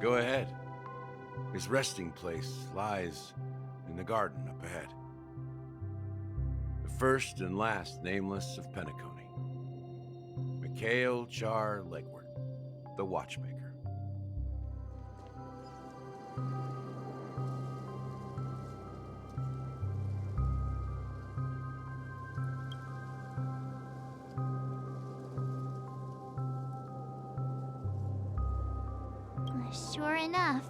Go ahead. His resting place lies in the garden up ahead. The first and last nameless of Penacony. Mikhail Char Legward, the Watchmaker. Sure enough,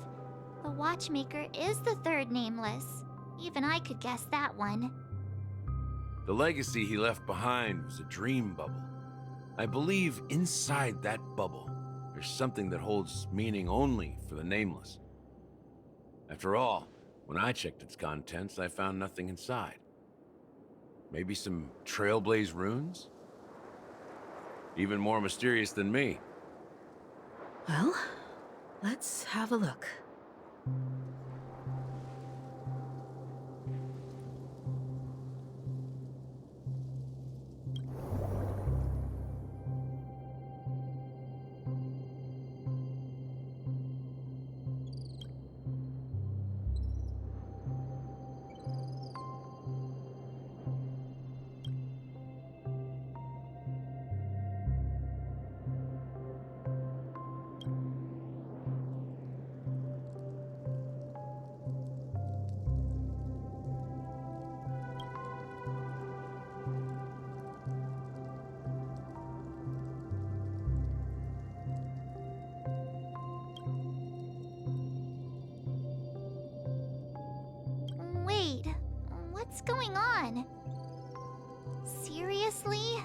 the Watchmaker is the third nameless. Even I could guess that one. The legacy he left behind was a dream bubble. I believe inside that bubble, there's something that holds meaning only for the nameless. After all, when I checked its contents, I found nothing inside. Maybe some Trailblaze runes? Even more mysterious than me. Well, let's have a look. Wait, what's going on? Seriously?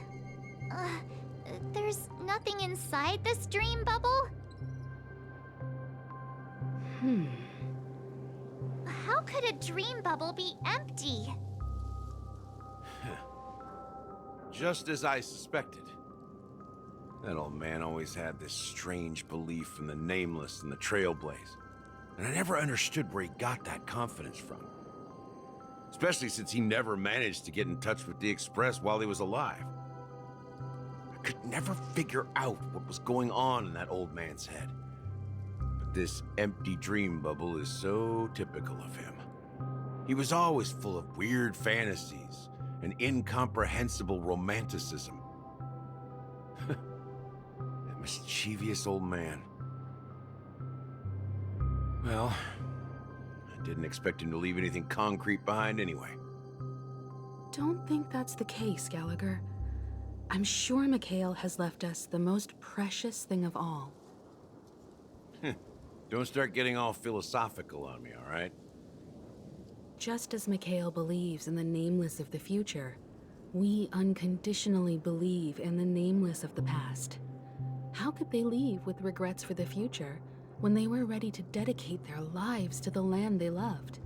There's nothing inside this dream bubble? How could a dream bubble be empty? Just as I suspected. That old man always had this strange belief in the nameless and the Trailblaze. And I never understood where he got that confidence from. Especially since he never managed to get in touch with the Express while he was alive. I could never figure out what was going on in that old man's head. But this empty dream bubble is so typical of him. He was always full of weird fantasies and incomprehensible romanticism. That mischievous old man. Well, I didn't expect him to leave anything concrete behind anyway. Don't think that's the case, Gallagher. I'm sure Mikhail has left us the most precious thing of all. Don't start getting all philosophical on me, all right? Just as Mikhail believes in the nameless of the future, we unconditionally believe in the nameless of the past. How could they leave with regrets for the future when they were ready to dedicate their lives to the land they loved?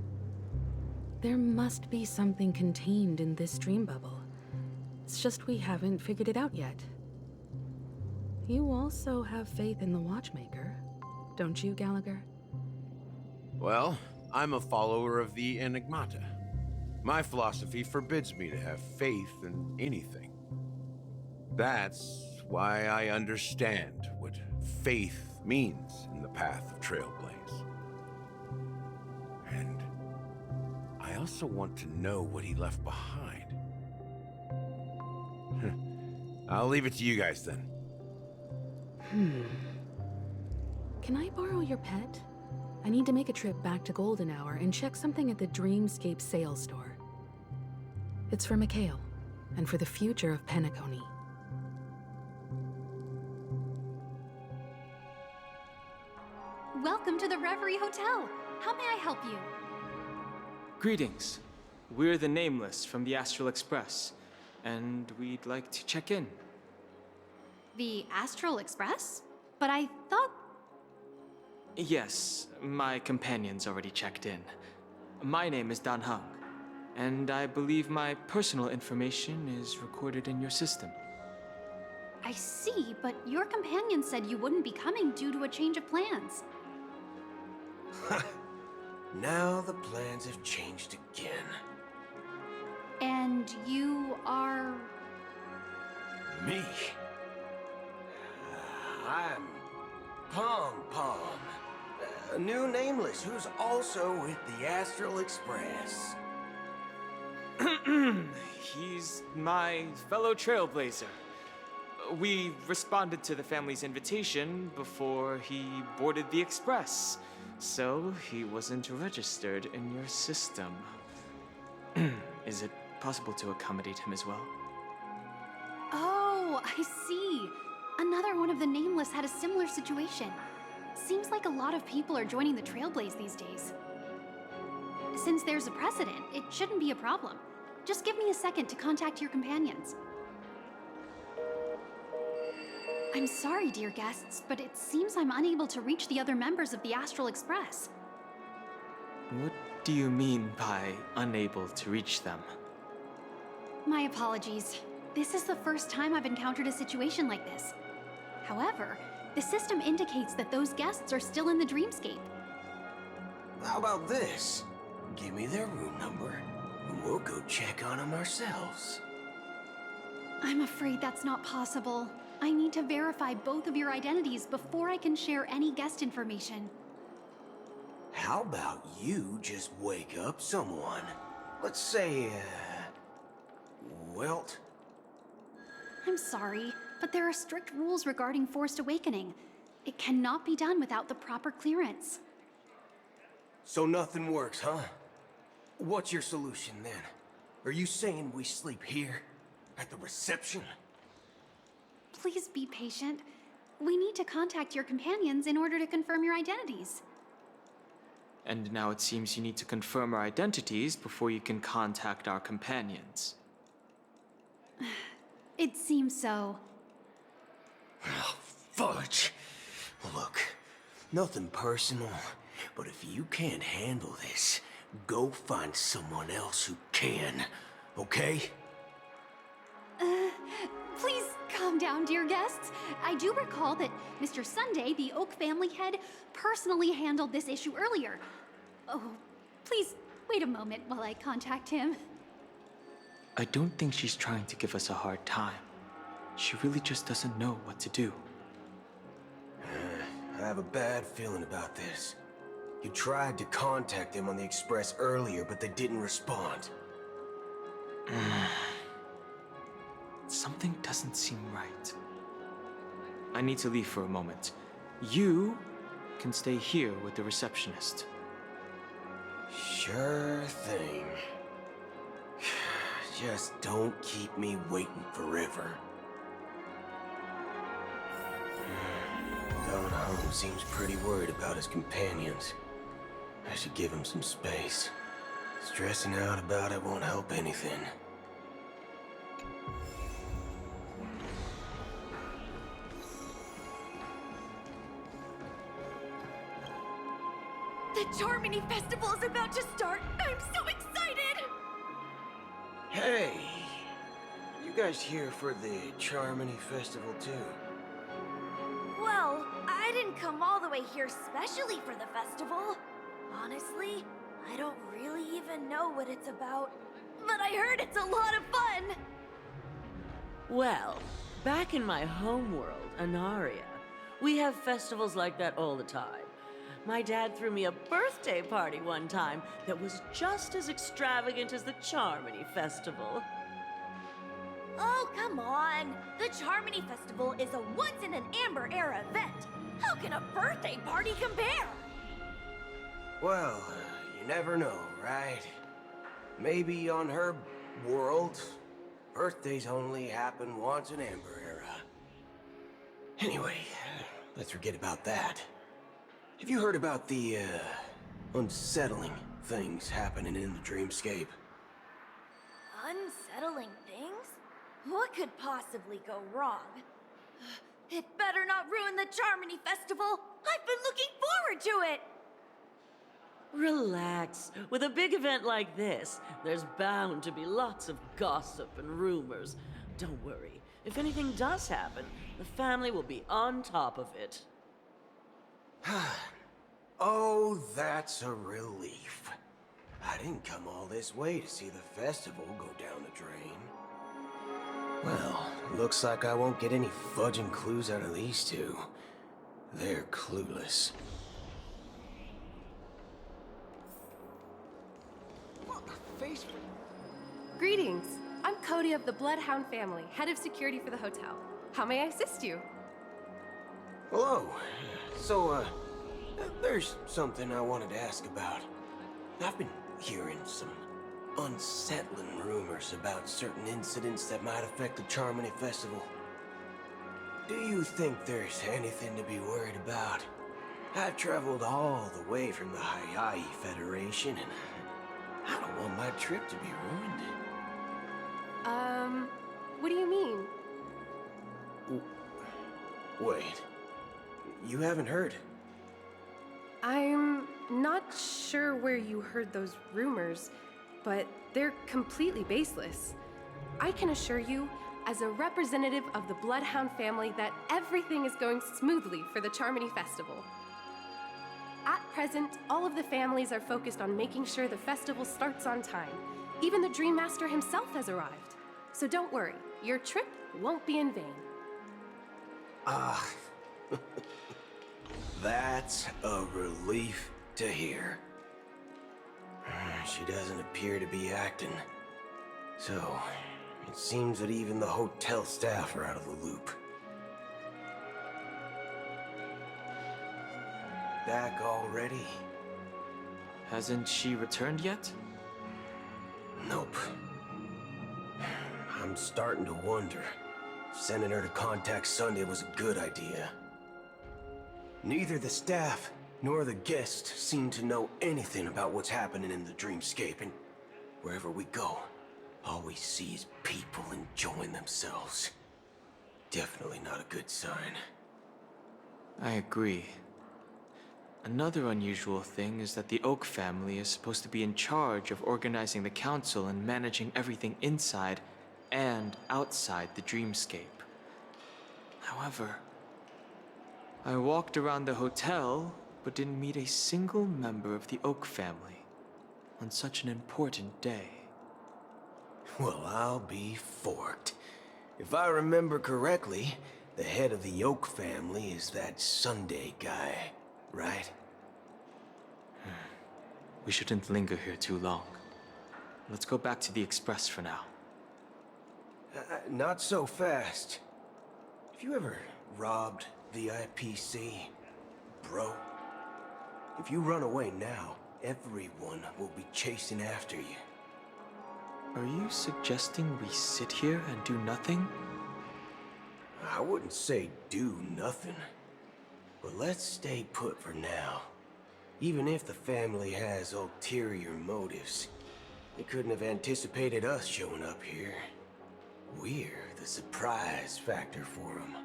There must be something contained in this dream bubble. It's just we haven't figured it out yet. You also have faith in the Watchmaker, don't you, Gallagher? Well, I'm a follower of the Enigmata. My philosophy forbids me to have faith in anything. That's why I understand what faith means in the path of Trailblaze. And I also want to know what he left behind. I'll leave it to you guys then. Can I borrow your pet? I need to make a trip back to Golden Hour and check something at the Dreamscape sales store. It's for Mikhail, and for the future of Penacony. Welcome to the Reverie Hotel. How may I help you? Greetings. We're the Nameless from the Astral Express, and we'd like to check in. The Astral Express? But I thought... Yes, my companion's already checked in. My name is Dan Hung, and I believe my personal information is recorded in your system. I see, but your companion said you wouldn't be coming due to a change of plans. Now the plans have changed again. And you are... Me? I'm Pom Pom. A new nameless who's also with the Astral Express. He's my fellow Trailblazer. We responded to the family's invitation before he boarded the Express, so he wasn't registered in your system. Is it possible to accommodate him as well? Oh, I see. Another one of the Nameless had a similar situation. Seems like a lot of people are joining the Trailblaze these days. Since there's a precedent, it shouldn't be a problem. Just give me a second to contact your companions. I'm sorry, dear guests, but it seems I'm unable to reach the other members of the Astral Express. What do you mean by unable to reach them? My apologies. This is the first time I've encountered a situation like this. However, the system indicates that those guests are still in the dreamscape. How about this? Give me their room number, and we'll go check on them ourselves. I'm afraid that's not possible. I need to verify both of your identities before I can share any guest information. How about you just wake up someone? Let's say, Welt? I'm sorry, but there are strict rules regarding forced awakening. It cannot be done without the proper clearance. So nothing works, huh? What's your solution then? Are you saying we sleep here? At the reception? Please be patient. We need to contact your companions in order to confirm your identities. And now it seems you need to confirm our identities before you can contact our companions. It seems so. Oh, fudge. Look, nothing personal, but if you can't handle this, go find someone else who can, okay? Please calm down, dear guests. I do recall that Mr. Sunday, the Oak family head, personally handled this issue earlier. Oh, please wait a moment while I contact him. I don't think she's trying to give us a hard time. She really just doesn't know what to do. I have a bad feeling about this. You tried to contact them on the Express earlier, but they didn't respond. Something doesn't seem right. I need to leave for a moment. You can stay here with the receptionist. Sure thing. Just don't keep me waiting forever. Don Hung seems pretty worried about his companions. I should give him some space. Stressing out about it won't help anything. The Charmony Festival is about to start! I'm so excited! Hey! You guys here for the Charmony Festival too? Well, I didn't come all the way here specially for the festival. Honestly, I don't really even know what it's about. But I heard it's a lot of fun! Well, back in my home world, Anaria, we have festivals like that all the time. My dad threw me a birthday party one time that was just as extravagant as the Charmony Festival. Oh, come on! The Charmony Festival is a once-in-an-Amber-era event. How can a birthday party compare? Well, you never know, right? Maybe on her world, birthdays only happen once in Amber Era. Anyway, let's forget about that. Have you heard about the, unsettling things happening in the dreamscape? Unsettling things? What could possibly go wrong? It better not ruin the Charmony Festival! I've been looking forward to it! Relax. With a big event like this, there's bound to be lots of gossip and rumors. Don't worry. If anything does happen, the family will be on top of it. Oh, that's a relief. I didn't come all this way to see the festival go down the drain. Well, looks like I won't get any fudging clues out of these two. They're clueless. Greetings. I'm Cody of the Bloodhound family, head of security for the hotel. How may I assist you? Hello. So, there's something I wanted to ask about. I've been hearing some unsettling rumors about certain incidents that might affect the Charmony Festival. Do you think there's anything to be worried about? I've traveled all the way from the HoYoverse Federation, and I don't want my trip to be ruined. What do you mean? Wait. You haven't heard? I'm not sure where you heard those rumors, but they're completely baseless. I can assure you, as a representative of the Bloodhound family, that everything is going smoothly for the Charmony Festival. At present, all of the families are focused on making sure the festival starts on time. Even the Dream Master himself has arrived. So don't worry, your trip won't be in vain. That's a relief to hear. She doesn't appear to be acting. So, it seems that even the hotel staff are out of the loop. Back already? Hasn't she returned yet? Nope. I'm starting to wonder if sending her to contact Sunday was a good idea. Neither the staff nor the guests seem to know anything about what's happening in the dreamscape, and wherever we go, all we see is people enjoying themselves. Definitely not a good sign. I agree. Another unusual thing is that the Oak family is supposed to be in charge of organizing the council and managing everything inside and outside the dreamscape. However, I walked around the hotel, but didn't meet a single member of the Oak family on such an important day. Well, I'll be forked. If I remember correctly, the head of the Oak family is that Sunday guy, right? We shouldn't linger here too long. Let's go back to the Express for now. Not so fast. Have you ever robbed VIPC, bro? If you run away now, everyone will be chasing after you. Are you suggesting we sit here and do nothing? I wouldn't say do nothing, but let's stay put for now. Even if the family has ulterior motives, they couldn't have anticipated us showing up here. We're the surprise factor for them.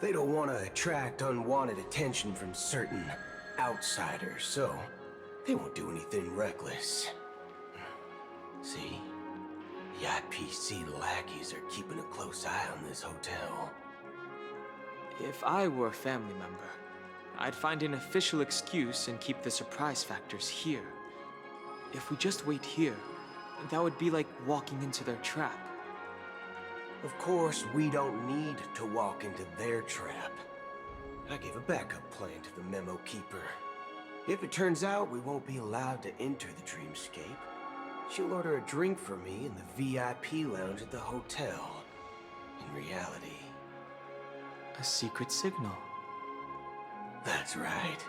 They don't want to attract unwanted attention from certain outsiders, so they won't do anything reckless. See? The IPC lackeys are keeping a close eye on this hotel. If I were a family member, I'd find an official excuse and keep the surprise factors here. If we just wait here, that would be like walking into their trap. Of course, we don't need to walk into their trap. I gave a backup plan to the memo keeper. If it turns out we won't be allowed to enter the dreamscape, she'll order a drink for me in the VIP lounge at the hotel. In reality, A secret signal. that's right.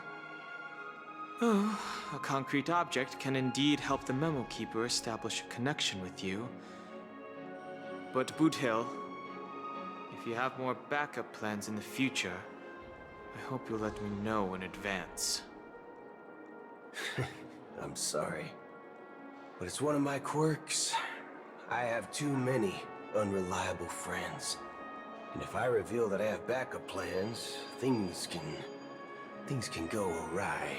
Oh, a concrete object can indeed help the memo keeper establish a connection with you. But Boothill, if you have more backup plans in the future, I hope you'll let me know in advance. I'm sorry, but it's one of my quirks. I have too many unreliable friends. And if I reveal that I have backup plans, things can go awry.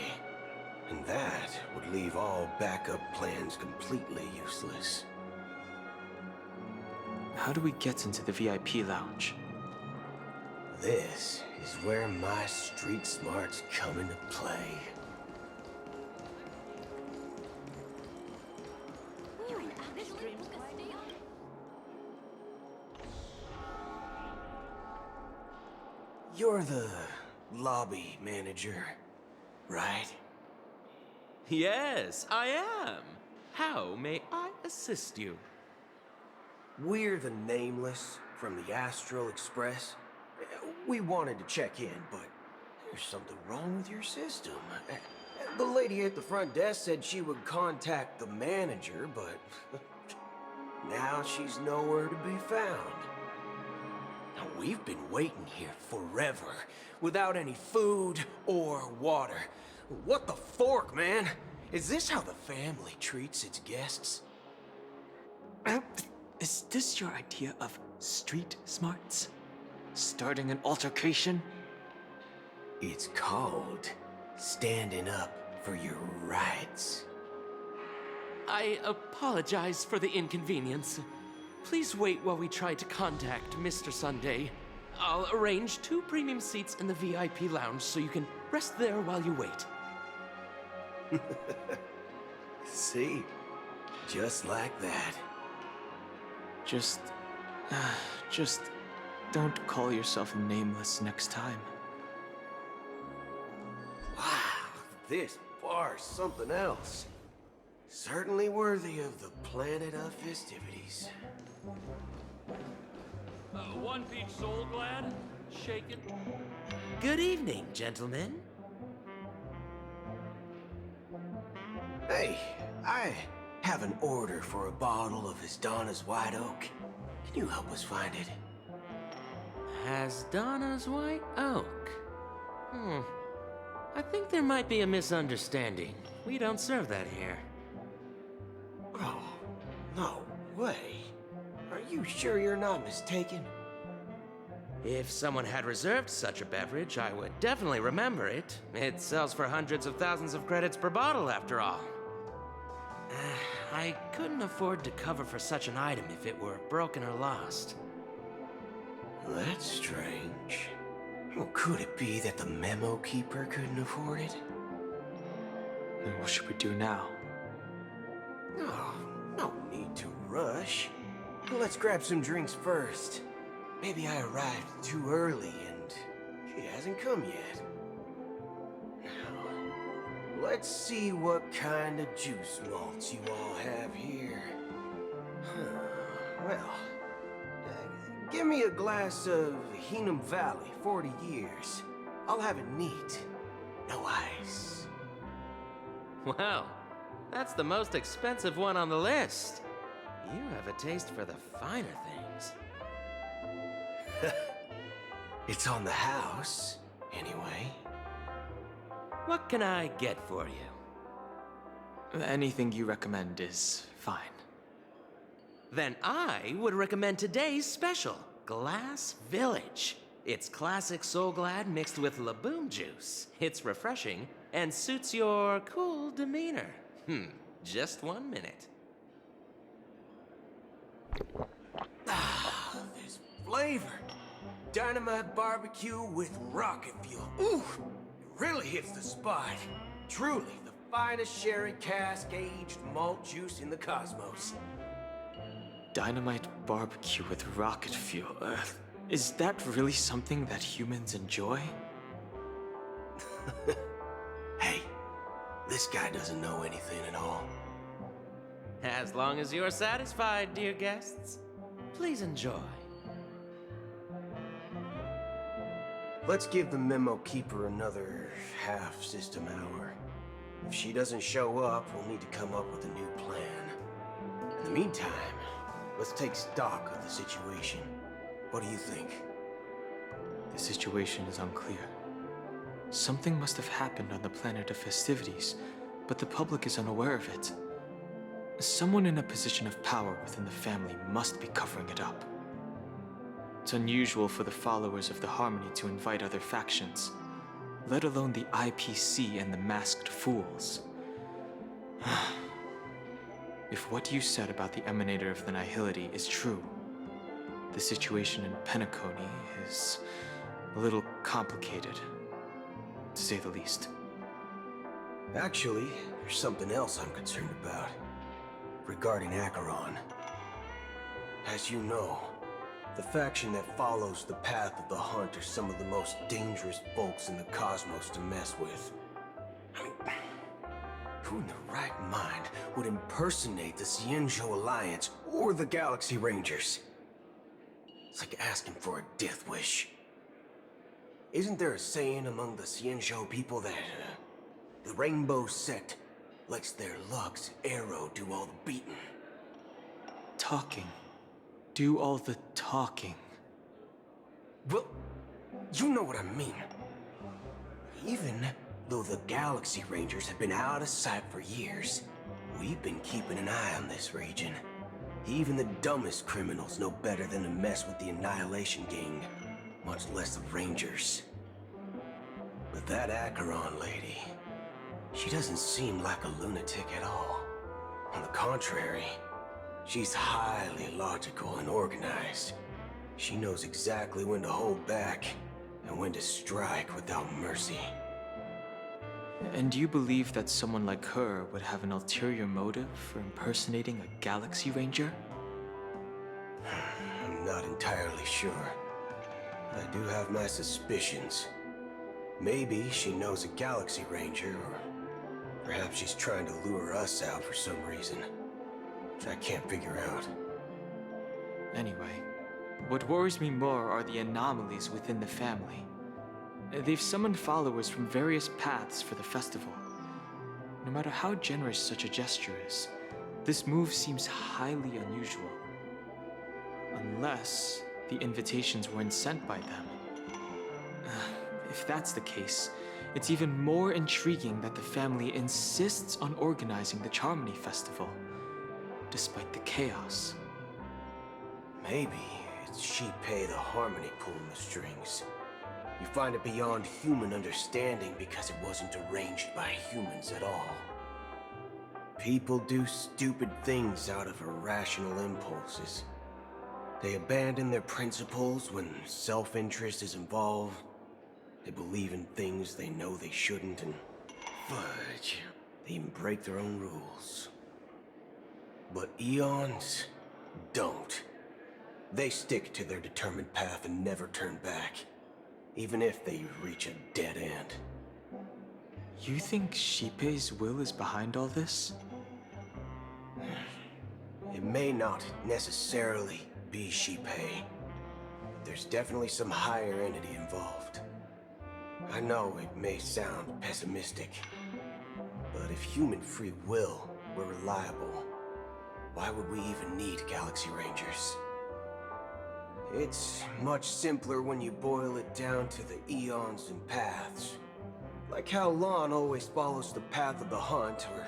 And that would leave all backup plans completely useless. How do we get into the VIP lounge? This is where my street smarts come into play. You're the lobby manager, right? Yes, I am. How may I assist you? We're the Nameless from the Astral Express. We wanted to check in, but there's something wrong with your system. The lady at the front desk said she would contact the manager, but now she's nowhere to be found. Now, we've been waiting here forever, without any food or water. What the fork, man? Is this how the family treats its guests? Is this your idea of street smarts? Starting an altercation? It's called standing up for your rights. I apologize for the inconvenience. Please wait while we try to contact Mr. Sunday. I'll arrange 2 premium seats in the VIP lounge so you can rest there while you wait. See? Just like that. Just don't call yourself Nameless next time. Wow, this bar's something else. Certainly worthy of the planet of festivities. 1 peach soul glad, shaken. Good evening, gentlemen. Hey, I have an order for a bottle of Donna's White Oak. Can you help us find it? Donna's White Oak. I think there might be a misunderstanding. We don't serve that here. Oh, no way. Are you sure you're not mistaken? If someone had reserved such a beverage, I would definitely remember it. It sells for hundreds of thousands of credits per bottle, after all. I couldn't afford to cover for such an item if it were broken or lost. That's strange. Well, could it be that the memo keeper couldn't afford it? Then what should we do now? Oh, no need to rush. Let's grab some drinks first. Maybe I arrived too early and she hasn't come yet. Now, let's see what kind of juice malts you all have here. Well, give me a glass of Hingham Valley, 40 years. I'll have it neat. No ice. Wow, that's the most expensive one on the list. You have a taste for the finer things. It's on the house, anyway. What can I get for you? Anything you recommend is fine. Then I would recommend today's special, Glass Village. It's classic Soul Glad mixed with Laboom juice. It's refreshing and suits your cool demeanor. Just 1 minute. Ah, this flavor. Dynamite barbecue with rocket fuel. Ooh, it really hits the spot. Truly the finest sherry cask-aged malt juice in the cosmos. Dynamite barbecue with rocket fuel. Is that really something that humans enjoy? Hey, this guy doesn't know anything at all. As long as you're satisfied, dear guests, please enjoy. Let's give the memo keeper another half-system hour. If she doesn't show up, we'll need to come up with a new plan. In the meantime, let's take stock of the situation. What do you think? The situation is unclear. Something must have happened on the planet of festivities, but the public is unaware of it. Someone in a position of power within the family must be covering it up. It's unusual for the followers of the Harmony to invite other factions, let alone the IPC and the Masked Fools. If what you said about the Emanator of the Nihility is true, the situation in Penacony is a little complicated, to say the least. Actually, there's something else I'm concerned about. Regarding Acheron. As you know, the faction that follows the path of the Hunt are some of the most dangerous folks in the cosmos to mess with. I mean, Who in their right mind would impersonate the Xianzhou Alliance or the Galaxy Rangers? It's like asking for a death wish. Isn't there a saying among the Xianzhou people that the Rainbow Sect lets their Lux arrow do all the beating? Talking. Do all the talking. Well, you know what I mean. Even though the Galaxy Rangers have been out of sight for years, we've been keeping an eye on this region. Even the dumbest criminals know better than to mess with the Annihilation Gang, much less the Rangers. But that Acheron lady, she doesn't seem like a lunatic at all. On the contrary, she's highly logical and organized. She knows exactly when to hold back and when to strike without mercy. And you believe that someone like her would have an ulterior motive for impersonating a Galaxy Ranger? I'm not entirely sure. I do have my suspicions. Maybe she knows a Galaxy Ranger, or perhaps she's trying to lure us out for some reason, which I can't figure out. Anyway, what worries me more are the anomalies within the family. They've summoned followers from various paths for the festival. No matter how generous such a gesture is, this move seems highly unusual. Unless the invitations weren't sent by them. If that's the case, it's even more intriguing that the family insists on organizing the Charmony Festival, despite the chaos. Maybe it's Shipei the Harmony pulling the strings. You find it beyond human understanding because it wasn't arranged by humans at all. People do stupid things out of irrational impulses. They abandon their principles when self-interest is involved. They believe in things they know they shouldn't, and fudge, they even break their own rules. But Eons don't. They stick to their determined path and never turn back, even if they reach a dead end. You think Shipei's will is behind all this? It may not necessarily be Shipei. There's definitely some higher entity involved. I know it may sound pessimistic, but if human free will were reliable, why would we even need Galaxy Rangers? It's much simpler when you boil it down to the eons and paths. Like how Lon always follows the path of the hunt, or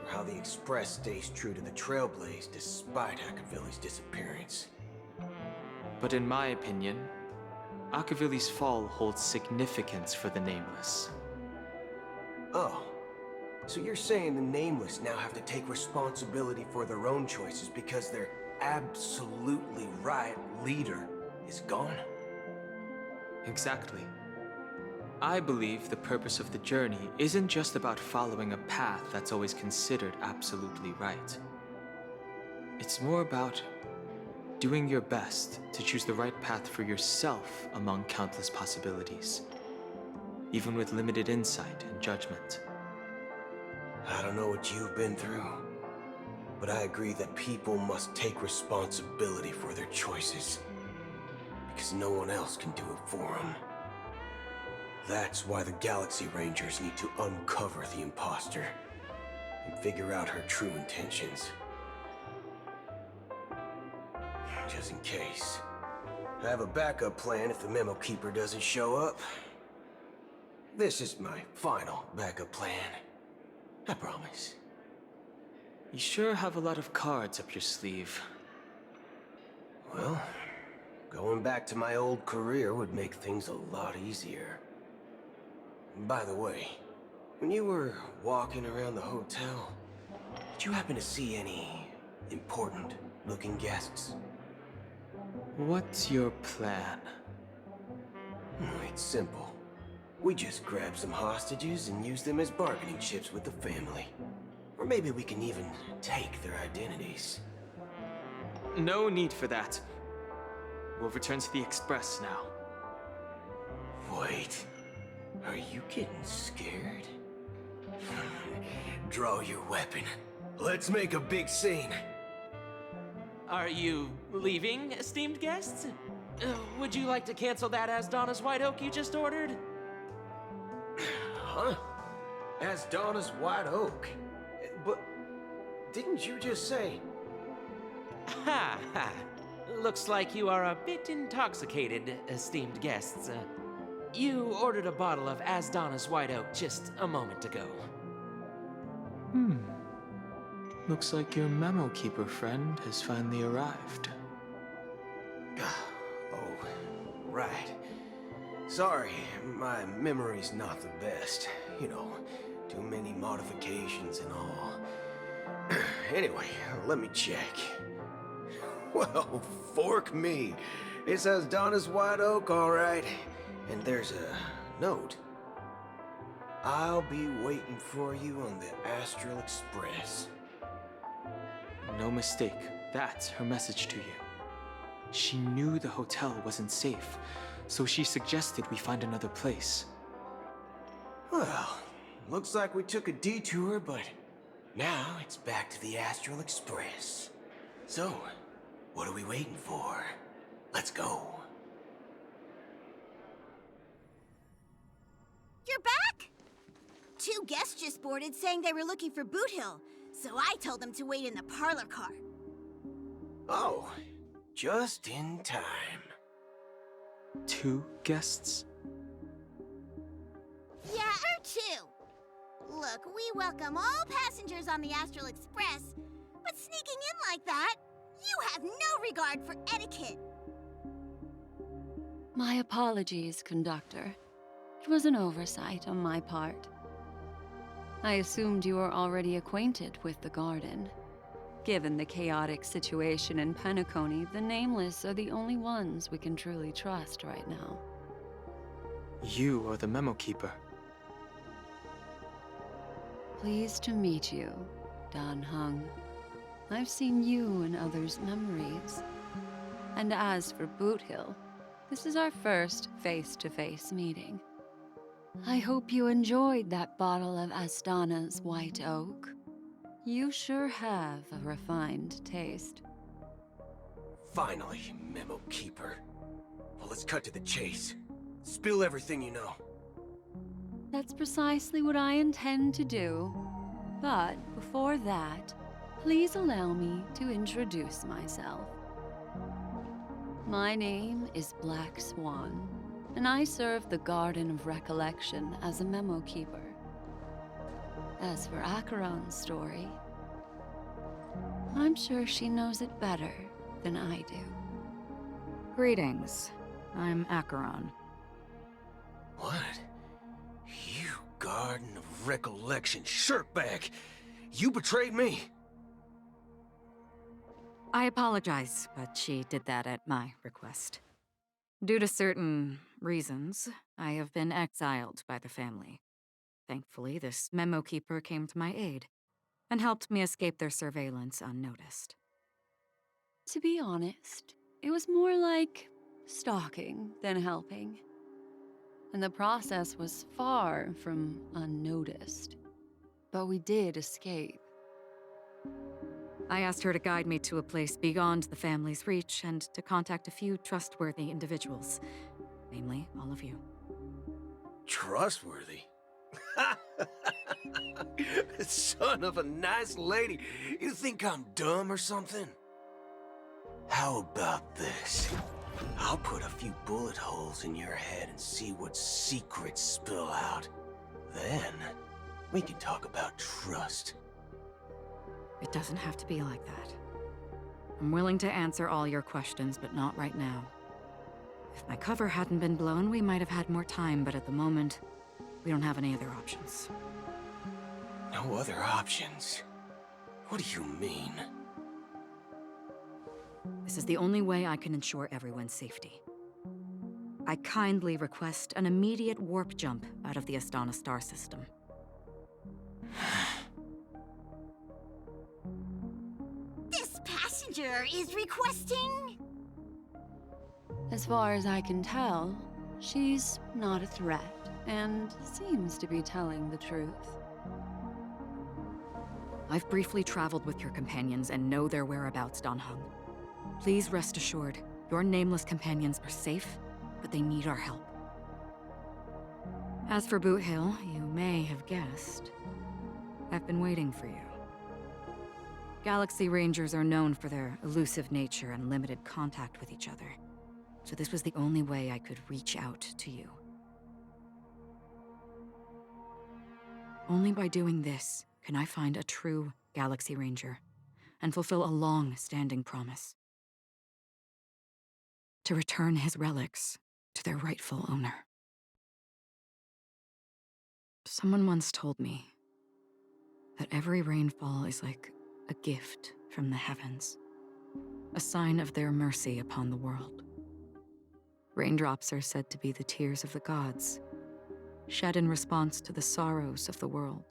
how the Express stays true to the Trailblaze despite Akavili's disappearance. But in my opinion, Akavili's fall holds significance for the Nameless. Oh, so you're saying the Nameless now have to take responsibility for their own choices because their absolutely right leader is gone? Exactly. I believe the purpose of the journey isn't just about following a path that's always considered absolutely right. It's more about doing your best to choose the right path for yourself among countless possibilities, even with limited insight and judgment. I don't know what you've been through, but I agree that people must take responsibility for their choices, because no one else can do it for them. That's why the Galaxy Rangers need to uncover the imposter and figure out her true intentions. Just in case. I have a backup plan if the Memo Keeper doesn't show up. This is my final backup plan. I promise. You sure have a lot of cards up your sleeve. Well, going back to my old career would make things a lot easier. By the way, when you were walking around the hotel, did you happen to see any important-looking guests? What's your plan? It's simple. We just grab some hostages and use them as bargaining chips with the family. Or maybe we can even take their identities. No need for that. We'll return to the Express now. Wait, are you getting scared? Draw your weapon. Let's make a big scene. Are you leaving, esteemed guests? Would you like to cancel that Asdana's White Oak you just ordered? Huh? As Donna's White Oak? But didn't you just say... Ha ha. Looks like you are a bit intoxicated, esteemed guests. You ordered a bottle of Asdana's White Oak just a moment ago. Looks like your memo keeper friend has finally arrived. Oh, right. Sorry, my memory's not the best. You know, too many modifications and all. Anyway, let me check. Well, fork me. It says Donna's White Oak, all right. And there's a note. I'll be waiting for you on the Astral Express. No mistake, that's her message to you. She knew the hotel wasn't safe, so she suggested we find another place. Well, looks like we took a detour, but now it's back to the Astral Express. So, what are we waiting for? Let's go. You're back? 2 guests just boarded saying they were looking for Boot Hill, so I told them to wait in the parlor car. Oh, just in time. 2 guests? Yeah, or 2. Look, we welcome all passengers on the Astral Express, but sneaking in like that, you have no regard for etiquette. My apologies, conductor. It was an oversight on my part. I assumed you were already acquainted with the garden. Given the chaotic situation in Penacony, the Nameless are the only ones we can truly trust right now. You are the memo keeper. Pleased to meet you, Dan Hung. I've seen you in others' memories. And as for Boot Hill, this is our first face-to-face meeting. I hope you enjoyed that bottle of Astana's White Oak. You sure have a refined taste. Finally, Memo Keeper. Well, let's cut to the chase. Spill everything you know. That's precisely what I intend to do. But before that, please allow me to introduce myself. My name is Black Swan, and I serve the Garden of Recollection as a memo keeper. As for Acheron's story, I'm sure she knows it better than I do. Greetings. I'm Acheron. What? You Garden of Recollection shirtbag! You betrayed me! I apologize, but she did that at my request. Due to certain reasons, I have been exiled by the family. Thankfully, this memo keeper came to my aid and helped me escape their surveillance unnoticed. To be honest, it was more like stalking than helping. And the process was far from unnoticed. But we did escape. I asked her to guide me to a place beyond the family's reach and to contact a few trustworthy individuals, namely all of you. Trustworthy? Son of a nice lady. You think I'm dumb or something? How about this? I'll put a few bullet holes in your head and see what secrets spill out. Then, we can talk about trust. It doesn't have to be like that. I'm willing to answer all your questions, but not right now. If my cover hadn't been blown, we might have had more time, but at the moment, we don't have any other options. No other options? What do you mean? This is the only way I can ensure everyone's safety. I kindly request an immediate warp jump out of the Astana star system. This passenger is requesting... As far as I can tell, she's not a threat and seems to be telling the truth. I've briefly traveled with your companions and know their whereabouts, Dan Heng. Please rest assured, your nameless companions are safe, but they need our help. As for Boot Hill, you may have guessed. I've been waiting for you. Galaxy Rangers are known for their elusive nature and limited contact with each other, so this was the only way I could reach out to you. Only by doing this can I find a true Galaxy Ranger and fulfill a long-standing promise. To return his relics to their rightful owner. Someone once told me that every rainfall is like a gift from the heavens, a sign of their mercy upon the world. Raindrops are said to be the tears of the gods, shed in response to the sorrows of the world.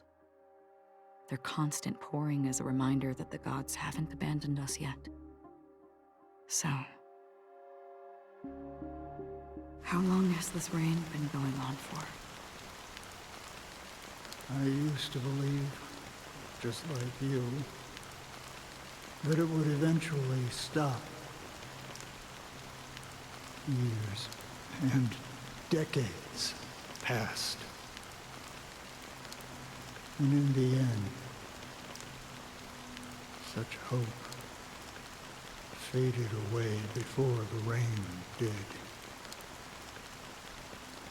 Their constant pouring is a reminder that the gods haven't abandoned us yet. So, how long has this rain been going on for? I used to believe, just like you, that it would eventually stop. Years and decades passed. And in the end, such hope faded away before the rain did.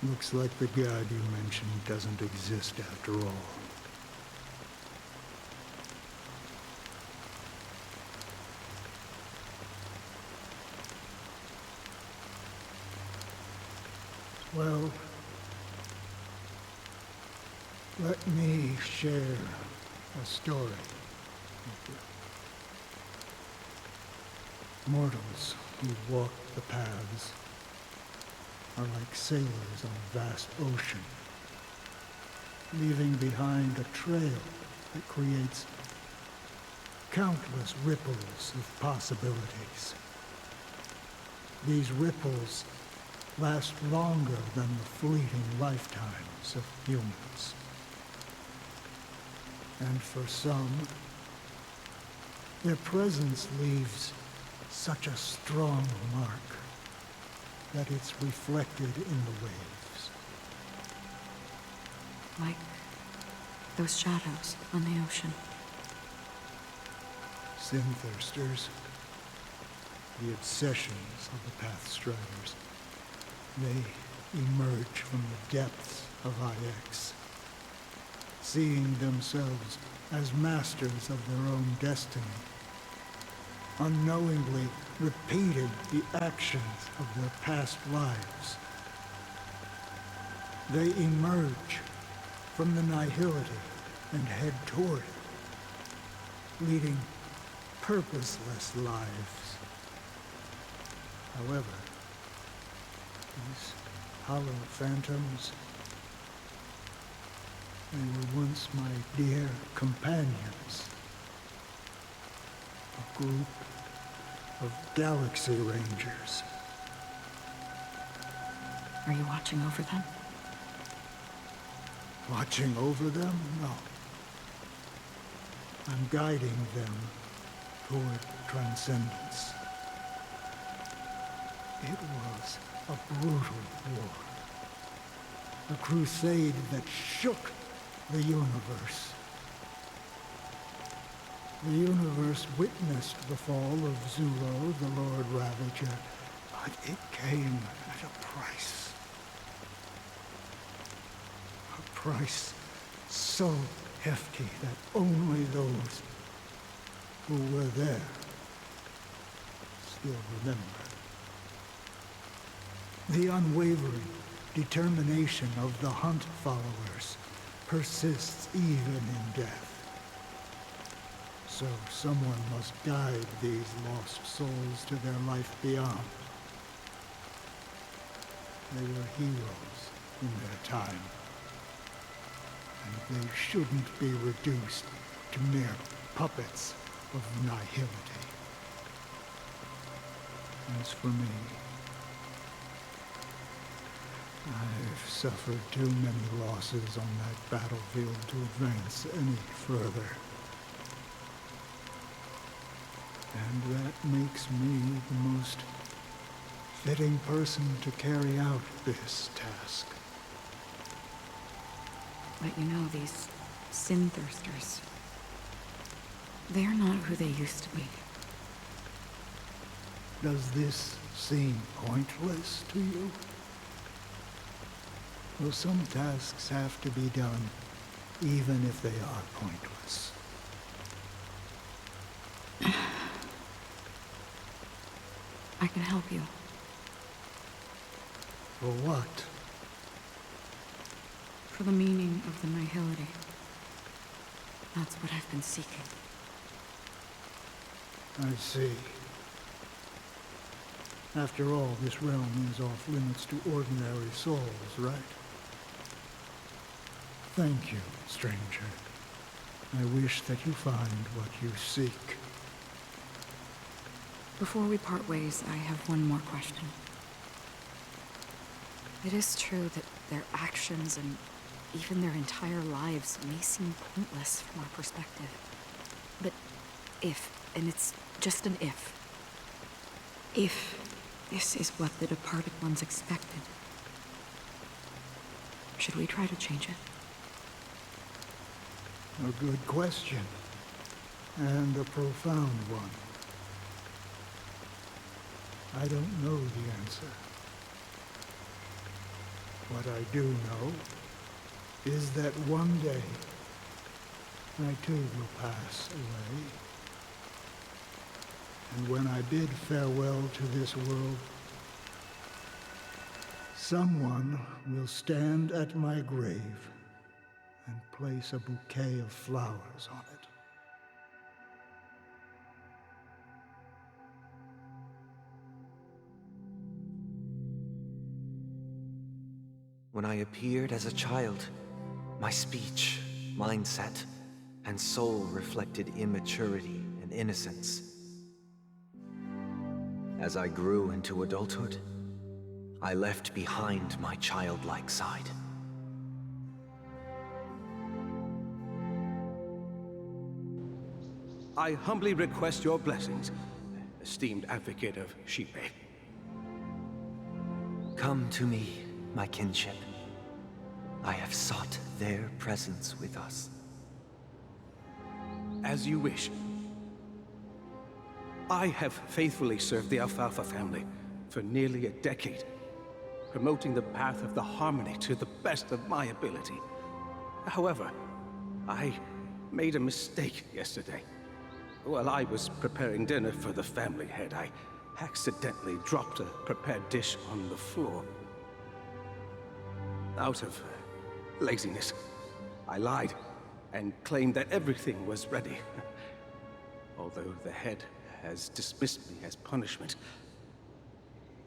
Looks like the god you mentioned doesn't exist after all. Well, let me share a story with you. Mortals who walk the paths are like sailors on a vast ocean, leaving behind a trail that creates countless ripples of possibilities. These ripples last longer than the fleeting lifetimes of humans. And for some, their presence leaves such a strong mark that it's reflected in the waves. Like those shadows on the ocean. Sin-thirsters, the obsessions of the Pathstriders, they emerge from the depths of IX, seeing themselves as masters of their own destiny, unknowingly repeating the actions of their past lives. They emerge from the nihility and head toward it, leading purposeless lives. However, these hollow phantoms, they were once my dear companions. A group of Galaxy Rangers. Are you watching over them? Watching over them? No. I'm guiding them toward transcendence. It was a brutal war. A crusade that shook the universe. The universe witnessed the fall of Zulo, the Lord Ravager, but it came at a price. A price so hefty that only those who were there still remember. The unwavering determination of the Hunt followers persists even in death. So someone must guide these lost souls to their life beyond. They were heroes in their time, and they shouldn't be reduced to mere puppets of nihility. As for me, I've suffered too many losses on that battlefield to advance any further. And that makes me the most fitting person to carry out this task. But you know, these sin thirsters, they're not who they used to be. Does this seem pointless to you? Well, some tasks have to be done, even if they are pointless. I can help you. For what? For the meaning of the nihility. That's what I've been seeking. I see. After all, this realm is off limits to ordinary souls, right? Thank you, stranger. I wish that you find what you seek. Before we part ways, I have one more question. It is true that their actions and even their entire lives may seem pointless from our perspective. But if, and it's just an if this is what the departed ones expected, should we try to change it? A good question. And a profound one. I don't know the answer. What I do know is that one day, I too will pass away. And when I bid farewell to this world, someone will stand at my grave and place a bouquet of flowers on it. When I appeared as a child, my speech, mindset, and soul reflected immaturity and innocence. As I grew into adulthood, I left behind my childlike side. I humbly request your blessings, esteemed advocate of Shipe. Come to me, my kinship. I have sought their presence with us. As you wish. I have faithfully served the Alfalfa family for nearly a decade, promoting the path of the harmony to the best of my ability. However, I made a mistake yesterday. While I was preparing dinner for the family head, I accidentally dropped a prepared dish on the floor. Out of laziness, I lied and claimed that everything was ready. Although the head has dismissed me as punishment,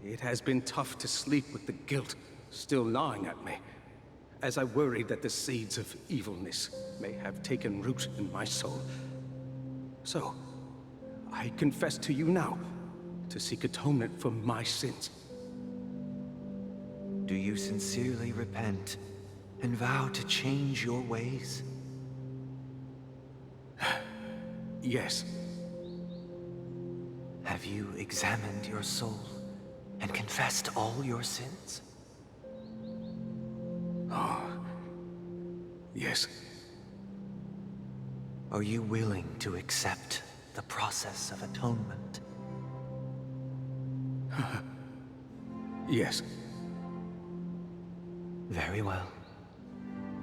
it has been tough to sleep with the guilt still gnawing at me, as I worried that the seeds of evilness may have taken root in my soul. So, I confess to you now, to seek atonement for my sins. Do you sincerely repent and vow to change your ways? Yes. Have you examined your soul and confessed all your sins? Oh, yes. Are you willing to accept the process of atonement? Yes. Very well.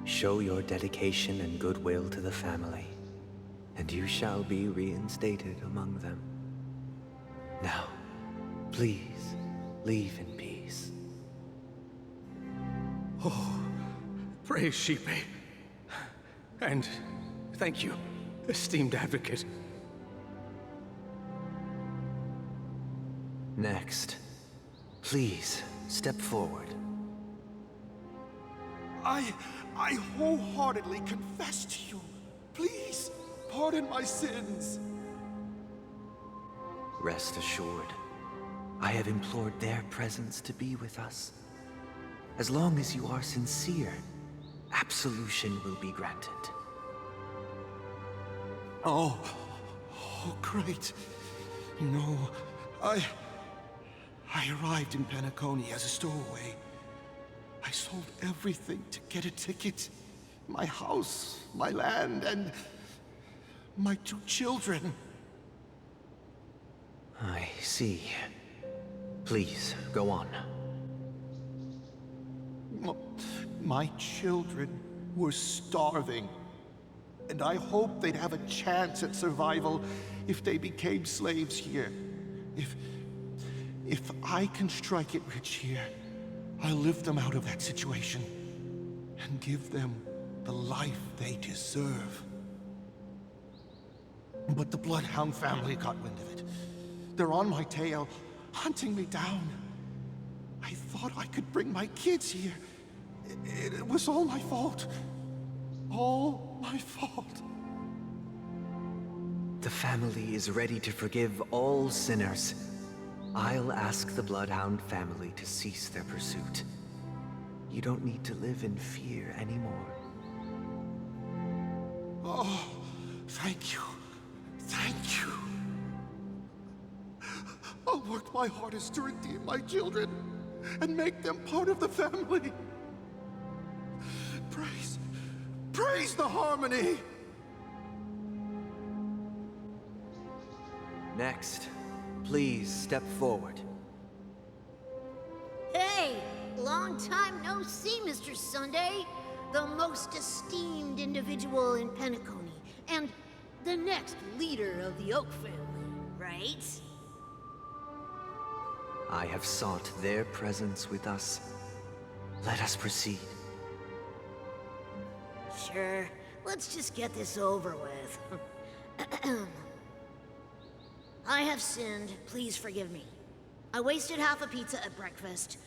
Show your dedication and goodwill to the family, and you shall be reinstated among them. Now, please, leave in peace. Oh, praise Shipe. And thank you, esteemed advocate. Next, please step forward. I wholeheartedly confess to you. Please, pardon my sins. Rest assured, I have implored their presence to be with us. As long as you are sincere, absolution will be granted. Oh, great. You know, I arrived in Penacony as a stowaway. I sold everything to get a ticket. My house, my land, and my 2 children. I see. Please, go on. My children were starving, and I hoped they'd have a chance at survival if they became slaves here. If I can strike it rich here, I'll lift them out of that situation and give them the life they deserve. But the Bloodhound family got wind of it. They're on my tail, hunting me down. I thought I could bring my kids here. It was all my fault. All my fault. The family is ready to forgive all sinners. I'll ask the Bloodhound family to cease their pursuit. You don't need to live in fear anymore. Oh, thank you. Thank you. I'll work my hardest to redeem my children and make them part of the family. Praise the harmony! Next, please step forward. Hey! Long time no see, Mr. Sunday. The most esteemed individual in Penacony, and the next leader of the Oak family, right? I have sought their presence with us. Let us proceed. Sure. Let's just get this over with. I have sinned. Please forgive me. I wasted half a pizza at breakfast,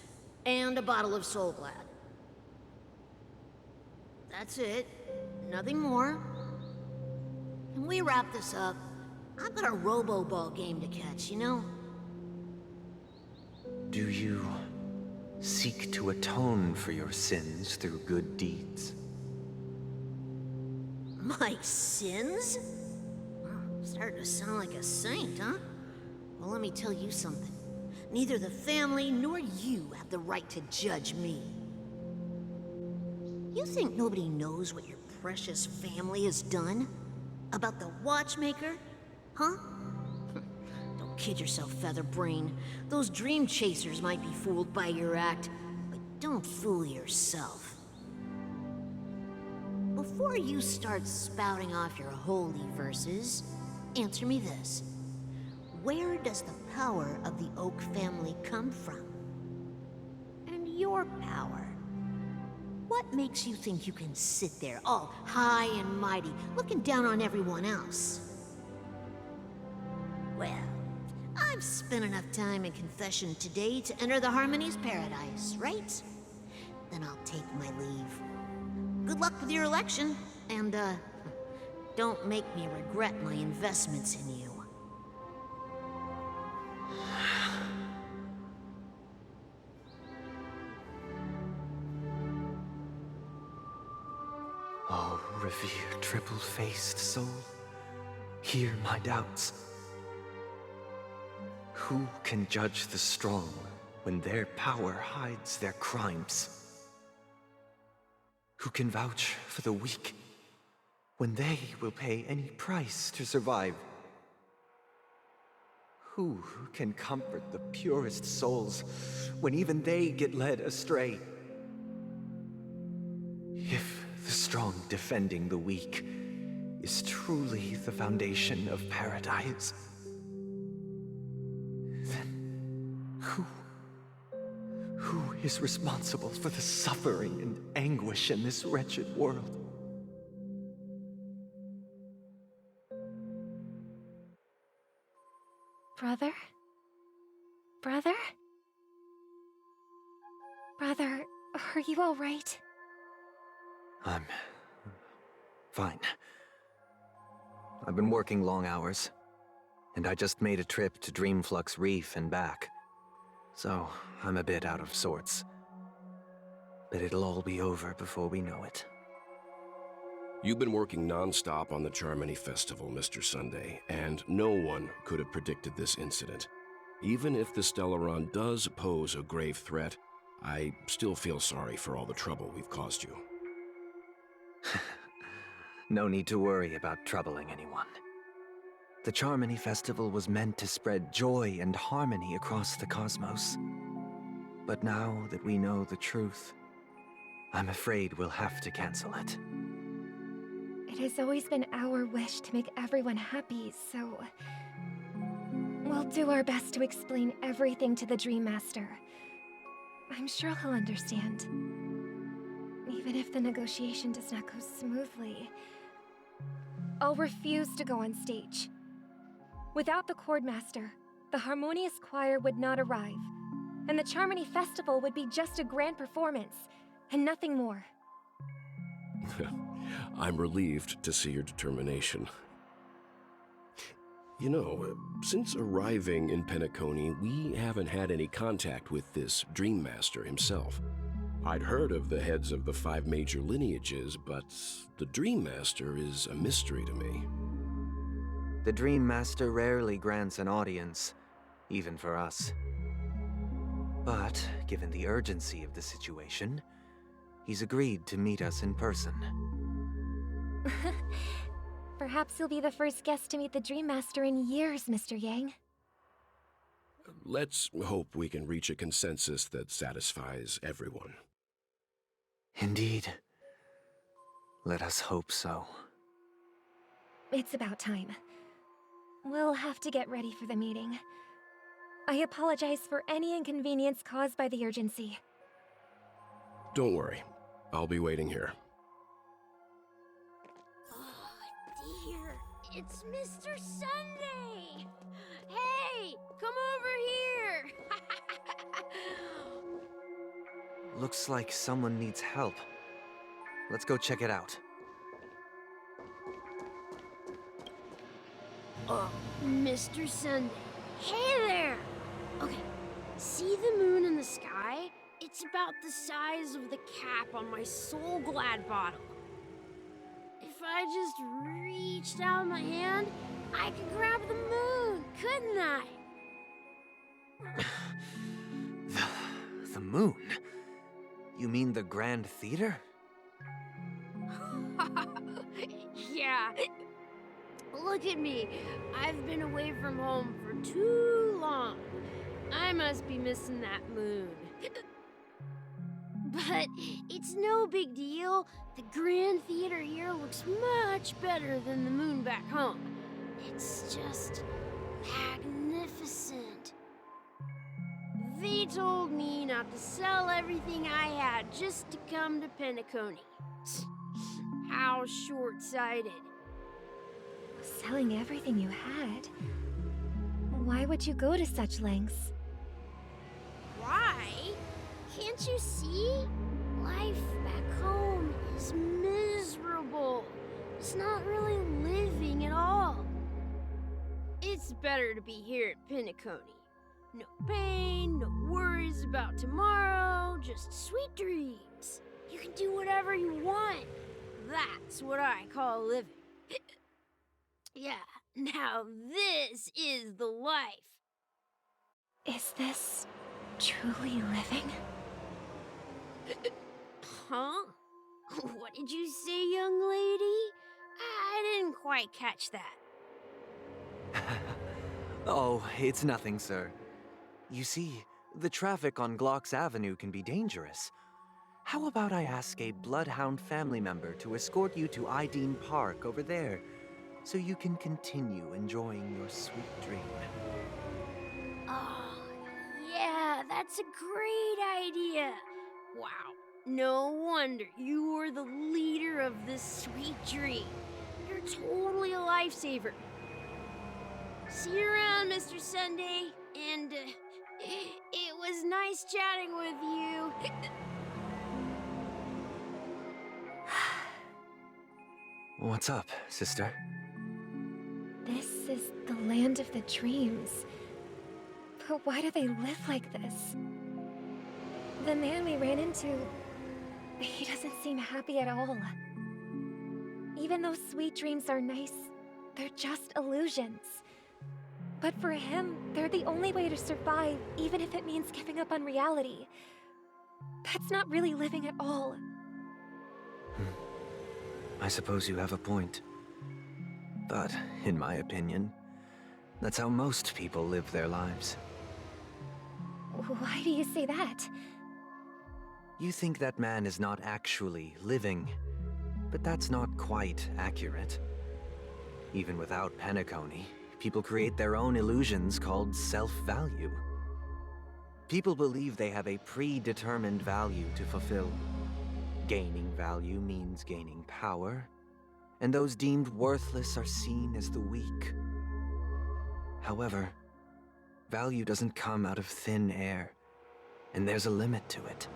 and a bottle of Soul Glad. That's it. Nothing more. Can we wrap this up? I've got a robo-ball game to catch, you know? Do you seek to atone for your sins through good deeds? My sins? Starting to sound like a saint, huh? Well, let me tell you something. Neither the family nor you have the right to judge me. You think nobody knows what your precious family has done? About the watchmaker? Huh? Don't kid yourself, Featherbrain. Those dream chasers might be fooled by your act, but don't fool yourself. Before you start spouting off your holy verses, answer me this. Where does the power of the Oak family come from? And your power? What makes you think you can sit there all high and mighty, looking down on everyone else? Well, I've spent enough time in confession today to enter the Harmony's paradise, right? Then I'll take my leave. Good luck with your election, and, don't make me regret my investments in you. Oh, revered triple-faced soul, hear my doubts. Who can judge the strong when their power hides their crimes? Who can vouch for the weak when they will pay any price to survive? Who can comfort the purest souls when even they get led astray? If the strong defending the weak is truly the foundation of paradise, then who is responsible for the suffering and anguish in this wretched world? Brother? Brother? Brother, are you all right? I'm fine. I've been working long hours, and I just made a trip to Dreamflux Reef and back, so I'm a bit out of sorts. but it'll all be over before we know it. You've been working non-stop on the Charmony Festival, Mr. Sunday, and no one could have predicted this incident. Even if the Stellaron does pose a grave threat, I still feel sorry for all the trouble we've caused you. No need to worry about troubling anyone. The Charmony Festival was meant to spread joy and harmony across the cosmos. But now that we know the truth, I'm afraid we'll have to cancel it. It has always been our wish to make everyone happy, so... we'll do our best to explain everything to the Dream Master. I'm sure he'll understand. Even if the negotiation does not go smoothly, I'll refuse to go on stage. Without the Chord Master, the Harmonious Choir would not arrive, and the Charmony Festival would be just a grand performance, and nothing more. I'm relieved to see your determination. You know, since arriving in Penacony, we haven't had any contact with this Dream Master himself. I'd heard of the heads of the 5 major lineages, but the Dream Master is a mystery to me. The Dream Master rarely grants an audience, even for us. But, given the urgency of the situation, he's agreed to meet us in person. Perhaps you'll be the first guest to meet the Dream Master in years, Mr. Yang. Let's hope we can reach a consensus that satisfies everyone. Indeed. Let us hope so. It's about time. We'll have to get ready for the meeting. I apologize for any inconvenience caused by the urgency. Don't worry. I'll be waiting here. Oh, dear. It's Mr. Sunday! Hey, come over here! Looks like someone needs help. Let's go check it out. Oh, Mr. Sunday. Hey there! Okay, see the moon in the sky? It's about the size of the cap on my Soul Glad bottle. If I just reached out my hand, I could grab the moon, couldn't I? The moon? You mean the Grand Theater? Yeah. Look at me. I've been away from home for too long. I must be missing that moon. But it's no big deal. The Grand Theater here looks much better than the moon back home. It's just magnificent. They told me not to sell everything I had just to come to Penacony. How short-sighted. Selling everything you had? Why would you go to such lengths? Why? Can't you see? Life back home is miserable. It's not really living at all. It's better to be here at Penacony. No pain, no worries about tomorrow, just sweet dreams. You can do whatever you want. That's what I call living. Yeah, now this is the life. Is this truly living? Huh? What did you say, young lady? I didn't quite catch that. Oh, it's nothing, sir. You see, the traffic on Glock's Avenue can be dangerous. How about I ask a Bloodhound family member to escort you to Ideen Park over there, so you can continue enjoying your sweet dream? Oh, yeah, that's a great idea. Wow, no wonder you were the leader of this sweet dream. You're totally a lifesaver. See you around, Mr. Sunday, and it was nice chatting with you. What's up, sister? This is the land of the dreams. But why do they live like this? The man we ran into, He doesn't seem happy at all. Even though sweet dreams are nice, they're just illusions. But for him, they're the only way to survive, even if it means giving up on reality. That's not really living at all. I suppose you have a point. But, in my opinion, that's how most people live their lives. Why do you say that? You think that man is not actually living, but that's not quite accurate. Even without Penacony, people create their own illusions called self-value. People believe they have a predetermined value to fulfill. Gaining value means gaining power, and those deemed worthless are seen as the weak. However, value doesn't come out of thin air, and there's a limit to it.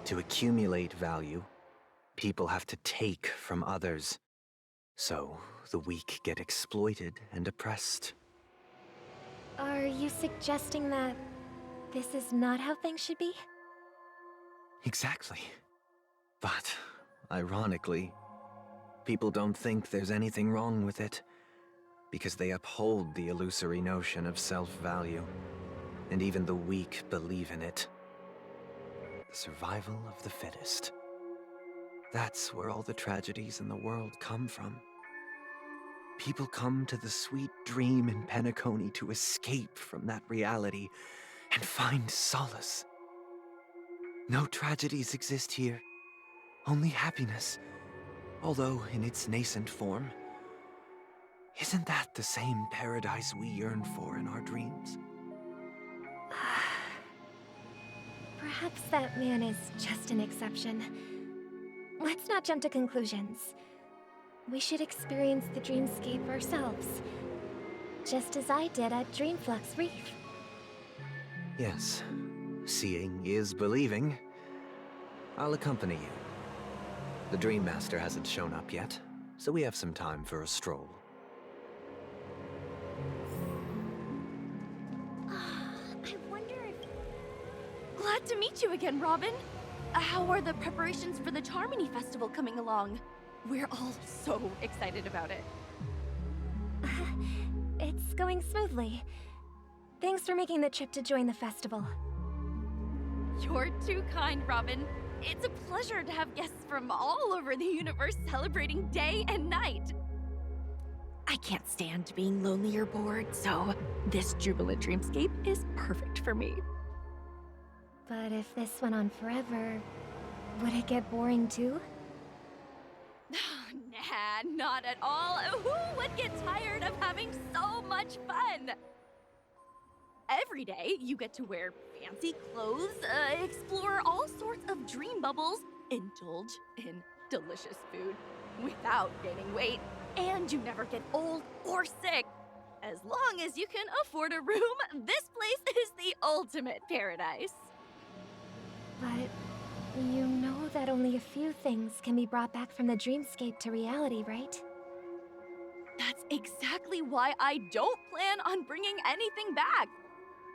To accumulate value, people have to take from others. So, the weak get exploited and oppressed. Are you suggesting that this is not how things should be? Exactly. But, ironically, people don't think there's anything wrong with it, because they uphold the illusory notion of self-value, and even the weak believe in it. The survival of the fittest. That's where all the tragedies in the world come from. People come to the sweet dream in Penacony to escape from that reality and find solace. No tragedies exist here, only happiness, although in its nascent form. Isn't that the same paradise we yearn for in our dreams? Perhaps that man is just an exception. Let's not jump to conclusions. We should experience the dreamscape ourselves, just as I did at Dreamflux Reef. Yes, seeing is believing. I'll accompany you. The Dream Master hasn't shown up yet, so we have some time for a stroll. I wonder if... Glad to meet you again, Robin. How are the preparations for the Charmony Festival coming along? We're all so excited about it. It's going smoothly. Thanks for making the trip to join the festival. You're too kind, Robin. It's a pleasure to have guests from all over the universe celebrating day and night. I can't stand being lonely or bored, so this jubilant dreamscape is perfect for me. But if this went on forever, would it get boring too? Nah, not at all. Who would get tired of having so much fun? Every day, you get to wear fancy clothes, explore all sorts of dream bubbles, indulge in delicious food without gaining weight, and you never get old or sick. As long as you can afford a room, this place is the ultimate paradise. But you know that only a few things can be brought back from the dreamscape to reality, right? That's exactly why I don't plan on bringing anything back.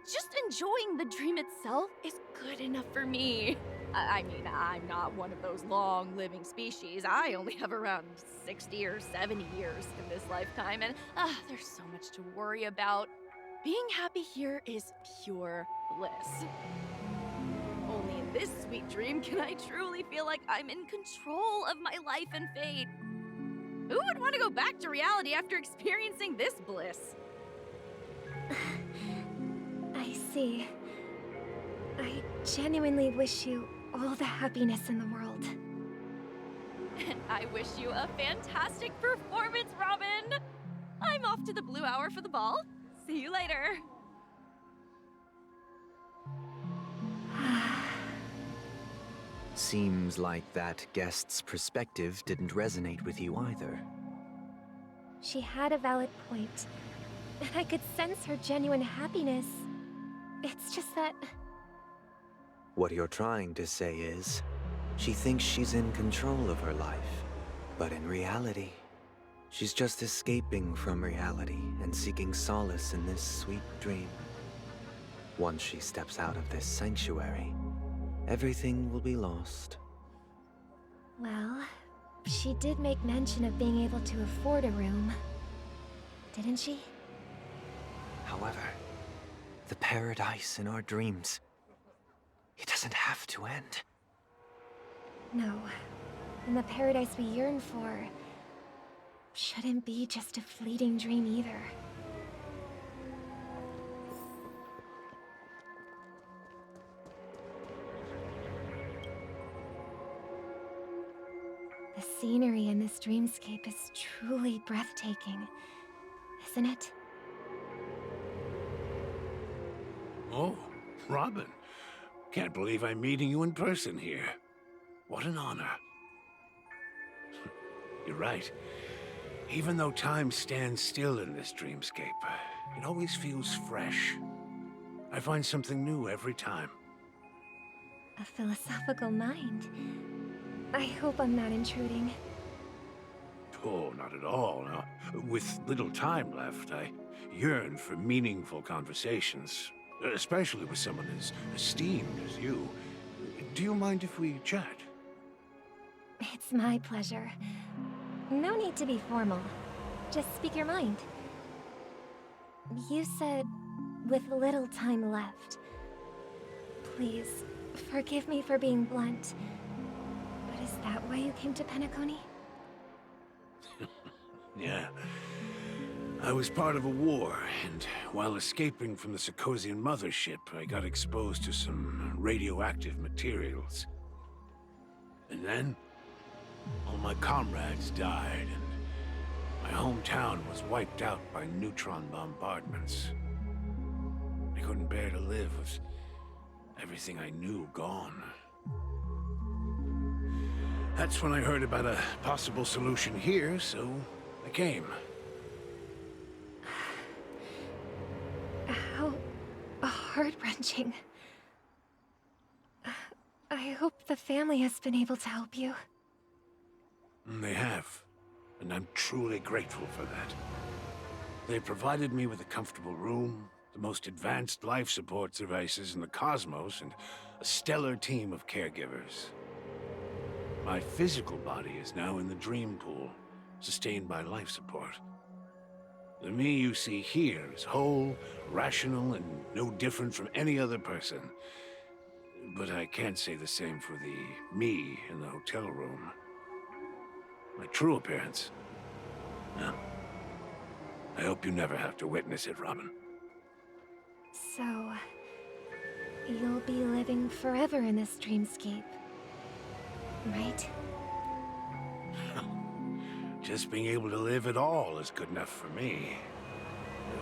Just enjoying the dream itself is good enough for me. I mean, I'm not one of those long-living species. I only have around 60 or 70 years in this lifetime, and there's so much to worry about. Being happy here is pure bliss. Only in this sweet dream can I truly feel like I'm in control of my life and fate. Who would want to go back to reality after experiencing this bliss? I see. I genuinely wish you all the happiness in the world. And I wish you a fantastic performance, Robin! I'm off to the Blue Hour for the ball. See you later. Seems like that guest's perspective didn't resonate with you either. She had a valid point, and I could sense her genuine happiness. It's just that... What you're trying to say is, she thinks she's in control of her life, but in reality, she's just escaping from reality and seeking solace in this sweet dream. Once she steps out of this sanctuary, everything will be lost, Well, she did make mention of being able to afford a room, didn't she? However, the paradise in our dreams, it doesn't have to end. No. And the paradise we yearn for shouldn't be just a fleeting dream either. The scenery in this dreamscape is truly breathtaking, isn't it? Oh, Robin. Can't believe I'm meeting you in person here. What an honor. You're right. Even though time stands still in this dreamscape, it always feels fresh. I find something new every time. A philosophical mind. I hope I'm not intruding. Oh, not at all. Now, with little time left, I yearn for meaningful conversations, especially with someone as esteemed as you. Do you mind if we chat? It's my pleasure. No need to be formal. Just speak your mind. You said, with little time left. Please, forgive me for being blunt. But is that why you came to Penacony? Yeah. I was part of a war, and while escaping from the Sarkosian mothership, I got exposed to some radioactive materials. And then, all my comrades died, and my hometown was wiped out by neutron bombardments. I couldn't bear to live with everything I knew gone. That's when I heard about a possible solution here, so I came. How heart-wrenching. I hope the family has been able to help you. They have, and I'm truly grateful for that. They provided me with a comfortable room, the most advanced life support devices in the cosmos, and a stellar team of caregivers. My physical body is now in the dream pool, sustained by life support. The me you see here is whole, rational, and no different from any other person. But I can't say the same for the me in the hotel room. My true appearance? No. I hope you never have to witness it, Robin. So, you'll be living forever in this dreamscape, right? Just being able to live at all is good enough for me.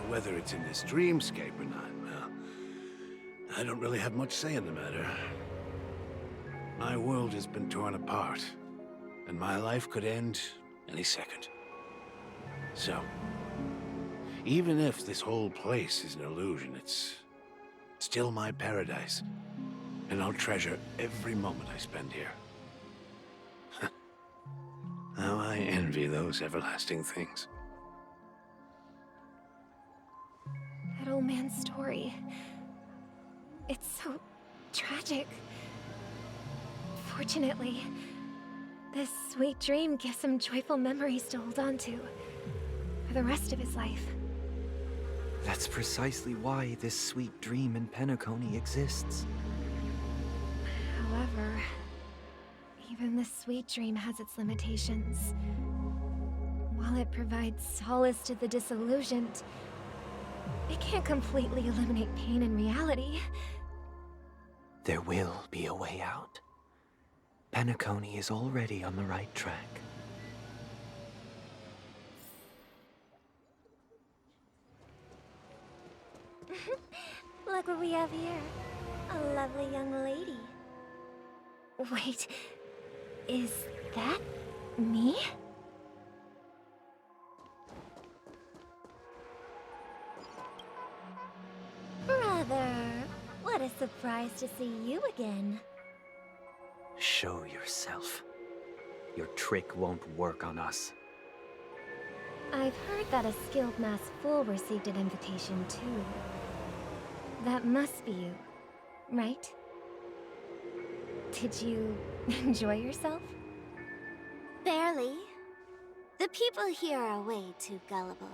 Whether it's in this dreamscape or not, well, I don't really have much say in the matter. My world has been torn apart, and my life could end any second. So, even if this whole place is an illusion, it's still my paradise, and I'll treasure every moment I spend here. How I envy those everlasting things. That old man's story. It's so tragic. Fortunately, this sweet dream gives him joyful memories to hold on to for the rest of his life. That's precisely why this sweet dream in Penacony exists. However, even the sweet dream has its limitations. While it provides solace to the disillusioned, it can't completely eliminate pain in reality. There will be a way out. Penacony is already on the right track. Look what we have here. A lovely young lady. Wait, is that me? Brother, what a surprise to see you again. Show yourself. Your trick won't work on us. I've heard that a skilled mass fool received an invitation too. That must be you, right? Did you enjoy yourself? Barely. The people here are way too gullible.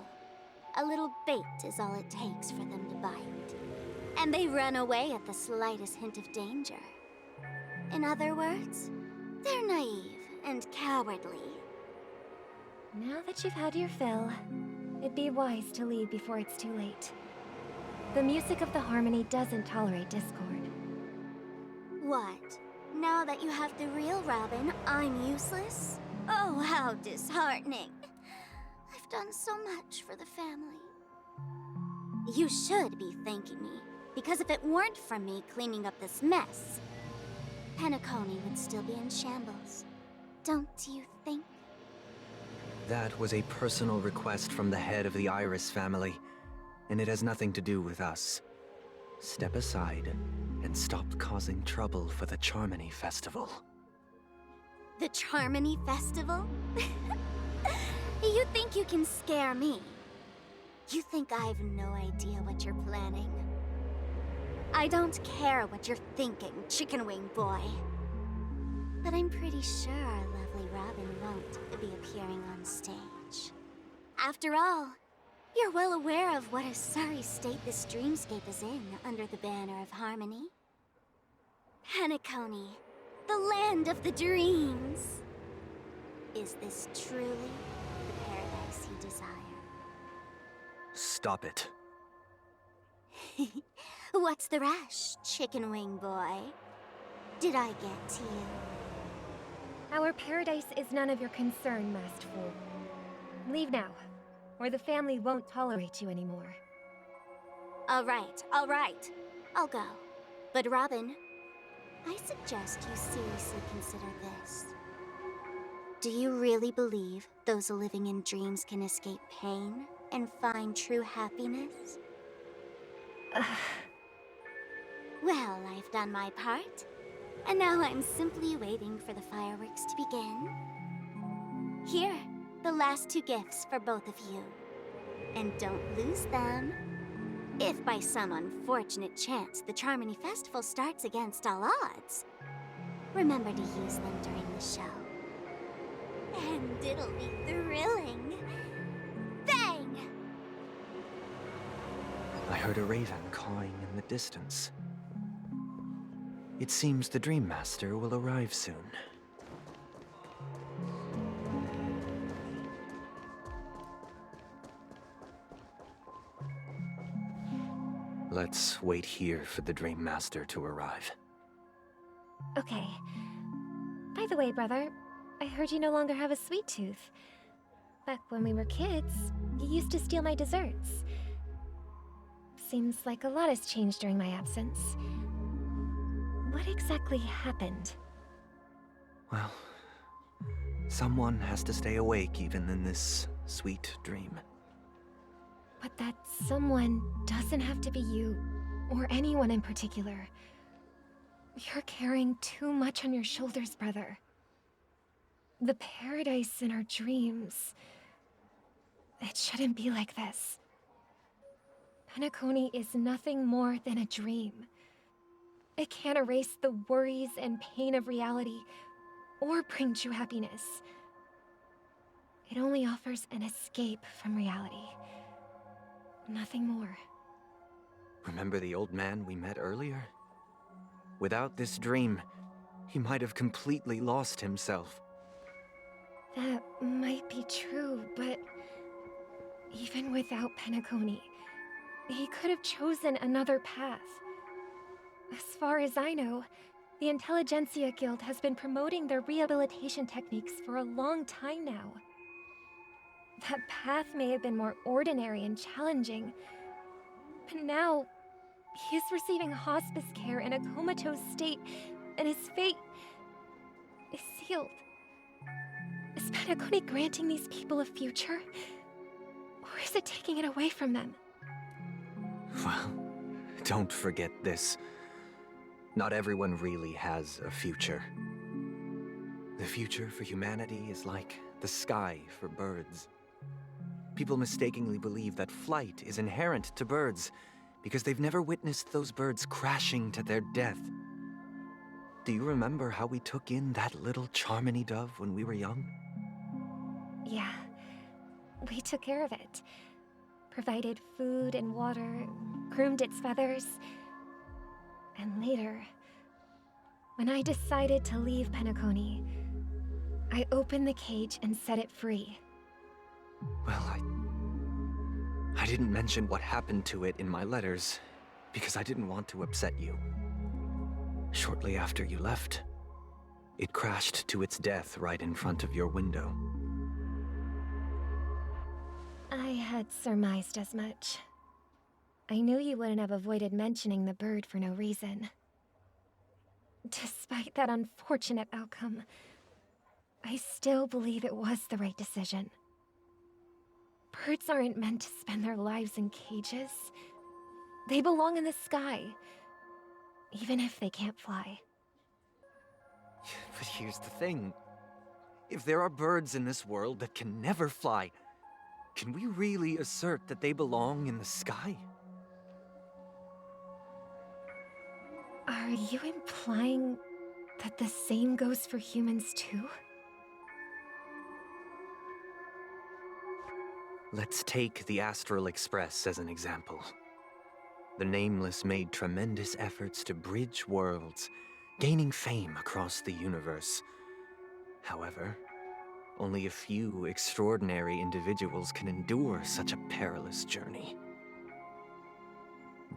A little bait is all it takes for them to bite. And they run away at the slightest hint of danger. In other words, they're naive and cowardly. Now that you've had your fill, it'd be wise to leave before it's too late. The music of the harmony doesn't tolerate discord. What? Now that you have the real Robin, I'm useless? Oh, how disheartening. I've done so much for the family. You should be thanking me, because if it weren't for me cleaning up this mess, Penacony would still be in shambles. Don't you think? That was a personal request from the head of the Iris family, and it has nothing to do with us. Step aside and stop causing trouble for the Charmony Festival. The Charmony Festival? You think you can scare me? You think I have no idea what you're planning? I don't care what you're thinking, Chicken Wing Boy. But I'm pretty sure our lovely Robin won't be appearing on stage. After all, you're well aware of what a sorry state this dreamscape is in under the banner of harmony. Penacony, the land of the dreams. Is this truly the paradise you desire? Stop it. What's the rush, Chicken Wing Boy? Did I get to you? Our paradise is none of your concern, masked fool. Leave now, or the family won't tolerate you anymore. All right. I'll go. But Robin, I suggest you seriously consider this. Do you really believe those living in dreams can escape pain and find true happiness? Well, I've done my part, and now I'm simply waiting for the fireworks to begin. Here, the last 2 gifts for both of you. And don't lose them. If by some unfortunate chance the Charmony Festival starts against all odds, remember to use them during the show. And it'll be thrilling. Bang! I heard a raven cawing in the distance. It seems the Dream Master will arrive soon. Let's wait here for the Dream Master to arrive. Okay. By the way, brother, I heard you no longer have a sweet tooth. Back when we were kids, you used to steal my desserts. Seems like a lot has changed during my absence. What exactly happened? Well, someone has to stay awake even in this sweet dream. But that someone doesn't have to be you, or anyone in particular. You're carrying too much on your shoulders, brother. The paradise in our dreams. It shouldn't be like this. Penacony is nothing more than a dream. It can't erase the worries and pain of reality, or bring true happiness. It only offers an escape from reality. Nothing more. Remember the old man we met earlier? Without this dream, he might have completely lost himself. That might be true, but even without Penacony, he could have chosen another path. As far as I know, the Intelligentsia Guild has been promoting their rehabilitation techniques for a long time now. That path may have been more ordinary and challenging, but now he is receiving hospice care in a comatose state, and his fate is sealed. Is Penacony granting these people a future? Or is it taking it away from them? Well, don't forget this. Not everyone really has a future. The future for humanity is like the sky for birds. People mistakenly believe that flight is inherent to birds because they've never witnessed those birds crashing to their death. Do you remember how we took in that little Charmony dove when we were young? Yeah, we took care of it. Provided food and water, groomed its feathers. And later, when I decided to leave Penacony, I opened the cage and set it free. Well, I didn't mention what happened to it in my letters, because I didn't want to upset you. Shortly after you left, it crashed to its death right in front of your window. I had surmised as much. I knew you wouldn't have avoided mentioning the bird for no reason. Despite that unfortunate outcome, I still believe it was the right decision. Birds aren't meant to spend their lives in cages. They belong in the sky, even if they can't fly. But here's the thing. If there are birds in this world that can never fly, can we really assert that they belong in the sky? Are you implying that the same goes for humans too? Let's take the Astral Express as an example. The Nameless made tremendous efforts to bridge worlds, gaining fame across the universe. However, only a few extraordinary individuals can endure such a perilous journey.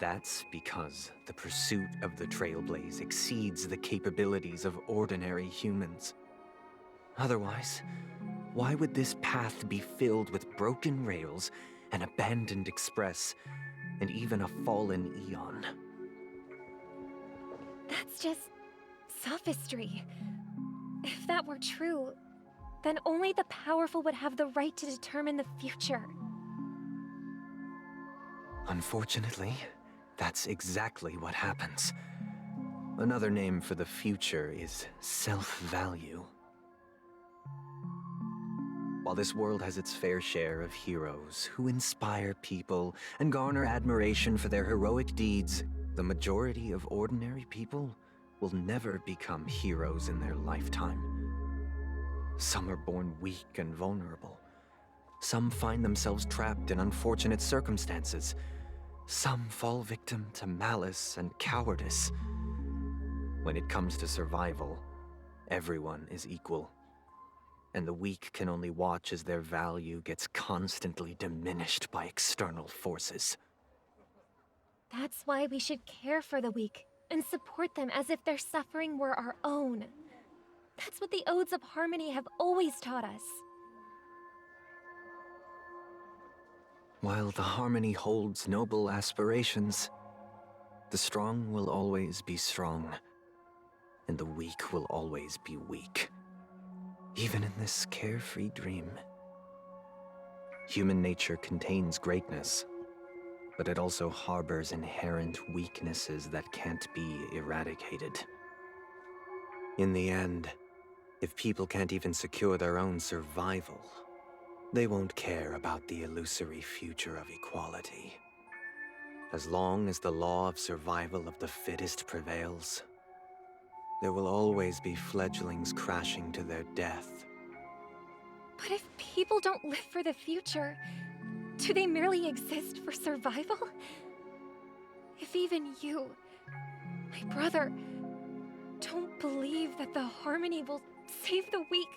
That's because the pursuit of the Trailblaze exceeds the capabilities of ordinary humans. Otherwise, why would this path be filled with broken rails, an abandoned express, and even a fallen Eon? That's just sophistry. If that were true, then only the powerful would have the right to determine the future. Unfortunately, that's exactly what happens. Another name for the future is self-value. While this world has its fair share of heroes who inspire people and garner admiration for their heroic deeds, the majority of ordinary people will never become heroes in their lifetime. Some are born weak and vulnerable. Some find themselves trapped in unfortunate circumstances. Some fall victim to malice and cowardice. When it comes to survival, everyone is equal. And the weak can only watch as their value gets constantly diminished by external forces. That's why we should care for the weak and support them as if their suffering were our own. That's what the Odes of Harmony have always taught us. While the Harmony holds noble aspirations, the strong will always be strong, and the weak will always be weak. Even in this carefree dream. Human nature contains greatness, but it also harbors inherent weaknesses that can't be eradicated. In the end, if people can't even secure their own survival, they won't care about the illusory future of equality. As long as the law of survival of the fittest prevails, there will always be fledglings crashing to their death. But if people don't live for the future, do they merely exist for survival? If even you, my brother, don't believe that the Harmony will save the weak,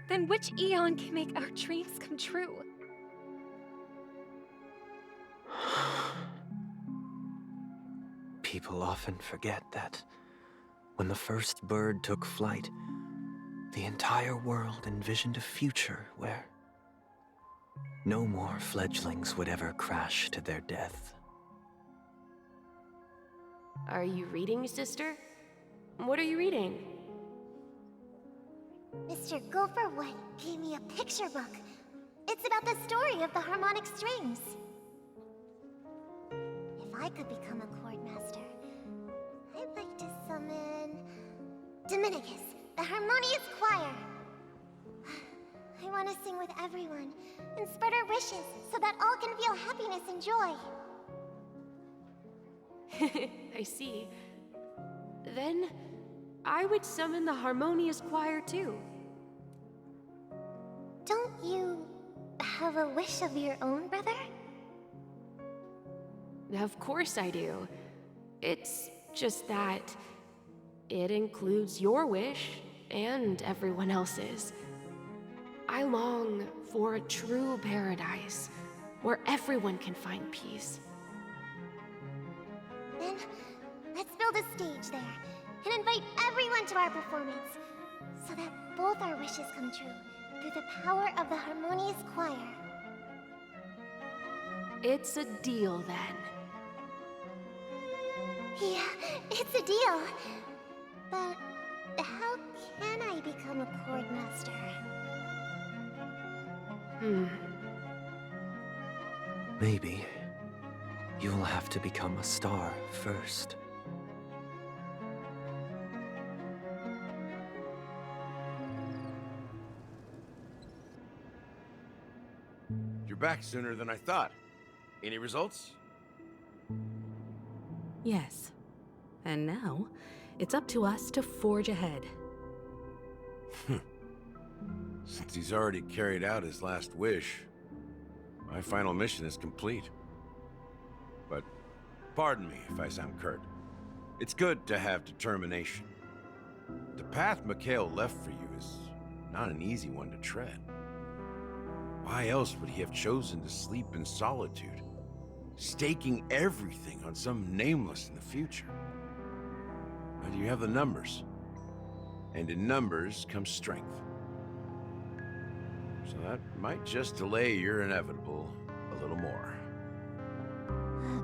then which Eon can make our dreams come true? People often forget that when the first bird took flight, the entire world envisioned a future where no more fledglings would ever crash to their death. Are you reading, sister? What are you reading? Mr. Gopherwood gave me a picture book. It's about the story of the harmonic strings. If I could become a chord master, I'd like to summon Dominicus, the harmonious choir. I want to sing with everyone and spread our wishes so that all can feel happiness and joy. I see. Then, I would summon the harmonious choir too. Don't you have a wish of your own, brother? Of course I do. It's just that it includes your wish and everyone else's. I long for a true paradise where everyone can find peace. Then, let's build a stage there and invite everyone to our performance so that both our wishes come true through the power of the harmonious choir. It's a deal then. Yeah, it's a deal. But how can I become a chord master? Maybe you'll have to become a star first. You're back sooner than I thought. Any results? Yes. And now, it's up to us to forge ahead. Since he's already carried out his last wish, my final mission is complete. But pardon me if I sound curt. It's good to have determination. The path Mikhail left for you is not an easy one to tread. Why else would he have chosen to sleep in solitude, staking everything on some nameless in the future? But you have the numbers, and in numbers comes strength. So that might just delay your inevitable a little more.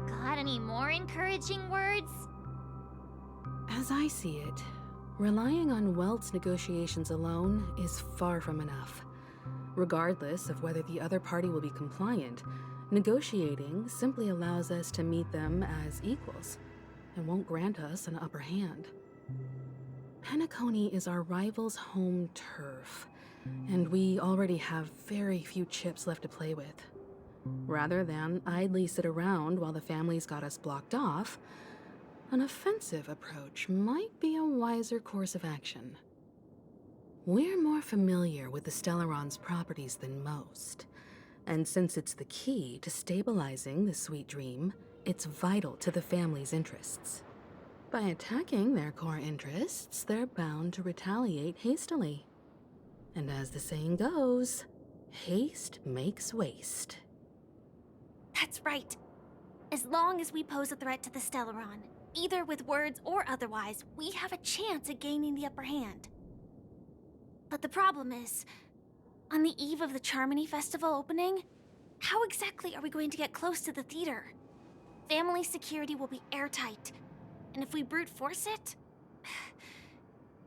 Got any more encouraging words? As I see it, relying on Welt's negotiations alone is far from enough. Regardless of whether the other party will be compliant, negotiating simply allows us to meet them as equals and won't grant us an upper hand. Penacony is our rival's home turf, and we already have very few chips left to play with. Rather than idly sit around while the family's got us blocked off, an offensive approach might be a wiser course of action. We're more familiar with the Stellaron's properties than most, and since it's the key to stabilizing the sweet dream, it's vital to the family's interests. By attacking their core interests, they're bound to retaliate hastily. And as the saying goes, haste makes waste. That's right. As long as we pose a threat to the Stellaron, either with words or otherwise, we have a chance at gaining the upper hand. But the problem is, on the eve of the Charmony Festival opening, how exactly are we going to get close to the theater? Family security will be airtight, and if we brute force it,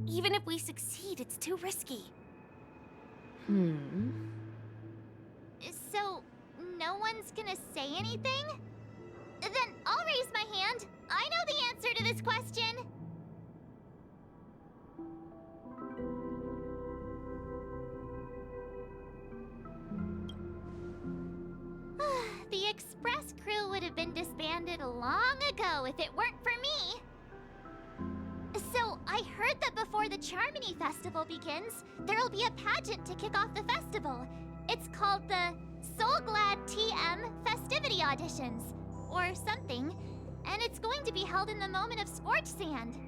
even if we succeed, it's too risky. So, no one's gonna say anything? Then I'll raise my hand. I know the answer to this question. The Express crew would have been disbanded long ago if it weren't for me. So, I heard that before the Charmony Festival begins, there'll be a pageant to kick off the festival. It's called the Soulglad TM Festivity Auditions, or something, and it's going to be held in the moment of Scorch Sand.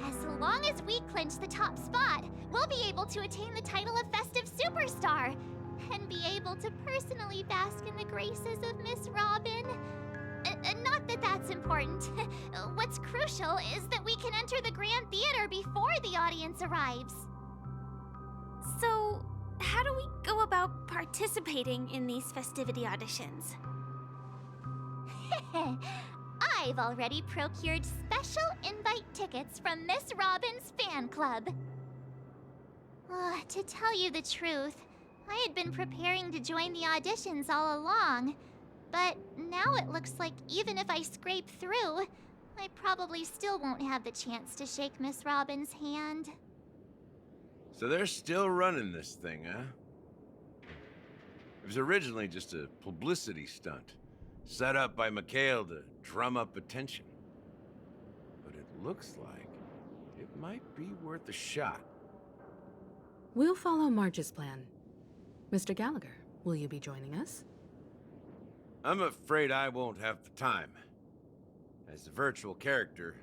As long as we clinch the top spot, we'll be able to attain the title of Festive Superstar, and be able to personally bask in the graces of Miss Robin. Not that that's important. What's crucial is that we can enter the Grand Theater before the audience arrives. So, how do we go about participating in these festivity auditions? I've already procured special invite tickets from Miss Robin's fan club. To tell you the truth, I had been preparing to join the auditions all along, but now it looks like even if I scrape through, I probably still won't have the chance to shake Miss Robin's hand. So they're still running this thing, huh? It was originally just a publicity stunt, set up by Mikhail to drum up attention. But it looks like it might be worth a shot. We'll follow Marge's plan. Mr. Gallagher, will you be joining us? I'm afraid I won't have the time. As a virtual character,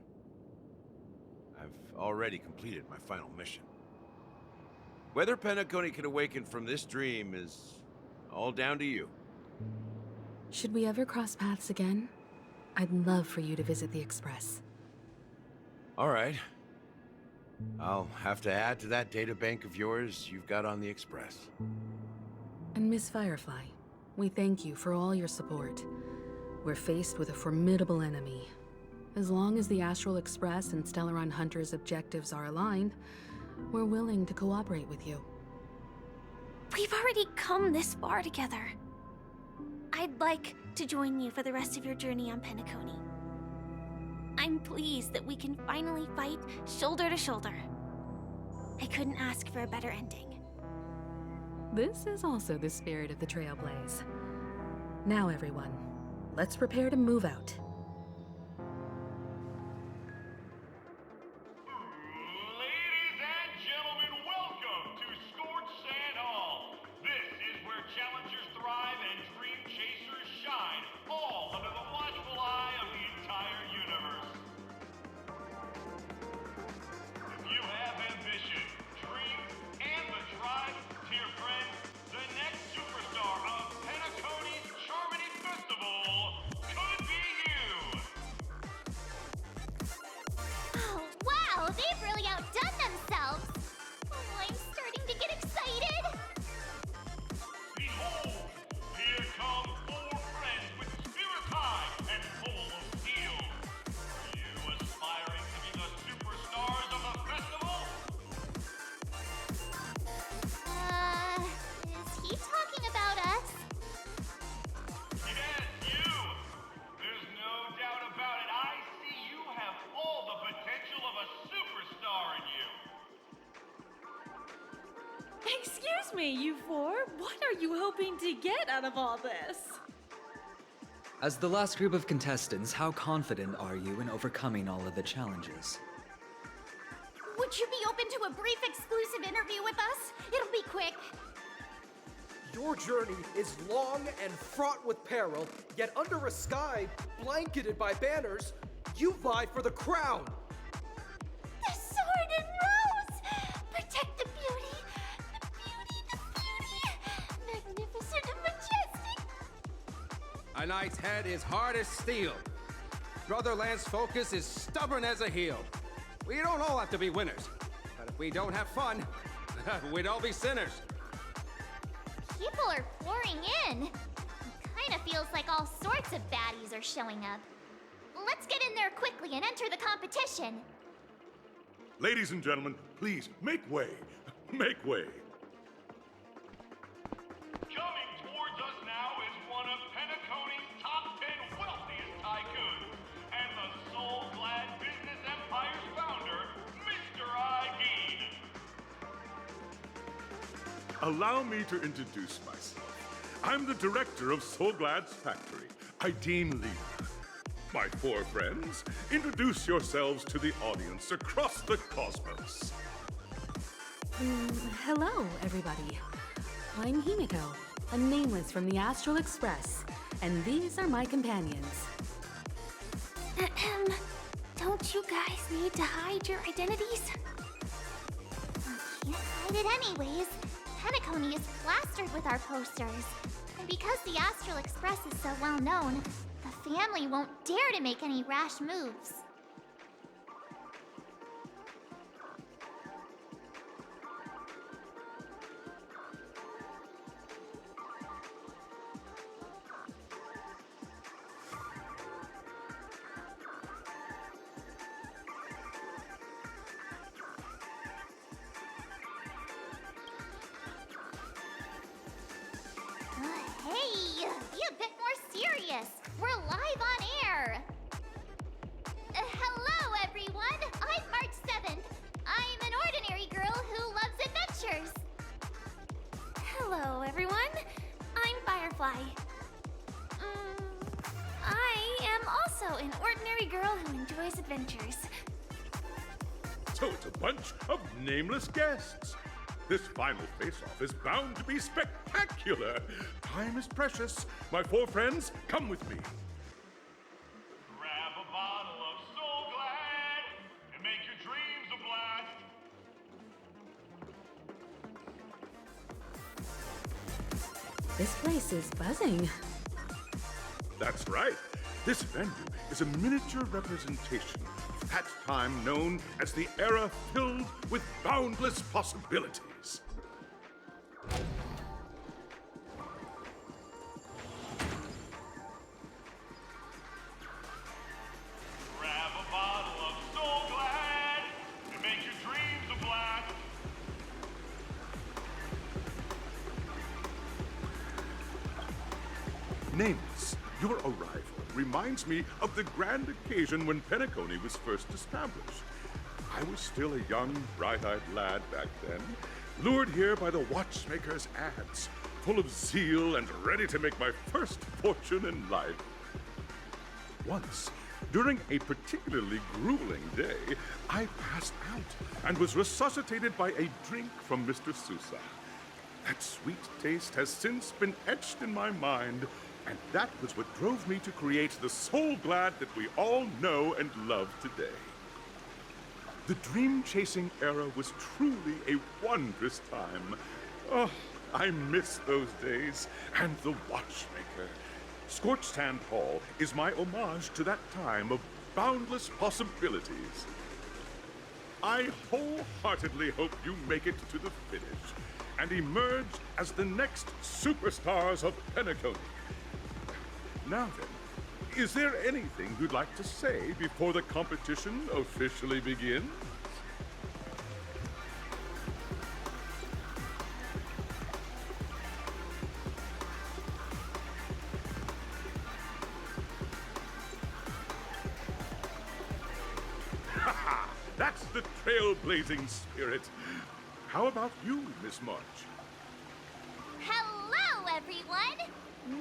I've already completed my final mission. Whether Penacony can awaken from this dream is all down to you. Should we ever cross paths again? I'd love for you to visit the Express. All right. I'll have to add to that databank of yours you've got on the Express. And Miss Firefly, we thank you for all your support. We're faced with a formidable enemy. As long as the Astral Express and Stellaron Hunters' objectives are aligned, we're willing to cooperate with you. We've already come this far together. I'd like to join you for the rest of your journey on Penacony. I'm pleased that we can finally fight shoulder to shoulder. I couldn't ask for a better ending. This is also the spirit of the Trailblaze. Now everyone, let's prepare to move out. Ladies and gentlemen, welcome to Scorched Sand Hall. This is where challengers thrive and dream chasers shine, all under the watchful eye of the entire universe. If you have ambition, dreams, and the drive, dear friend, the next superstar of Penacony's Charmony Festival could be you. Oh, wow, they've really outdone themselves. Oh, I'm starting to get excited. Behold, here come 4 friends with spirit high and full of steel. You aspiring to be the superstars of the festival? Is he talking about us? Yes, you! There's no doubt about it. I see you have all the potential of a superstar in you. Excuse me, you 4. What are you hoping to get out of all this? As the last group of contestants, how confident are you in overcoming all of the challenges? Would you be open to a brief exclusive interview with us? It'll be quick. Your journey is long and fraught with peril, yet under a sky blanketed by banners, you vie for the crown. The sword and rose! Protect the beauty! The beauty, the beauty! Magnificent and majestic! A knight's head is hard as steel. Brother Lance Focus is stubborn as a heel. We don't all have to be winners, but if we don't have fun, we'd all be sinners. People are pouring in. It kinda feels like all sorts of baddies are showing up. Let's get in there quickly and enter the competition. Ladies and gentlemen, please make way. Make way. Coming towards us now is one of Penacony's top 10 wealthiest tycoons and the soul-glad business empire's founder, Mr. Ideed. Allow me to introduce myself. I'm the director of Soulglad's factory, Ideem Leader. My 4 friends, introduce yourselves to the audience across the cosmos. Hello, everybody. I'm Himiko, a nameless from the Astral Express, and these are my companions. Don't you guys need to hide your identities? Can't hide it anyways. Penacony is plastered with our posters. And because the Astral Express is so well known, the family won't dare to make any rash moves. Hey, be a bit more serious. We're live on air. Hello, everyone. I'm March 7th. I'm an ordinary girl who loves adventures. Hello, everyone. I'm Firefly. I am also an ordinary girl who enjoys adventures. So it's a bunch of nameless guests. This final face-off is bound to be spectacular. Time is precious. My four friends, come with me. Grab a bottle of Soul Glad and make your dreams a blast. This place is buzzing. That's right. This venue is a miniature representation of that time known as the era filled with boundless possibilities. Grab a bottle of Soul Glad and make your dreams a blast. Nameless, your arrival reminds me of the grand occasion when Penacony was first established. I was still a young, bright-eyed lad back then, lured here by the watchmaker's ads, full of zeal and ready to make my first fortune in life. Once, during a particularly grueling day, I passed out and was resuscitated by a drink from Mr. Sousa. That sweet taste has since been etched in my mind, and that was what drove me to create the Soul Glad that we all know and love today. The dream-chasing era was truly a wondrous time. Oh, I miss those days, and the watchmaker. Scorched Sand Hall is my homage to that time of boundless possibilities. I wholeheartedly hope you make it to the finish and emerge as the next superstars of Penacony. Now then, is there anything you'd like to say before the competition officially begins? Haha, that's the trailblazing spirit. How about you, Miss March? Hello, everyone!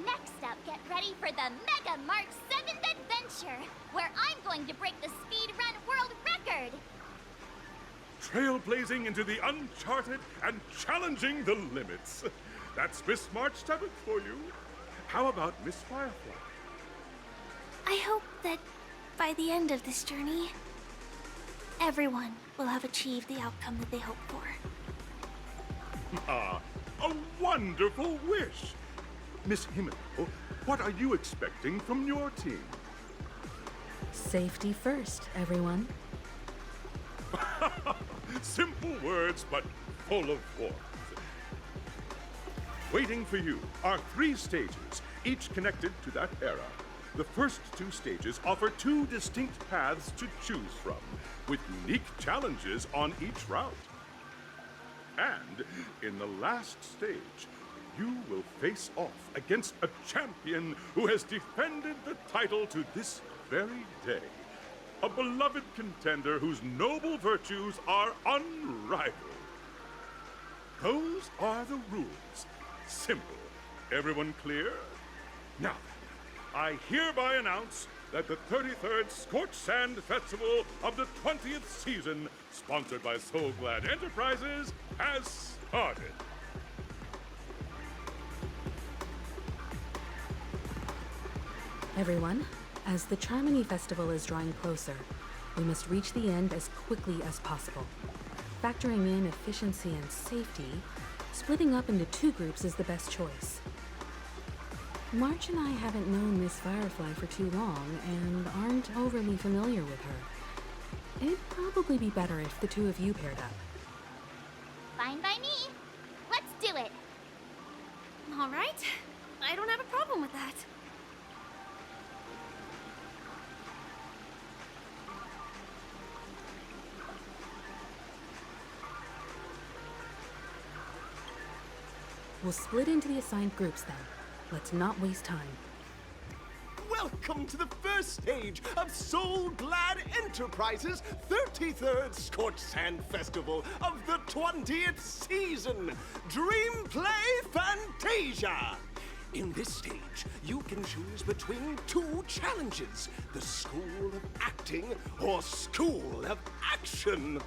Next up, get ready for the Mega March 7th adventure, where I'm going to break the speedrun world record! Trailblazing into the uncharted and challenging the limits. That's Miss March 7th for you. How about Miss Firefly? I hope that by the end of this journey, everyone will have achieved the outcome that they hope for. Ah, a wonderful wish! Miss Himeno, what are you expecting from your team? Safety first, everyone. Simple words, but full of warmth. Waiting for you are 3 stages, each connected to that era. The first 2 stages offer 2 distinct paths to choose from, with unique challenges on each route. And in the last stage, you will face off against a champion who has defended the title to this very day. A beloved contender whose noble virtues are unrivaled. Those are the rules. Simple. Everyone clear? Now, I hereby announce that the 33rd Scorched Sand Festival of the 20th season, sponsored by Soul Glad Enterprises, has started. Everyone, as the Charmony Festival is drawing closer, we must reach the end as quickly as possible. Factoring in efficiency and safety, splitting up into 2 groups is the best choice. March and I haven't known Miss Firefly for too long and aren't overly familiar with her. It'd probably be better if the 2 of you paired up. Fine by me. Let's do it. All right. I don't have a problem with that. We'll split into the assigned groups then. Let's not waste time. Welcome to the first stage of Soul Glad Enterprises' 33rd Scorched Sand Festival of the 20th season, Dream Play Fantasia. In this stage, you can choose between 2 challenges, the School of Acting or School of Action.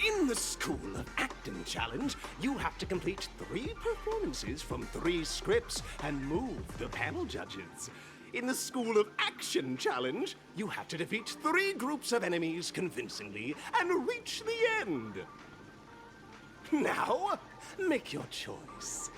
In the School of Acting Challenge, you have to complete 3 performances from 3 scripts and move the panel judges. In the School of Action Challenge, you have to defeat 3 groups of enemies convincingly and reach the end. Now, make your choice.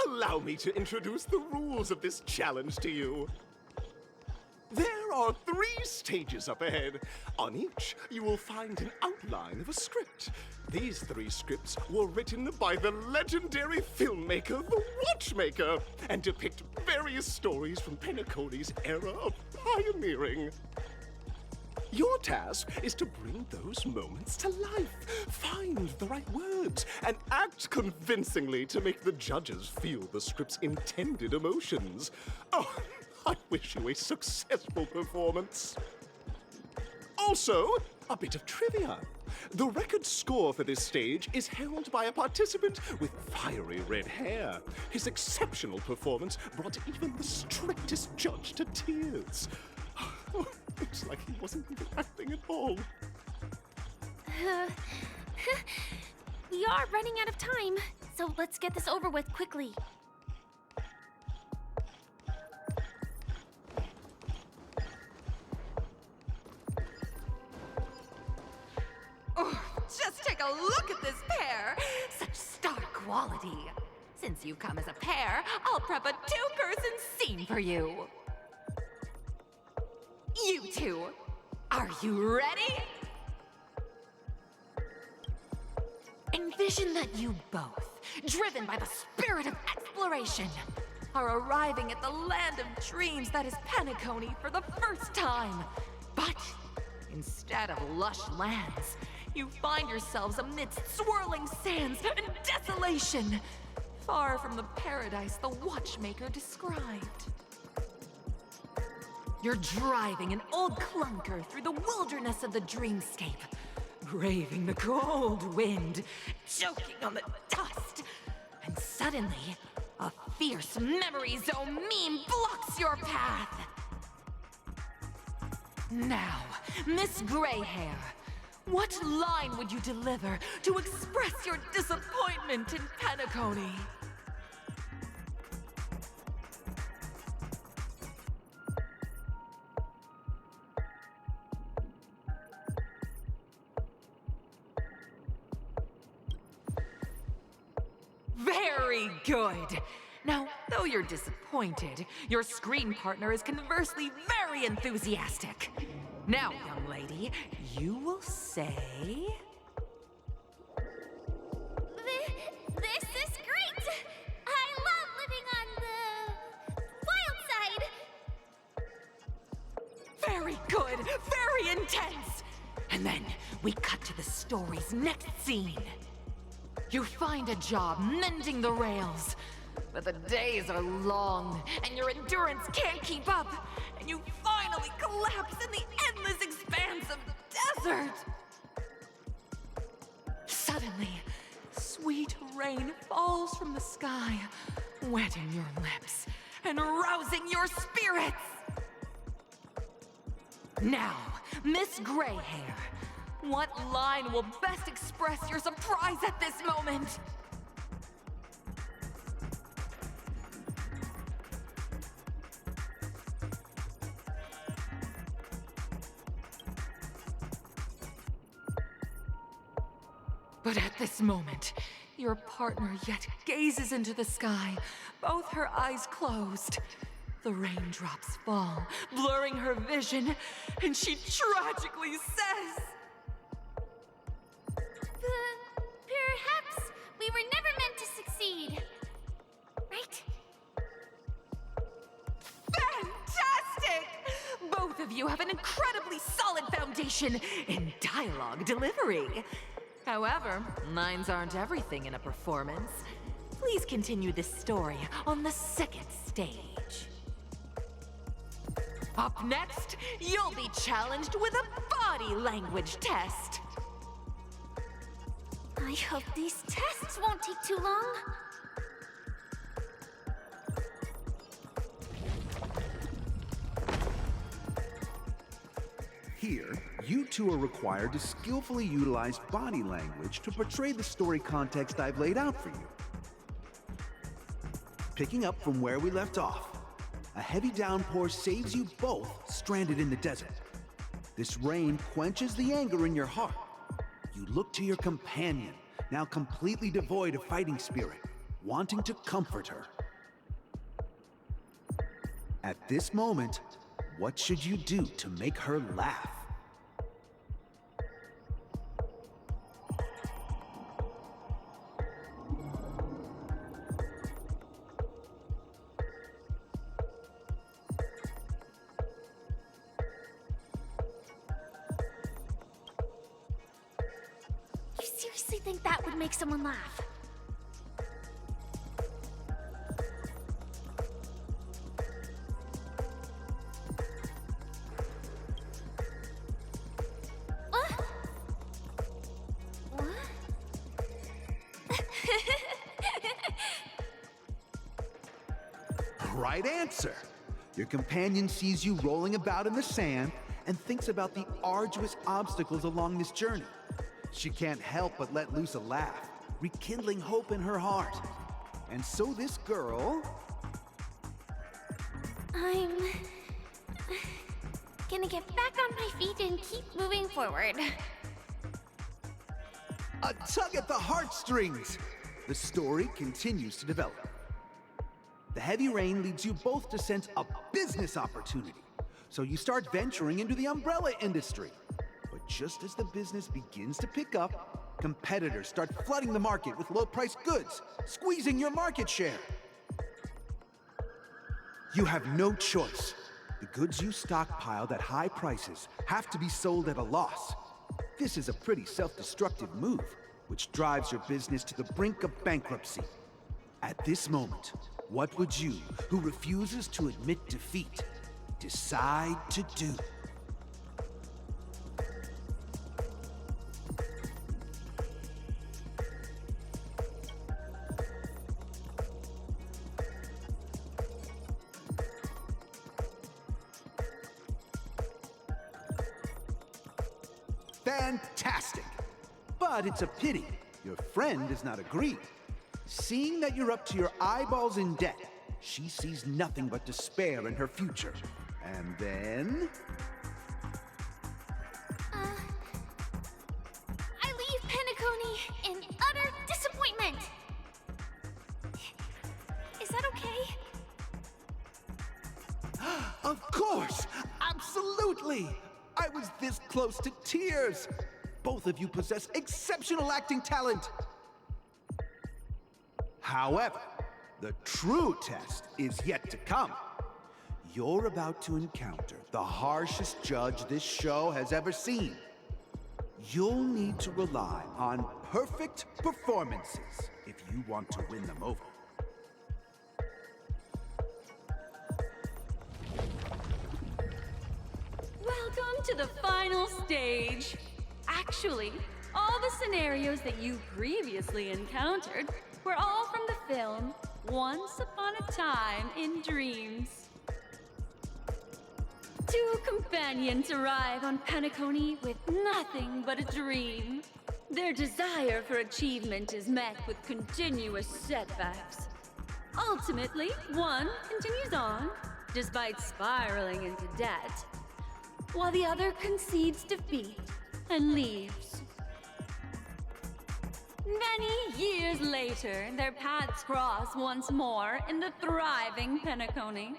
Allow me to introduce the rules of this challenge to you. There are 3 stages up ahead. On each, you will find an outline of a script. These 3 scripts were written by the legendary filmmaker, The Watchmaker, and depict various stories from Penacony's era of pioneering. Your task is to bring those moments to life, find the right words, and act convincingly to make the judges feel the script's intended emotions. Oh, I wish you a successful performance. Also, a bit of trivia. The record score for this stage is held by a participant with fiery red hair. His exceptional performance brought even the strictest judge to tears. Looks like he wasn't even acting at all. We are running out of time, so let's get this over with quickly. Oh, just take a look at this pair! Such star quality. Since you've come as a pair, I'll prep a 2-person scene for you. You 2, are you ready? Envision that you both, driven by the spirit of exploration, are arriving at the land of dreams that is Penacony for the first time. But instead of lush lands, you find yourselves amidst swirling sands and desolation, far from the paradise the Watchmaker described. You're driving an old clunker through the wilderness of the dreamscape, braving the cold wind, choking on the dust, and suddenly, a fierce memory zone meme blocks your path. Now, Miss Greyhair, what line would you deliver to express your disappointment in Penacony? Very good! Now, though you're disappointed, your screen partner is conversely very enthusiastic. Now, young lady, you will say... This is great! I love living on the wild side! Very good! Very intense! And then, we cut to the story's next scene. You find a job mending the rails, but the days are long, and your endurance can't keep up, and you finally collapse in the endless expanse of desert! Suddenly, sweet rain falls from the sky, wetting your lips and rousing your spirits! Now, Miss Greyhair, what line will best express your surprise at this moment? But at this moment, Your partner yet gazes into the sky, both her eyes closed. The raindrops fall, blurring her vision, and she tragically says, Perhaps we were never meant to succeed. Right? Fantastic! Both of you have an incredibly solid foundation in dialogue delivery. However, lines aren't everything in a performance. Please continue this story on the second stage. Up next, you'll be challenged with a body language test. I hope these tests won't take too long. Here, you two are required to skillfully utilize body language to portray the story context I've laid out for you. Picking up from where we left off, a heavy downpour saves you both stranded in the desert. This rain quenches the anger in your heart. You look to your companion, now completely devoid of fighting spirit, wanting to comfort her. At this moment, what should you do to make her laugh? You seriously think that would make someone laugh? Right answer! Your companion sees you rolling about in the sand and thinks about the arduous obstacles along this journey. She can't help but let loose a laugh, rekindling hope in her heart. And so this girl... I'm gonna get back on my feet and keep moving forward. A tug at the heartstrings! The story continues to develop. The heavy rain leads you both to sense a business opportunity. So you start venturing into the umbrella industry. But just as the business begins to pick up, competitors start flooding the market with low-priced goods, squeezing your market share. You have no choice. The goods you stockpiled at high prices have to be sold at a loss. This is a pretty self-destructive move, which drives your business to the brink of bankruptcy. At this moment, what would you, who refuses to admit defeat, decide to do? Fantastic! But it's a pity your friend does not agree. Seeing that you're up to your eyeballs in debt, she sees nothing but despair in her future. And then... I leave Penacony in utter disappointment. Is that okay? Of course! Absolutely! I was this close to tears! Both of you possess exceptional acting talent! However, the true test is yet to come. You're about to encounter the harshest judge this show has ever seen. You'll need to rely on perfect performances if you want to win them over. Welcome to the final stage. Actually, all the scenarios that you previously encountered were all from the film Once Upon a Time in Dreams. Two companions arrive on Penacony with nothing but a dream. Their desire for achievement is met with continuous setbacks. Ultimately, one continues on, despite spiraling into debt, while the other concedes defeat and leaves. Many years later, their paths cross once more in the thriving Penacony.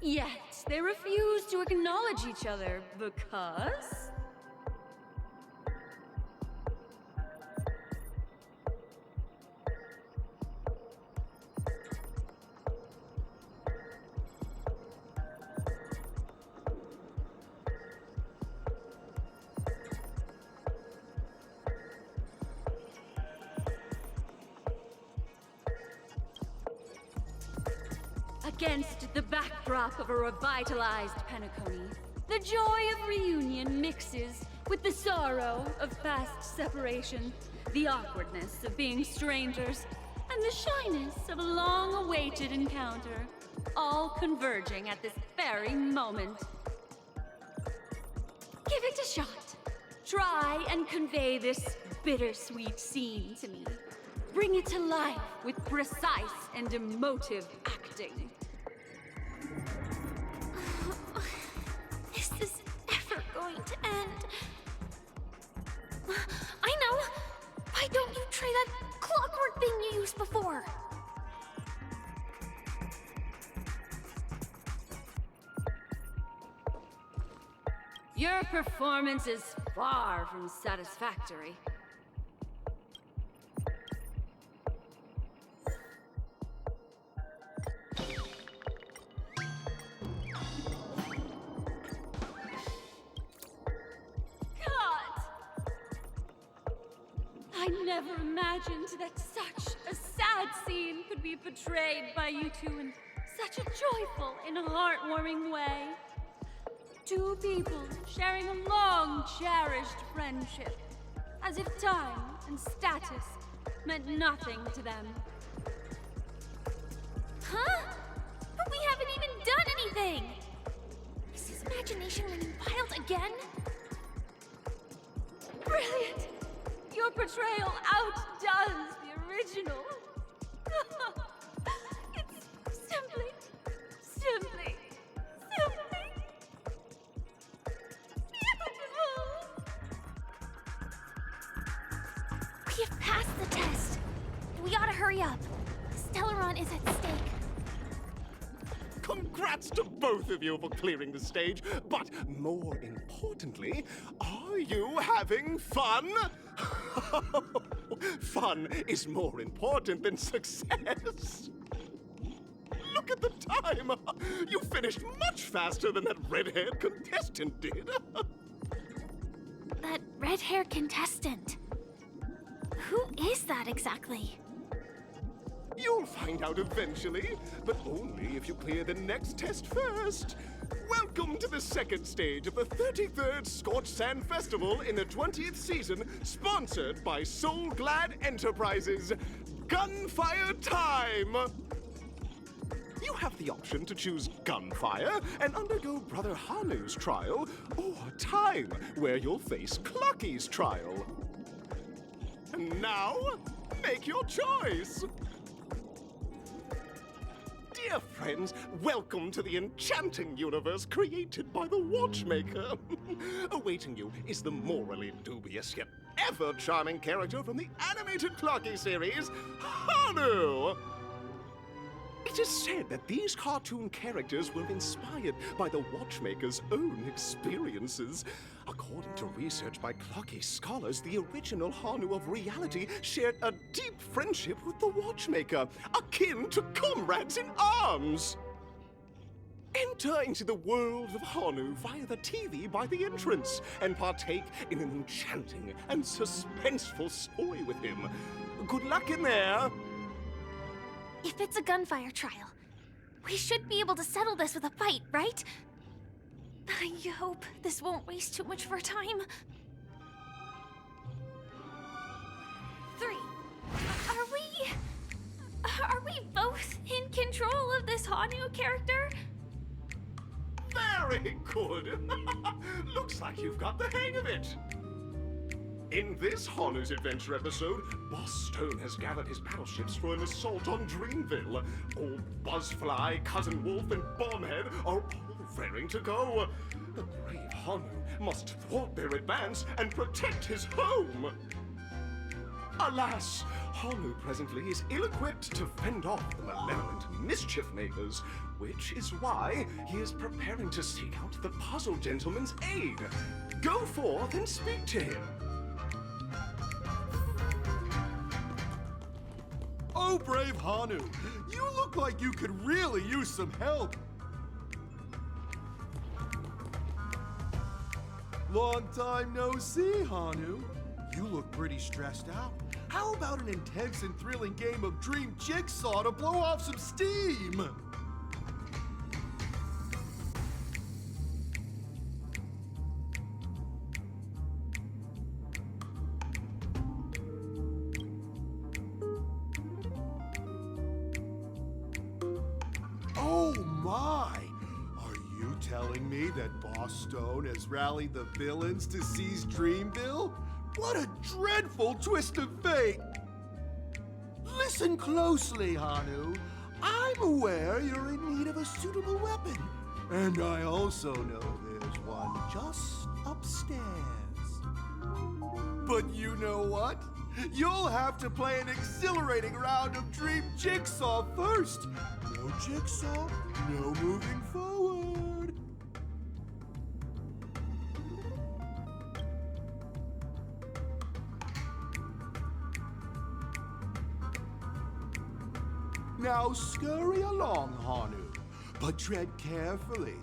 Yet, they refuse to acknowledge each other because... Against the backdrop of a revitalized Penacony, the joy of reunion mixes with the sorrow of past separation, the awkwardness of being strangers, and the shyness of a long-awaited encounter, all converging at this very moment. Give it a shot. Try and convey this bittersweet scene to me. Bring it to life with precise and emotive acting. Is this ever going to end? I know! Why don't you try that clockwork thing you used before? Your performance is far from satisfactory. I never imagined that such a sad scene could be portrayed by you two in such a joyful and heartwarming way. Two people sharing a long, cherished friendship, as if time and status meant nothing to them. Huh? But we haven't even done anything! Is his imagination running wild again? Brilliant! Your portrayal outdoes the original. It's simply beautiful. We have passed the test. We ought to hurry up. Stellaron is at stake. Congrats to both of you for clearing the stage, but more importantly, are you having fun? Fun is more important than success. Look at the time! You finished much faster than that red-haired contestant did. That red-haired contestant. Who is that exactly? You'll find out eventually, but only if you clear the next test first. Welcome to the second stage of the 33rd Scorched Sand Festival in the 20th season, sponsored by Soul Glad Enterprises. Gunfire time! You have the option to choose gunfire and undergo Brother Hanu's trial, or time, where you'll face Clucky's trial. And now, make your choice! Dear friends, welcome to the enchanting universe created by the Watchmaker. Awaiting you is the morally dubious yet ever charming character from the animated Clocky series, Hanu! It is said that these cartoon characters were inspired by the Watchmaker's own experiences. According to research by Clocky scholars, the original Hanu of reality shared a deep friendship with the Watchmaker, akin to comrades in arms. Enter into the world of Hanu via the TV by the entrance and partake in an enchanting and suspenseful story with him. Good luck in there! If it's a gunfire trial, we should be able to settle this with a fight, right? I hope this won't waste too much of our time. 3. Are we both in control of this Hanu character? Very good! Looks like you've got the hang of it! In this Hanu's Adventure episode, Boss Stone has gathered his battleships for an assault on Dreamville. Old Buzzfly, Cousin Wolf, and Bombhead are all raring to go. The brave Hanu must thwart their advance and protect his home. Alas, Honu presently is ill-equipped to fend off the malevolent mischief makers, which is why he is preparing to seek out the puzzle gentleman's aid. Go forth and speak to him. Oh, brave Honu, you look like you could really use some help. Long time no see, Honu. You look pretty stressed out. How about an intense and thrilling game of Dream Jigsaw to blow off some steam? Oh my! Are you telling me that Boss Stone has rallied the villains to seize Dreamville? What a dreadful twist of fate! Listen closely, Hanu. I'm aware you're in need of a suitable weapon. And I also know there's one just upstairs. But you know what? You'll have to play an exhilarating round of Dream Jigsaw first. No Jigsaw, no moving forward. Now scurry along, Hanu, but tread carefully.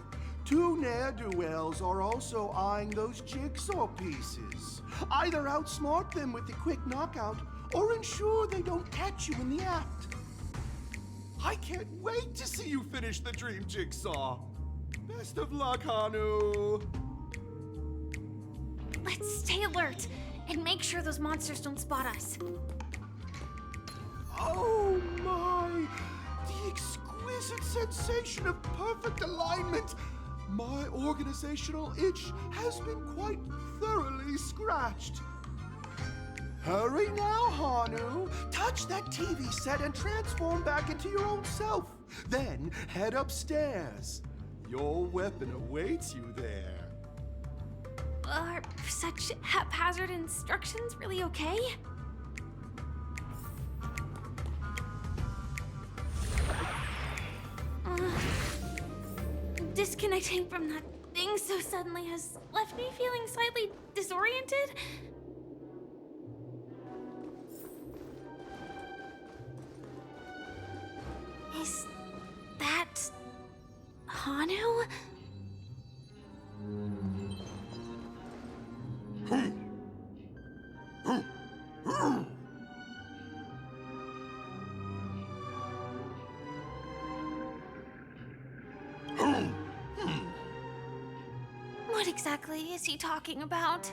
Two ne'er-do-wells are also eyeing those jigsaw pieces. Either outsmart them with a quick knockout, or ensure they don't catch you in the act. I can't wait to see you finish the Dream Jigsaw. Best of luck, Hanu. Let's stay alert and make sure those monsters don't spot us. Oh my! The exquisite sensation of perfect alignment! My organizational itch has been quite thoroughly scratched. Hurry now, Hanu! Touch that TV set and transform back into your own self. Then head upstairs. Your weapon awaits you there. Are such haphazard instructions really okay? Disconnecting from that thing so suddenly has left me feeling slightly disoriented. Is that Hanu? What exactly is he talking about?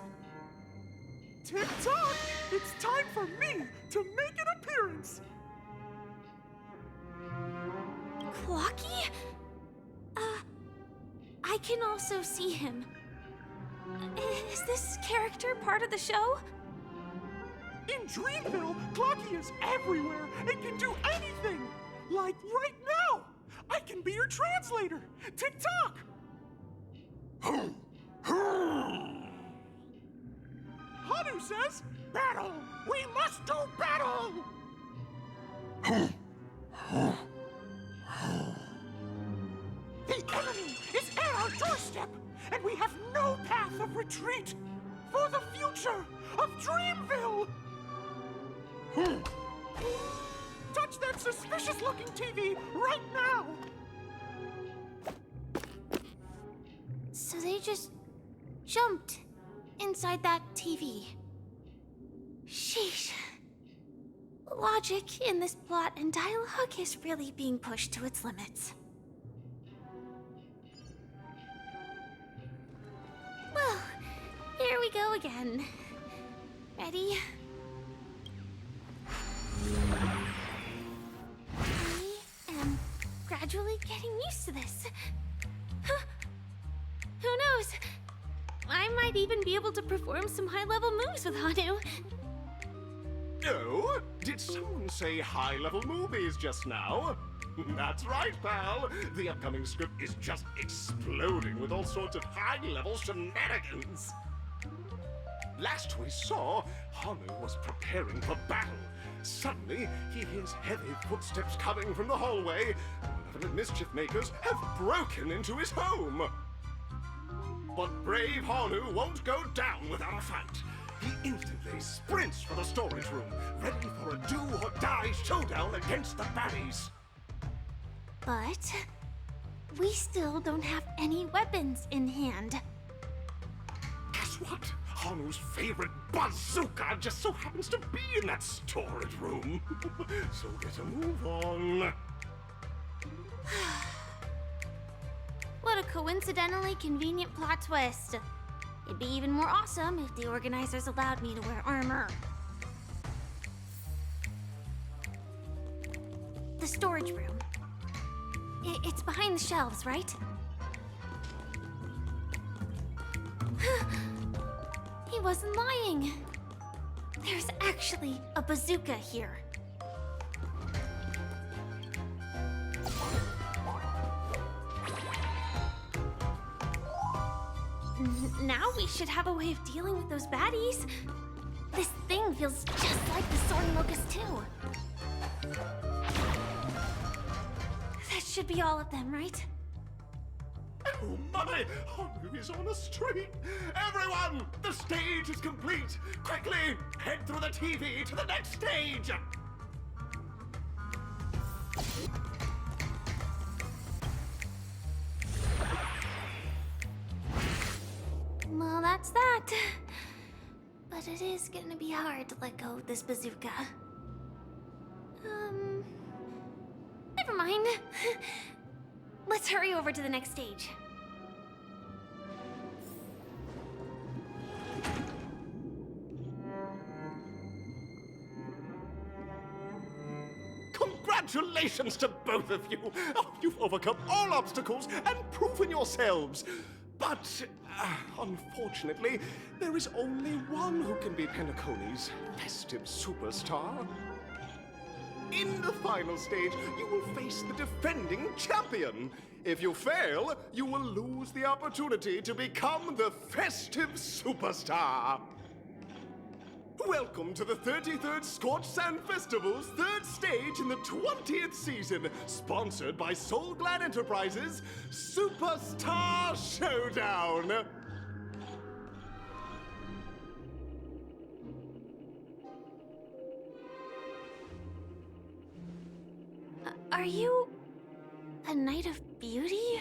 Tick-tock! It's time for me to make an appearance! Clocky? I can also see him. Is this character part of the show? In Dreamville, Clocky is everywhere and can do anything! Like right now! I can be your translator! Tick-tock! Hanu says, battle! We must do battle! The enemy is at our doorstep, and we have no path of retreat for the future of Dreamville! Touch that suspicious-looking TV right now! So they just jumped inside that TV. Sheesh. Logic in this plot and dialogue is really being pushed to its limits. Well, here we go again. Ready? I am gradually getting used to this. Who knows? I might even be able to perform some high-level moves with Hanu. Oh, did someone say high-level movies just now? That's right, pal. The upcoming script is just exploding with all sorts of high-level shenanigans. Last we saw, Honu was preparing for battle. Suddenly, he hears heavy footsteps coming from the hallway. Malevolent mischief makers have broken into his home. But brave Honu won't go down without a fight. He instantly sprints for the storage room, ready for a do-or-die showdown against the baddies. But we still don't have any weapons in hand. Guess what? Hanu's favorite bazooka just so happens to be in that storage room. So get a move on. What a coincidentally convenient plot twist. It'd be even more awesome if the organizers allowed me to wear armor. The storage room. It's behind the shelves, right? He wasn't lying. There's actually a bazooka here. Now we should have a way of dealing with those baddies. This thing feels just like the Soaring Locust too. That should be all of them, right? Oh my! Honu is on a streak! Everyone! The stage is complete! Quickly! Head through the TV to the next stage! Well, that's that. But it is gonna be hard to let go of this bazooka. Never mind. Let's hurry over to the next stage. Congratulations to both of you! Oh, you've overcome all obstacles and proven yourselves! But, unfortunately, there is only one who can beat Penacony's festive superstar. In the final stage, you will face the defending champion. If you fail, you will lose the opportunity to become the festive superstar. Welcome to the 33rd Scorched Sand Festival's third stage in the 20th season, sponsored by Soul Glad Enterprises' Superstar Showdown. Are you a Knight of Beauty?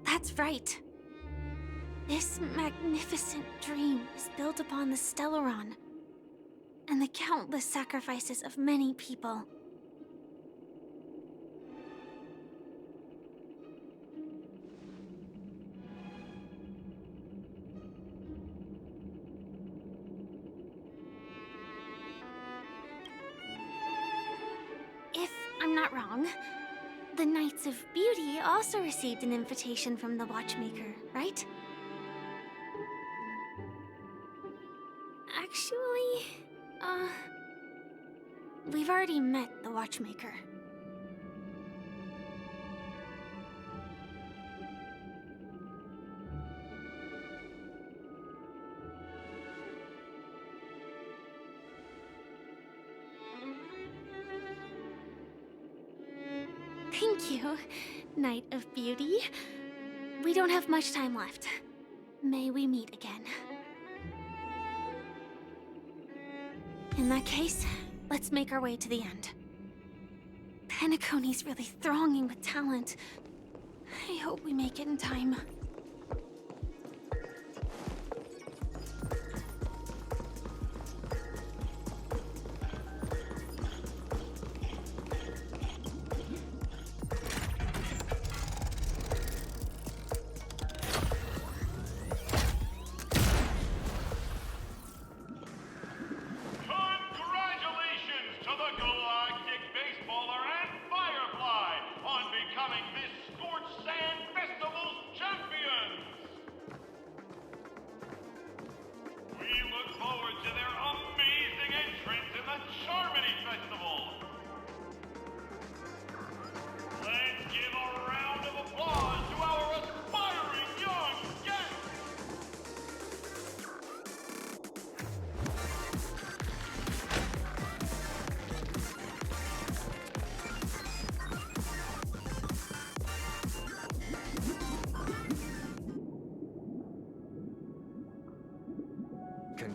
That's right. This magnificent dream is built upon the Stellaron and the countless sacrifices of many people. If I'm not wrong, the Knights of Beauty also received an invitation from the Watchmaker, right? Actually, we've already met the Watchmaker. Thank you, Knight of Beauty. We don't have much time left. May we meet again. In that case, let's make our way to the end. Penacony's really thronging with talent. I hope we make it in time.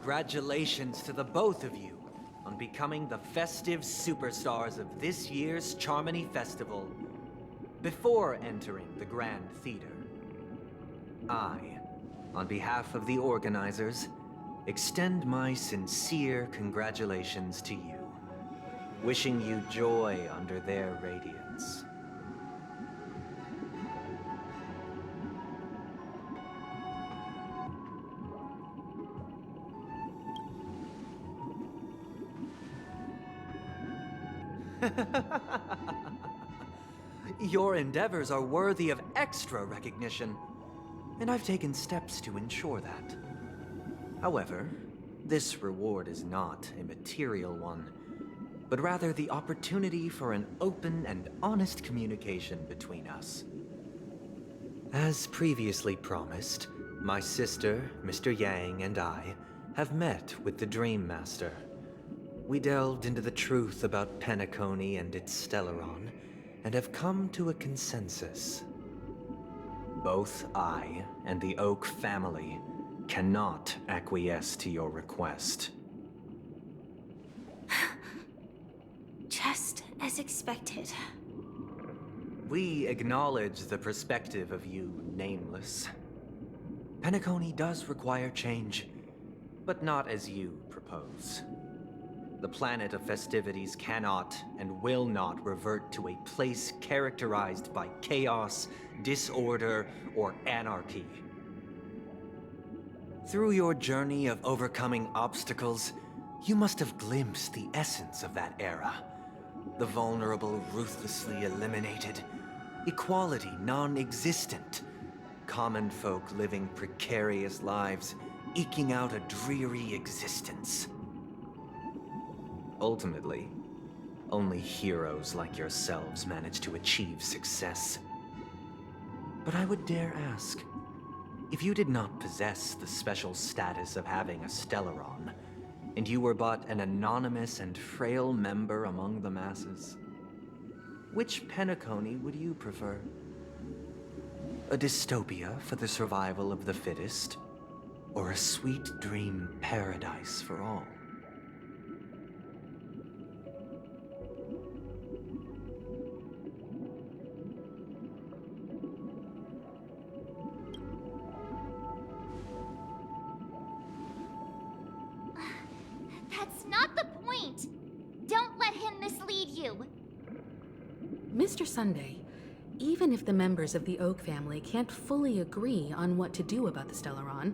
congratulations to the both of you on becoming the festive superstars of this year's Charmony Festival. Before entering the Grand Theater, I, on behalf of the organizers, extend my sincere congratulations to you, wishing you joy under their radiance. Your endeavors are worthy of extra recognition, and I've taken steps to ensure that. However, this reward is not a material one, but rather the opportunity for an open and honest communication between us. As previously promised, my sister, Mr. Yang, and I have met with the Dream Master. We delved into the truth about Penacony and its Stellaron, and have come to a consensus. Both I and the Oak family cannot acquiesce to your request. Just as expected. We acknowledge the perspective of you, Nameless. Penacony does require change, but not as you propose. The planet of festivities cannot and will not revert to a place characterized by chaos, disorder, or anarchy. Through your journey of overcoming obstacles, you must have glimpsed the essence of that era. The vulnerable ruthlessly eliminated, equality non-existent, common folk living precarious lives, eking out a dreary existence. Ultimately, only heroes like yourselves manage to achieve success. But I would dare ask, if you did not possess the special status of having a Stellaron, and you were but an anonymous and frail member among the masses, which Penacony would you prefer? A dystopia for the survival of the fittest, or a sweet dream paradise for all? That's not the point! Don't let him mislead you! Mr. Sunday, even if the members of the Oak family can't fully agree on what to do about the Stellaron,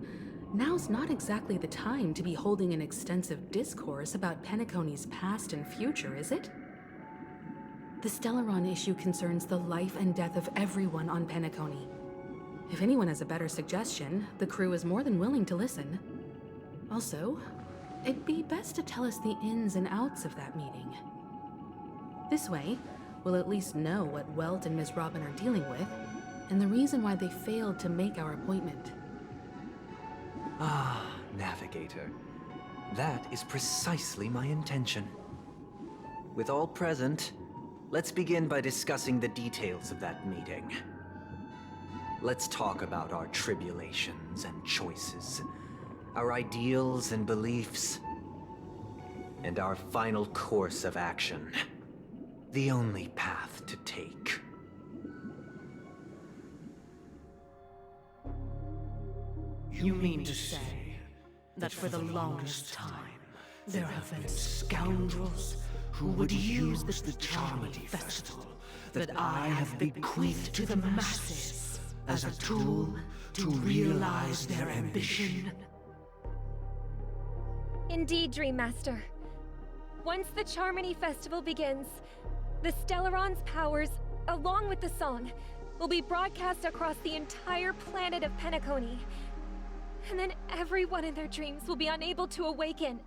now's not exactly the time to be holding an extensive discourse about Penacony's past and future, is it? The Stellaron issue concerns the life and death of everyone on Penacony. If anyone has a better suggestion, the crew is more than willing to listen. Also, it'd be best to tell us the ins and outs of that meeting. This way, we'll at least know what Welt and Ms. Robin are dealing with, and the reason why they failed to make our appointment. Ah, Navigator. That is precisely my intention. With all present, let's begin by discussing the details of that meeting. Let's talk about our tribulations and choices, our ideals and beliefs, and our final course of action. The only path to take. You mean to say that for the longest time, there have been scoundrels who would use this Charmony Festival that I have bequeathed to the masses as a tool to realize their ambition? Indeed, Dream Master. Once the Charmony Festival begins, the Stellaron's powers, along with the song, will be broadcast across the entire planet of Penacony. And then everyone in their dreams will be unable to awaken.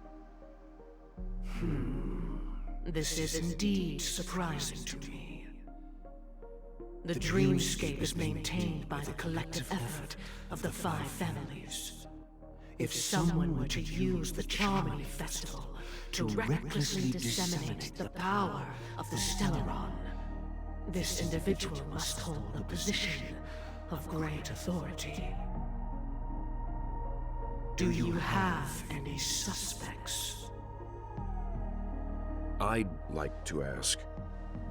This is indeed surprising to me. The dreamscape is maintained by the collective effort of the 5 families. If someone were to use the Charmony Festival to recklessly disseminate the power of the Stellaron, this individual must hold a position of great authority. Do you have any suspects? I'd like to ask,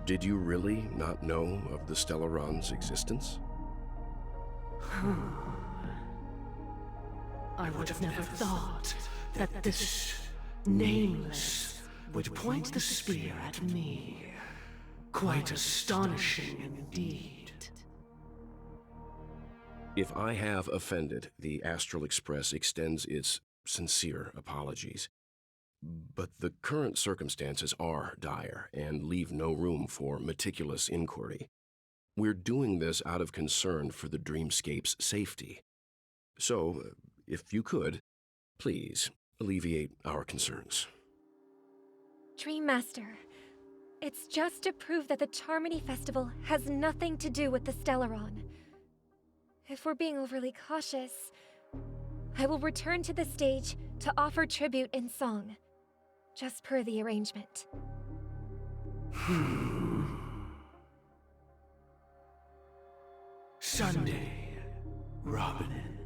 did you really not know of the Stellaron's existence? I would have never thought that this Nameless would point the spear at me. Quite astonishing indeed. If I have offended, the Astral Express extends its sincere apologies. But the current circumstances are dire and leave no room for meticulous inquiry. We're doing this out of concern for the Dreamscape's safety. So, if you could, please alleviate our concerns. Dream Master, it's just to prove that the Charmony Festival has nothing to do with the Stellaron. If we're being overly cautious, I will return to the stage to offer tribute in song, just per the arrangement. Sunday, Robin.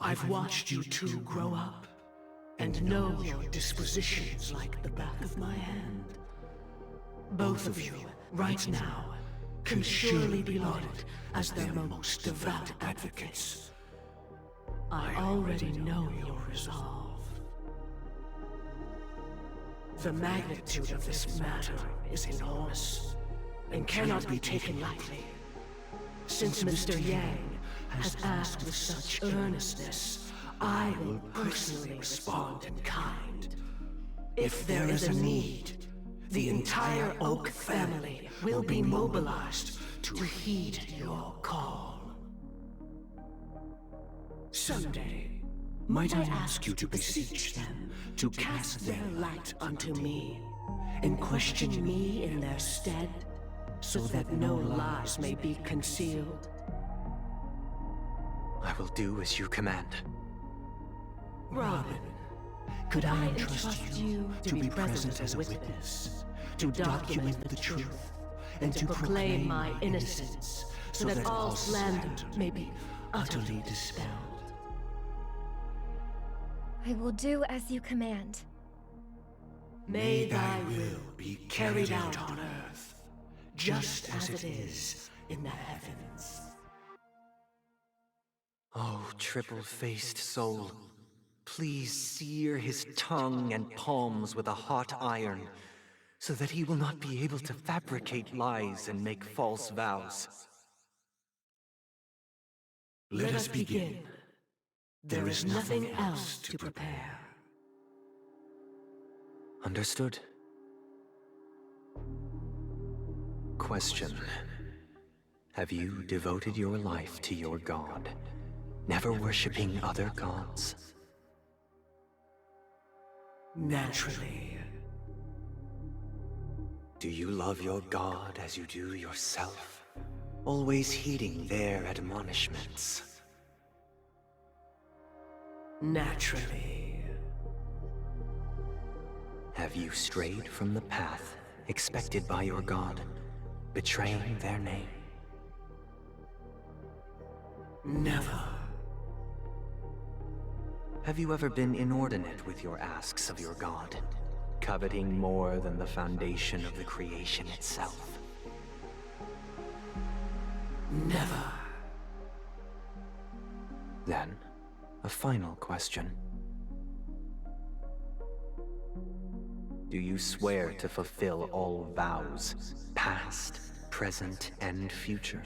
I've watched you two grow up, and know your dispositions like the back of my hand. Both of you, right now, can surely be lauded as their most devout advocates. I already know your resolve. The magnitude of this matter is enormous, and cannot be taken lightly. Since Mr. Yang has asked with such earnestness, I will personally respond in kind. If there is a need, the entire Oak family will be mobilized to heed your call. Someday, might I ask you to beseech them to cast their light unto me, and question me in their stead, so that no lies may be concealed? I will do as you command. Robin, could I entrust you to be present as a witness, to document the truth, and to proclaim my innocence, so that all slander may be utterly dispelled? I will do as you command. May thy will be carried out on earth, just as it is in the heavens. Oh, triple-faced soul, please sear his tongue and palms with a hot iron, so that he will not be able to fabricate lies and make false vows. Let us begin. There is nothing else to prepare. Understood. Question. Have you devoted your life to your god, never worshipping other gods? Naturally. Do you love your god as you do yourself, always heeding their admonishments? Naturally. Have you strayed from the path expected by your god, betraying their name? Never. Have you ever been inordinate with your asks of your god, coveting more than the foundation of the creation itself? Never. Then, a final question. Do you swear to fulfill all vows, past, present, and future?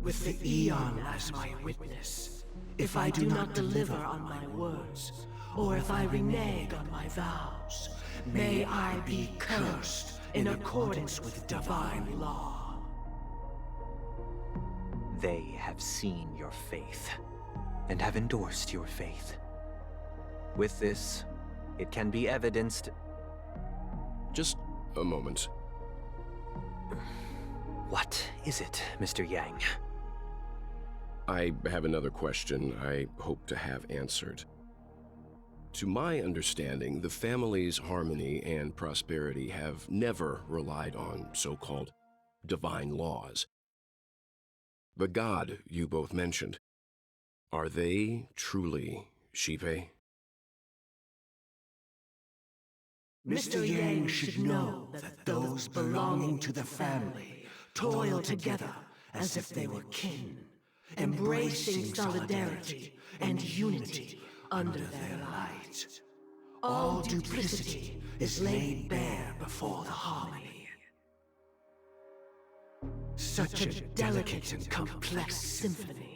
With the Eon as my witness, if I do not deliver on my words, or if I renege on my vows, may I be cursed in accordance with divine law. They have seen your faith, and have endorsed your faith. With this, it can be evidenced... Just a moment. What is it, Mr. Yang? I have another question I hope to have answered. To my understanding, the family's harmony and prosperity have never relied on so-called divine laws. The god you both mentioned, Are they truly Shipe? Mr. Yang should know that those belonging to the family toil together as if they were kin, embracing solidarity and unity under their light. All duplicity is laid bare before the harmony. Such a delicate and complex symphony.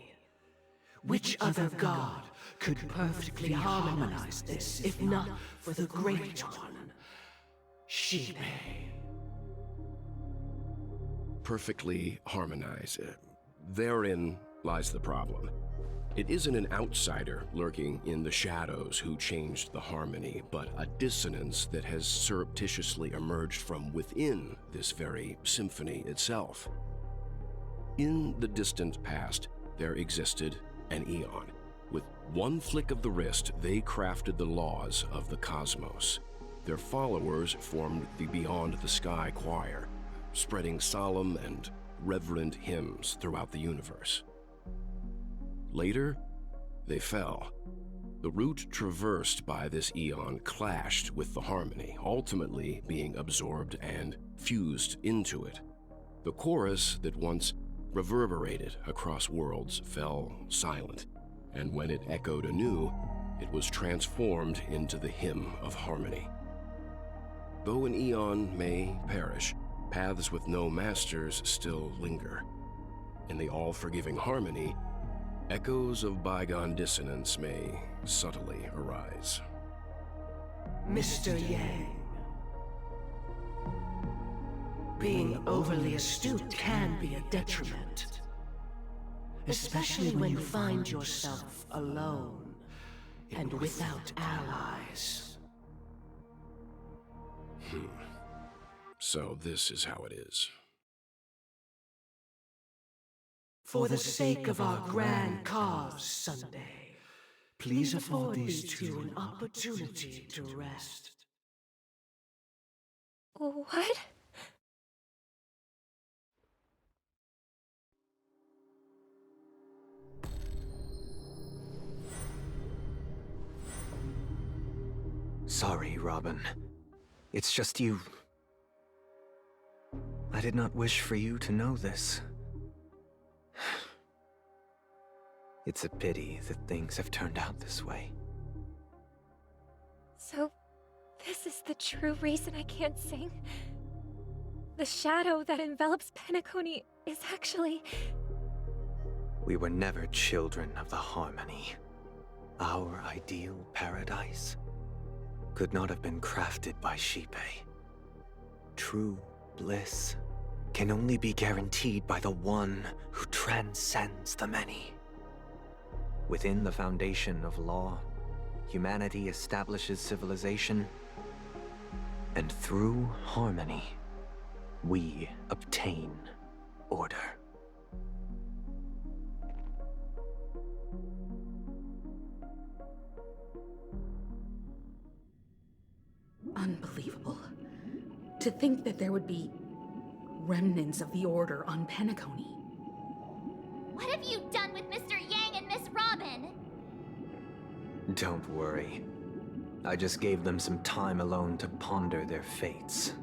Which other god could perfectly harmonize this, if not for the Great One, Shipe? Perfectly harmonize. Therein lies the problem. It isn't an outsider lurking in the shadows who changed the harmony, but a dissonance that has surreptitiously emerged from within this very symphony itself. In the distant past, there existed an eon. With one flick of the wrist, they crafted the laws of the cosmos. Their followers formed the Beyond the Sky Choir, spreading solemn and reverent hymns throughout the universe. Later, they fell. The route traversed by this eon clashed with the harmony, ultimately being absorbed and fused into it. The chorus that once reverberated across worlds fell silent, and when it echoed anew, it was transformed into the hymn of harmony. Though an eon may perish, paths with no masters still linger. In the all-forgiving harmony, echoes of bygone dissonance may subtly arise. Mr. Yang. Being overly astute can be a detriment, especially when you find yourself alone and without allies. So this is how it is. For the sake of our grand cause, Sunday, please afford these two an opportunity to rest. What? Sorry, Robin. It's just you. I did not wish for you to know this. It's a pity that things have turned out this way. So, this is the true reason I can't sing? The shadow that envelops Penacony is actually... We were never children of the harmony. Our ideal paradise could not have been crafted by Shipe. True bliss can only be guaranteed by the one who transcends the many. Within the foundation of law, humanity establishes civilization, and through harmony, we obtain order. Unbelievable. To think that there would be remnants of the Order on Penacony. What have you done with Mr. Yang and Miss Robin? Don't worry. I just gave them some time alone to ponder their fates.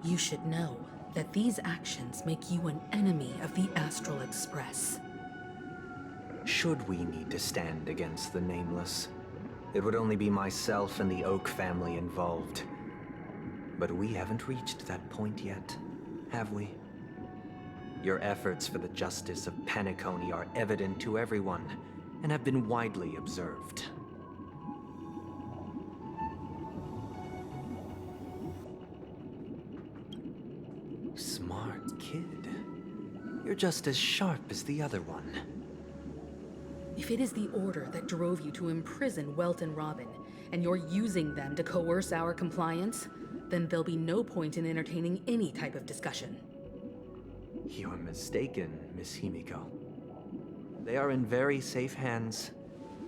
You should know that these actions make you an enemy of the Astral Express. Should we need to stand against the Nameless, it would only be myself and the Oak family involved. But we haven't reached that point yet, have we? Your efforts for the justice of Penacony are evident to everyone, and have been widely observed. Smart kid. You're just as sharp as the other one. If it is the Order that drove you to imprison Welt and Robin, and you're using them to coerce our compliance, then there'll be no point in entertaining any type of discussion. You're mistaken, Miss Himiko. They are in very safe hands,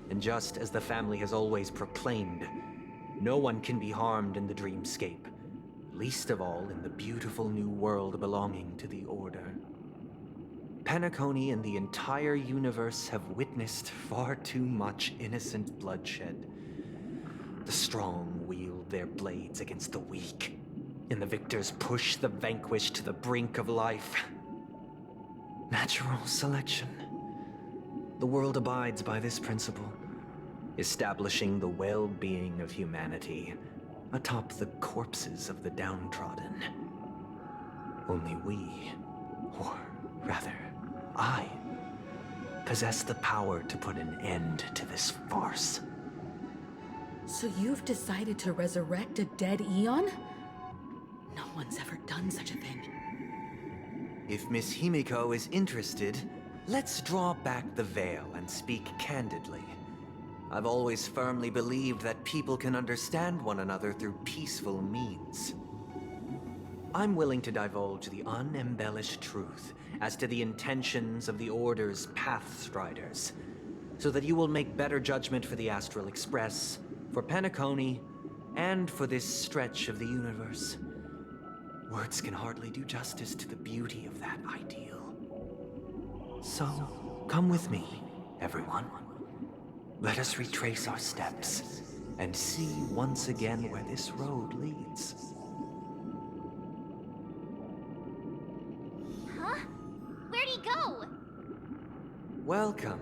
and just as the family has always proclaimed, no one can be harmed in the dreamscape, least of all in the beautiful new world belonging to the Order. Penacony and the entire universe have witnessed far too much innocent bloodshed. The strong wield their blades against the weak, and the victors push the vanquished to the brink of life. Natural selection. The world abides by this principle, establishing the well-being of humanity atop the corpses of the downtrodden. Only we, or rather, I, possess the power to put an end to this farce. So you've decided to resurrect a dead Eon? No one's ever done such a thing. If Miss Himiko is interested, let's draw back the veil and speak candidly. I've always firmly believed that people can understand one another through peaceful means. I'm willing to divulge the unembellished truth as to the intentions of the Order's Pathstriders, so that you will make better judgment for the Astral Express, for Penacony, and for this stretch of the universe. Words can hardly do justice to the beauty of that ideal. So, come with me, everyone. Let us retrace our steps and see once again where this road leads. Huh? Where'd he go? Welcome.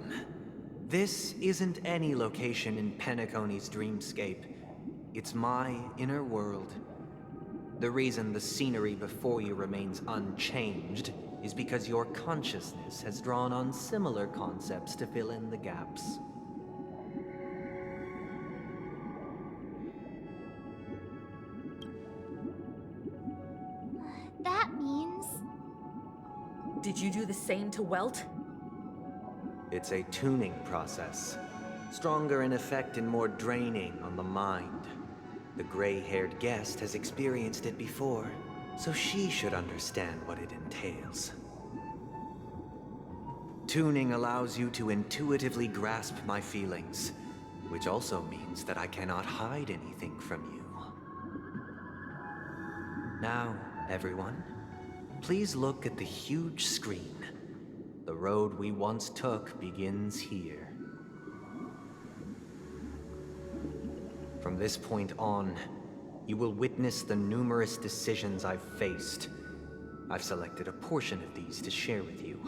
This isn't any location in Penacony's dreamscape. It's my inner world. The reason the scenery before you remains unchanged is because your consciousness has drawn on similar concepts to fill in the gaps. That means... Did you do the same to Welt? It's a tuning process. Stronger in effect and more draining on the mind. The gray-haired guest has experienced it before, so she should understand what it entails. Tuning allows you to intuitively grasp my feelings, which also means that I cannot hide anything from you. Now, everyone, please look at the huge screen. The road we once took begins here. From this point on, you will witness the numerous decisions I've faced. I've selected a portion of these to share with you.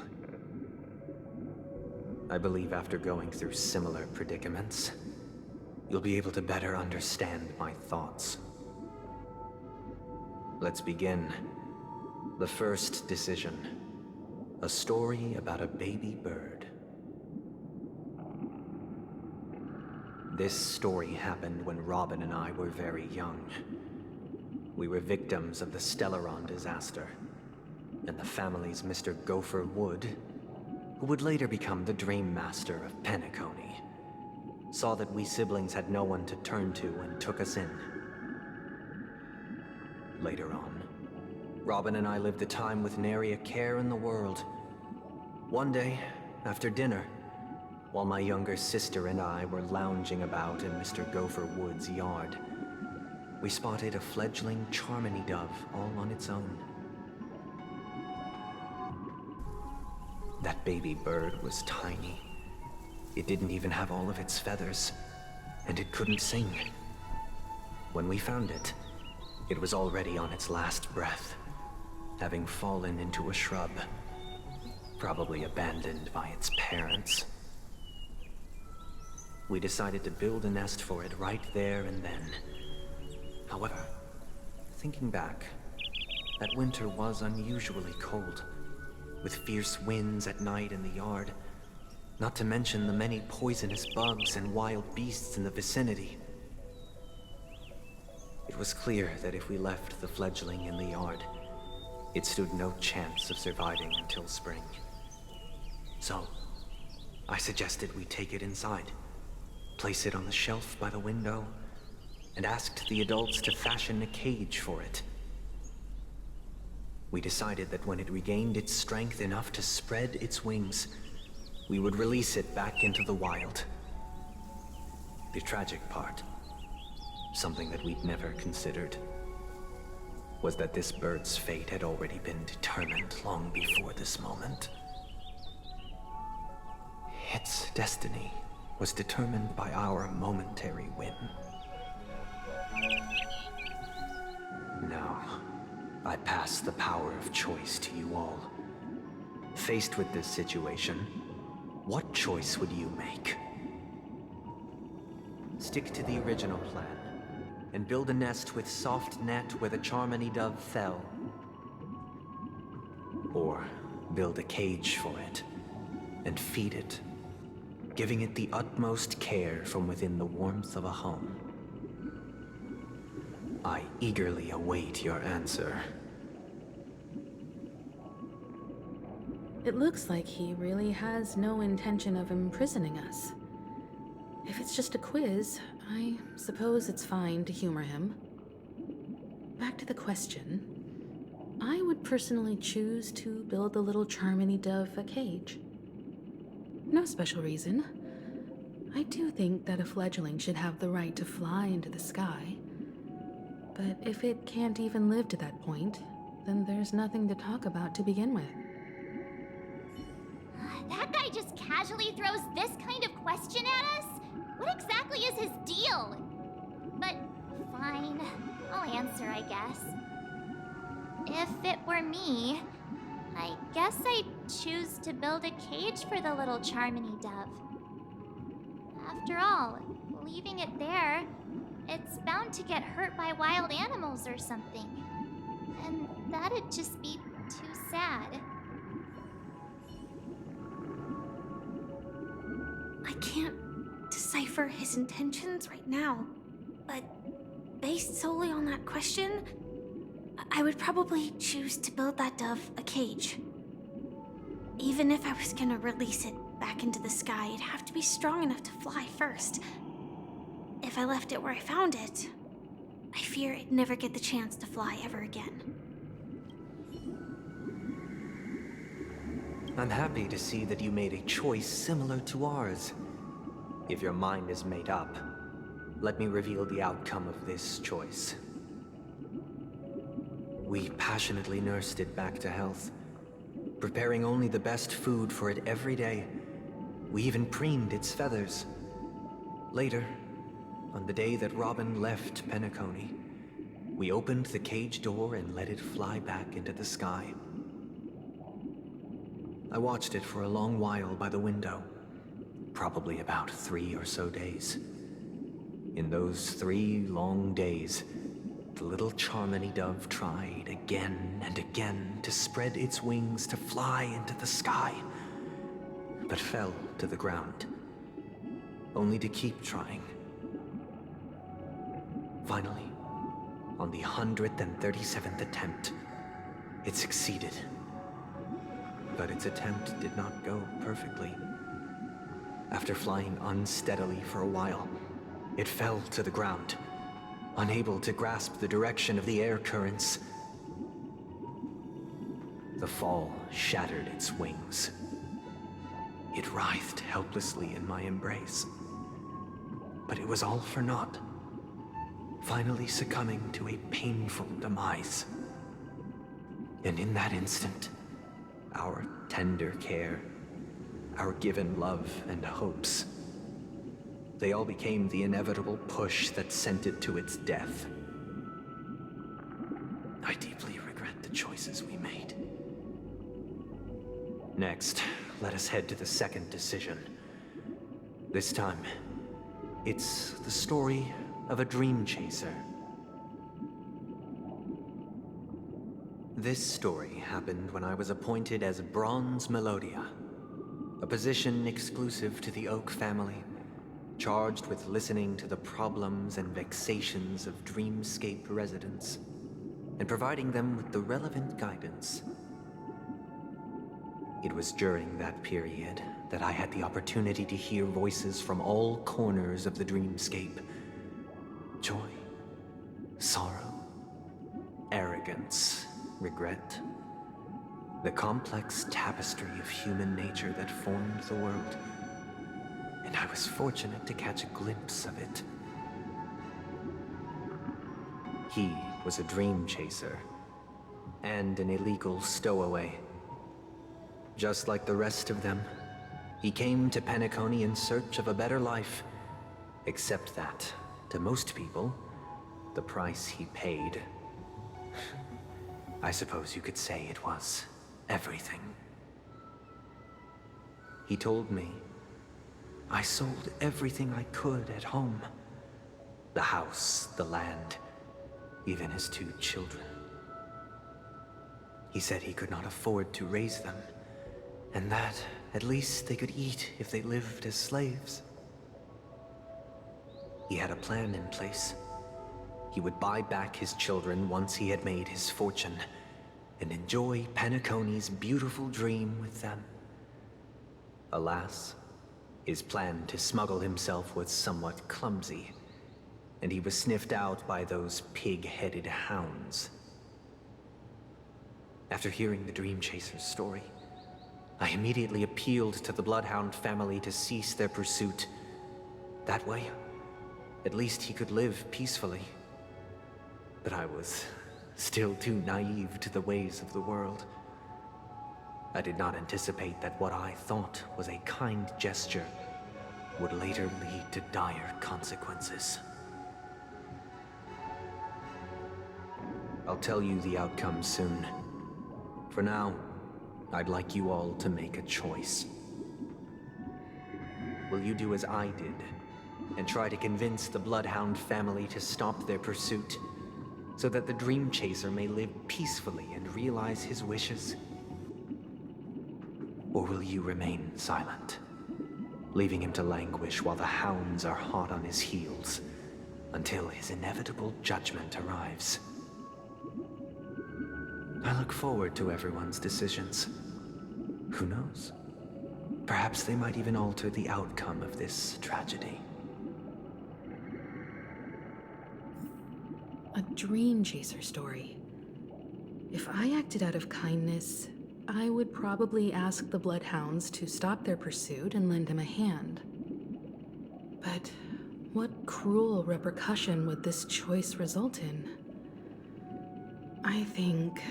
I believe after going through similar predicaments, you'll be able to better understand my thoughts. Let's begin. The first decision. A story about a baby bird. This story happened when Robin and I were very young. We were victims of the Stellaron disaster, and the family's Mr. Gopher Wood, who would later become the Dream Master of Penacony, saw that we siblings had no one to turn to and took us in. Later on, Robin and I lived a time with nary a care in the world. One day, after dinner, while my younger sister and I were lounging about in Mr. Gopher Wood's yard, we spotted a fledgling Charmony dove all on its own. That baby bird was tiny. It didn't even have all of its feathers, and it couldn't sing. When we found it, it was already on its last breath, having fallen into a shrub, probably abandoned by its parents. We decided to build a nest for it right there and then. However, thinking back, that winter was unusually cold, with fierce winds at night in the yard, not to mention the many poisonous bugs and wild beasts in the vicinity. It was clear that if we left the fledgling in the yard, it stood no chance of surviving until spring. So, I suggested we take it inside, place it on the shelf by the window, and asked the adults to fashion a cage for it. We decided that when it regained its strength enough to spread its wings, we would release it back into the wild. The tragic part, something that we'd never considered, was that this bird's fate had already been determined long before this moment. destiny was determined by our momentary whim. Now, I pass the power of choice to you all. Faced with this situation, what choice would you make? Stick to the original plan, and build a nest with soft net where the Charmony dove fell. Or build a cage for it, and feed it, giving it the utmost care from within the warmth of a home. I eagerly await your answer. It looks like he really has no intention of imprisoning us. If it's just a quiz, I suppose it's fine to humor him. Back to the question. I would personally choose to build the little Charmony dove a cage. No special reason. I do think that a fledgling should have the right to fly into the sky. But if it can't even live to that point, then there's nothing to talk about to begin with. That guy just casually throws this kind of question at us? What exactly is his deal? But fine, I'll answer, I guess. If it were me, I guess I'd choose to build a cage for the little Charmony dove. After all, leaving it there, it's bound to get hurt by wild animals or something. And that'd just be too sad. I can't decipher his intentions right now, but based solely on that question, I would probably choose to build that dove a cage. Even if I was gonna release it back into the sky, it'd have to be strong enough to fly first. If I left it where I found it, I fear it'd never get the chance to fly ever again. I'm happy to see that you made a choice similar to ours. If your mind is made up, let me reveal the outcome of this choice. We passionately nursed it back to health, preparing only the best food for it every day. We even preened its feathers. Later, on the day that Robin left Penacony, we opened the cage door and let it fly back into the sky. I watched it for a long while by the window, probably about 3 or so days. In those 3 long days, the little Charmony dove tried again and again to spread its wings to fly into the sky, but fell to the ground, only to keep trying. Finally, on the 137th attempt, it succeeded. But its attempt did not go perfectly. After flying unsteadily for a while, it fell to the ground, unable to grasp the direction of the air currents. The fall shattered its wings. It writhed helplessly in my embrace. But it was all for naught, finally succumbing to a painful demise. And in that instant, our tender care, our given love and hopes, they all became the inevitable push that sent it to its death. I deeply regret the choices we made. Next, let us head to the second decision. This time, it's the story of a dream chaser. This story happened when I was appointed as Bronze Melodia, a position exclusive to the Oak family, charged with listening to the problems and vexations of Dreamscape residents, and providing them with the relevant guidance. It was during that period that I had the opportunity to hear voices from all corners of the Dreamscape. Joy, sorrow, arrogance, regret. The complex tapestry of human nature that formed the world. And I was fortunate to catch a glimpse of it. He was a dream chaser, and an illegal stowaway. Just like the rest of them, He came to Penacony in search of a better life, except that, to most people, the price he paid, I suppose you could say it was everything. He told me I sold everything I could at home. The house, the land, even his 2 children. He said he could not afford to raise them, and that at least they could eat if they lived as slaves. He had a plan in place. He would buy back his children once he had made his fortune, and enjoy Penacony's beautiful dream with them. Alas, his plan to smuggle himself was somewhat clumsy, and he was sniffed out by those pig-headed hounds. After hearing the Dream Chaser's story, I immediately appealed to the Bloodhound family to cease their pursuit. That way, at least he could live peacefully. But I was still too naive to the ways of the world. I did not anticipate that what I thought was a kind gesture would later lead to dire consequences. I'll tell you the outcome soon. For now, I'd like you all to make a choice. Will you do as I did, and try to convince the Bloodhound family to stop their pursuit, so that the Dream Chaser may live peacefully and realize his wishes? Or will you remain silent, leaving him to languish while the hounds are hot on his heels, until his inevitable judgment arrives? I look forward to everyone's decisions. Who knows? Perhaps they might even alter the outcome of this tragedy. A Dream Chaser story. If I acted out of kindness, I would probably ask the Bloodhounds to stop their pursuit and lend him a hand. But what cruel repercussion would this choice result in? I think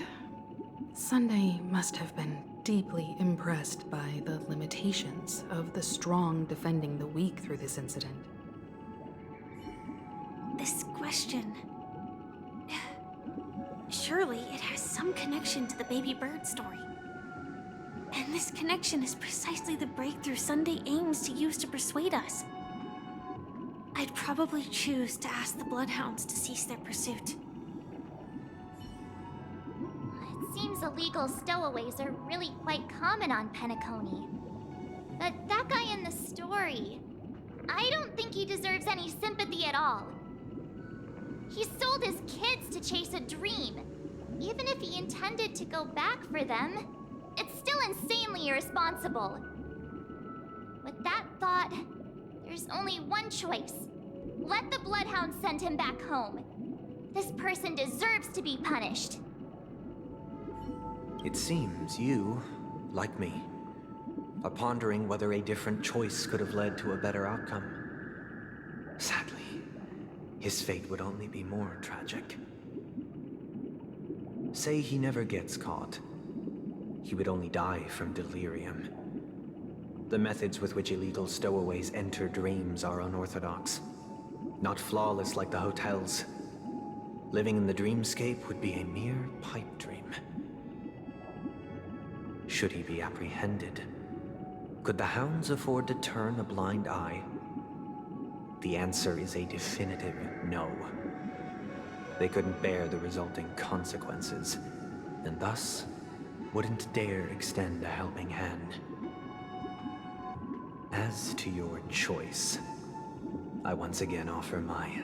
Sunday must have been deeply impressed by the limitations of the strong defending the weak through this incident. This question... Surely it has some connection to the baby bird story. And this connection is precisely the breakthrough Sunday aims to use to persuade us. I'd probably choose to ask the Bloodhounds to cease their pursuit. It seems illegal stowaways are really quite common on Penacony. But that guy in the story, I don't think he deserves any sympathy at all. He sold his kids to chase a dream. Even if he intended to go back for them, it's still insanely irresponsible. With that thought, there's only one choice. Let the Bloodhounds send him back home. This person deserves to be punished. It seems you, like me, are pondering whether a different choice could have led to a better outcome. Sadly, his fate would only be more tragic. Say he never gets caught. He would only die from delirium. The methods with which illegal stowaways enter dreams are unorthodox. Not flawless like the hotels. Living in the dreamscape would be a mere pipe dream. Should he be apprehended? Could the hounds afford to turn a blind eye? The answer is a definitive no. They couldn't bear the resulting consequences, and thus wouldn't dare extend a helping hand. As to your choice, I once again offer my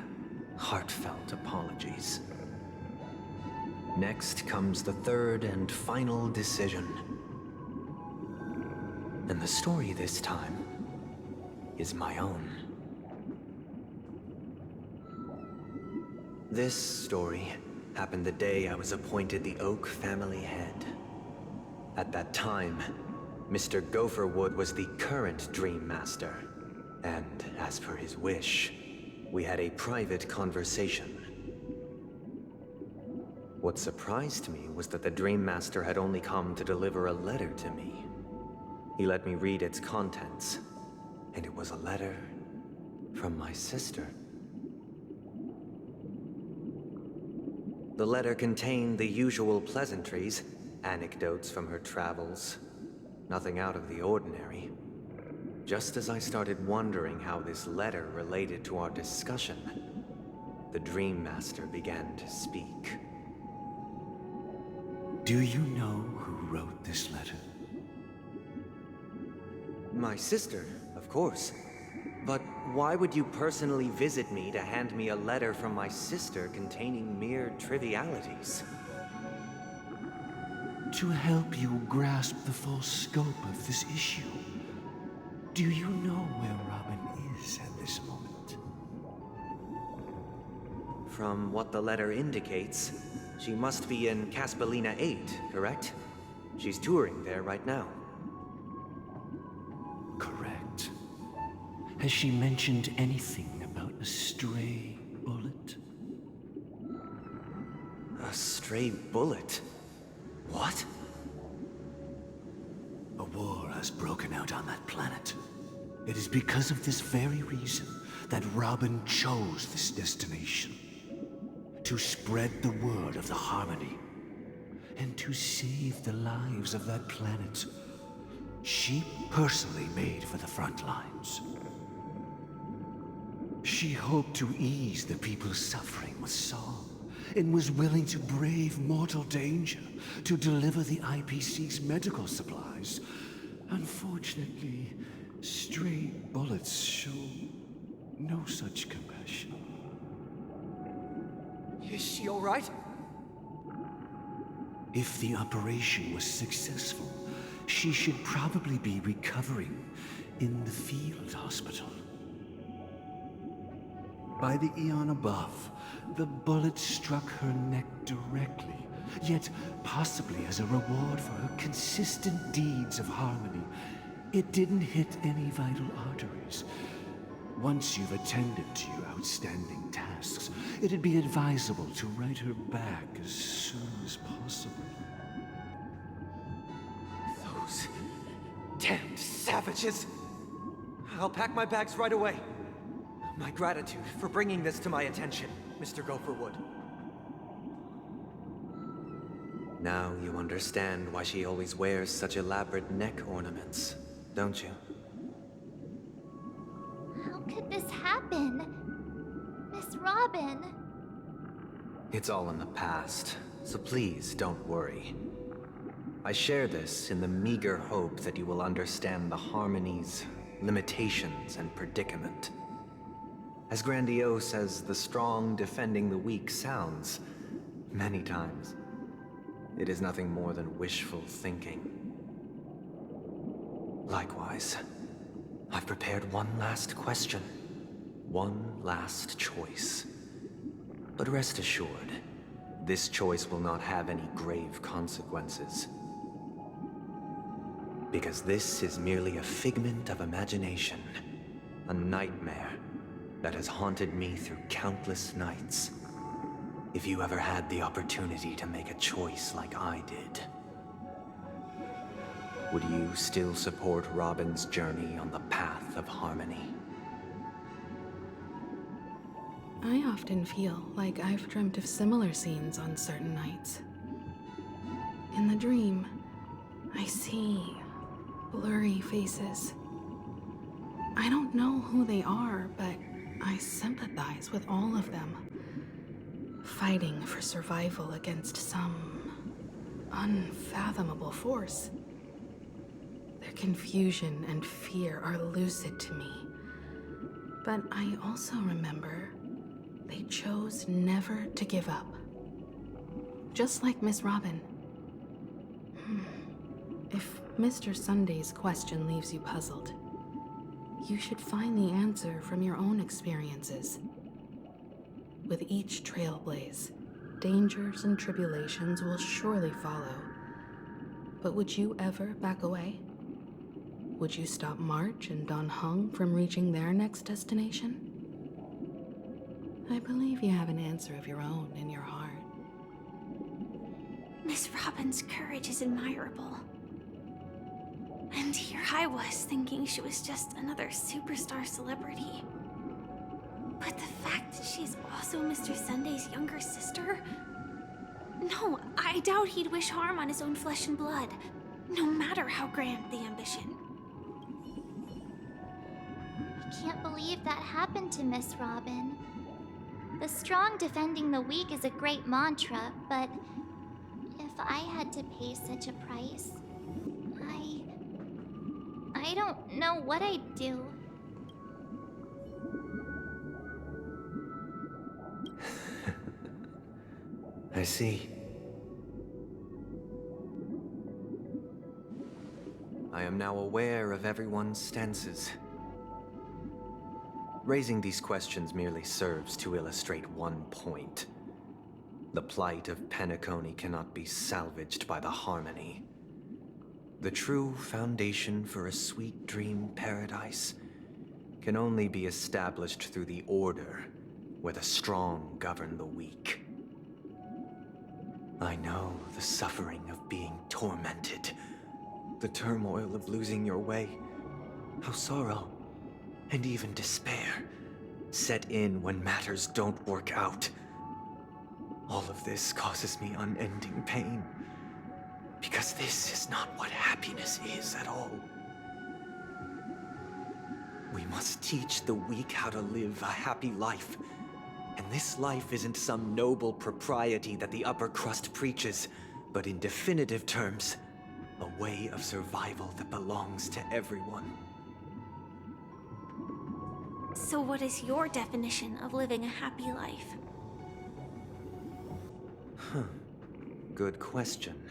heartfelt apologies. Next comes the third and final decision. And the story this time is my own. This story happened the day I was appointed the Oak family head. At that time, Mr. Gopherwood was the current Dream Master, and as per his wish, we had a private conversation. What surprised me was that the Dream Master had only come to deliver a letter to me. He let me read its contents, and it was a letter from my sister. The letter contained the usual pleasantries, anecdotes from her travels, nothing out of the ordinary. Just as I started wondering how this letter related to our discussion, the Dream Master began to speak. Do you know who wrote this letter? My sister, of course. But why would you personally visit me to hand me a letter from my sister containing mere trivialities? To help you grasp the full scope of this issue. Do you know where Robin is at this moment? From what the letter indicates, she must be in Caspelina 8, correct? She's touring there right now. Correct. Has she mentioned anything about a stray bullet? A stray bullet? What? A war has broken out on that planet. It is because of this very reason that Robin chose this destination. To spread the word of the Harmony. And to save the lives of that planet. She personally made for the front lines. She hoped to ease the people's suffering with song, and was willing to brave mortal danger to deliver the IPC's medical supplies. Unfortunately, stray bullets show no such compassion. Is she all right? If the operation was successful, she should probably be recovering in the field hospital. By the eon above, the bullet struck her neck directly, yet possibly as a reward for her consistent deeds of harmony, it didn't hit any vital arteries. Once you've attended to your outstanding tasks, it'd be advisable to write her back as soon as possible. Those damned savages! I'll pack my bags right away. My gratitude for bringing this to my attention, Mr. Gopherwood. Now you understand why she always wears such elaborate neck ornaments, don't you? How could this happen? Miss Robin? It's all in the past, so please don't worry. I share this in the meager hope that you will understand the Harmony's limitations and predicament. As grandiose as the strong defending the weak sounds, many times, it is nothing more than wishful thinking. Likewise, I've prepared one last question, one last choice. But rest assured, this choice will not have any grave consequences. Because this is merely a figment of imagination, a nightmare that has haunted me through countless nights. If you ever had the opportunity to make a choice like I did, would you still support Robin's journey on the path of harmony? I often feel like I've dreamt of similar scenes on certain nights. In the dream, I see blurry faces. I don't know who they are, but I sympathize with all of them, fighting for survival against some unfathomable force. Their confusion and fear are lucid to me, but I also remember they chose never to give up. Just like Miss Robin. If Mr. Sunday's question leaves you puzzled, you should find the answer from your own experiences. With each Trailblaze, dangers and tribulations will surely follow. But would you ever back away? Would you stop March and Don Hung from reaching their next destination? I believe you have an answer of your own in your heart. Miss Robin's courage is admirable. And your I was, thinking she was just another superstar celebrity. But the fact that she's also Mr. Sunday's younger sister? No, I doubt he'd wish harm on his own flesh and blood, no matter how grand the ambition. I can't believe that happened to Miss Robin. The strong defending the weak is a great mantra, but if I had to pay such a price, I don't know what I'd do. I see. I am now aware of everyone's stances. Raising these questions merely serves to illustrate one point. The plight of Penacony cannot be salvaged by the harmony. The true foundation for a sweet dream paradise can only be established through the order where the strong govern the weak. I know the suffering of being tormented, the turmoil of losing your way, how sorrow and even despair set in when matters don't work out. All of this causes me unending pain, because this is not what happiness is at all. We must teach the weak how to live a happy life. And this life isn't some noble propriety that the upper crust preaches, but in definitive terms, a way of survival that belongs to everyone. So what is your definition of living a happy life? Good question.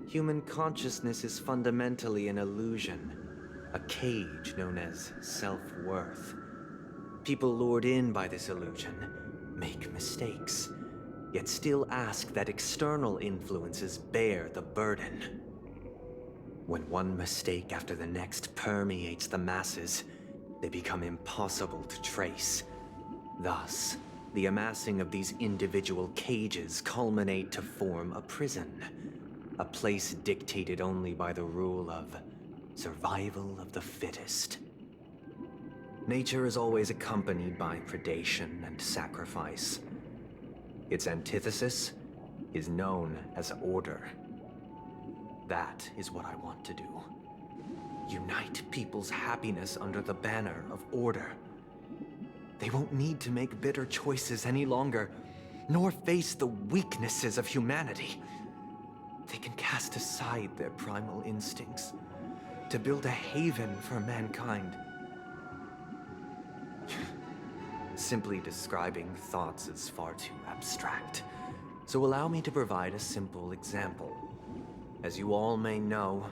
Human consciousness is fundamentally an illusion, a cage known as self-worth. People lured in by this illusion make mistakes, yet still ask that external influences bear the burden. When one mistake after the next permeates the masses, they become impossible to trace. Thus, the amassing of these individual cages culminate to form a prison, a place dictated only by the rule of survival of the fittest. Nature is always accompanied by predation and sacrifice. Its antithesis is known as order. That is what I want to do. Unite people's happiness under the banner of order. They won't need to make bitter choices any longer, nor face the weaknesses of humanity. They can cast aside their primal instincts to build a haven for mankind. Simply describing thoughts is far too abstract, so allow me to provide a simple example. As you all may know,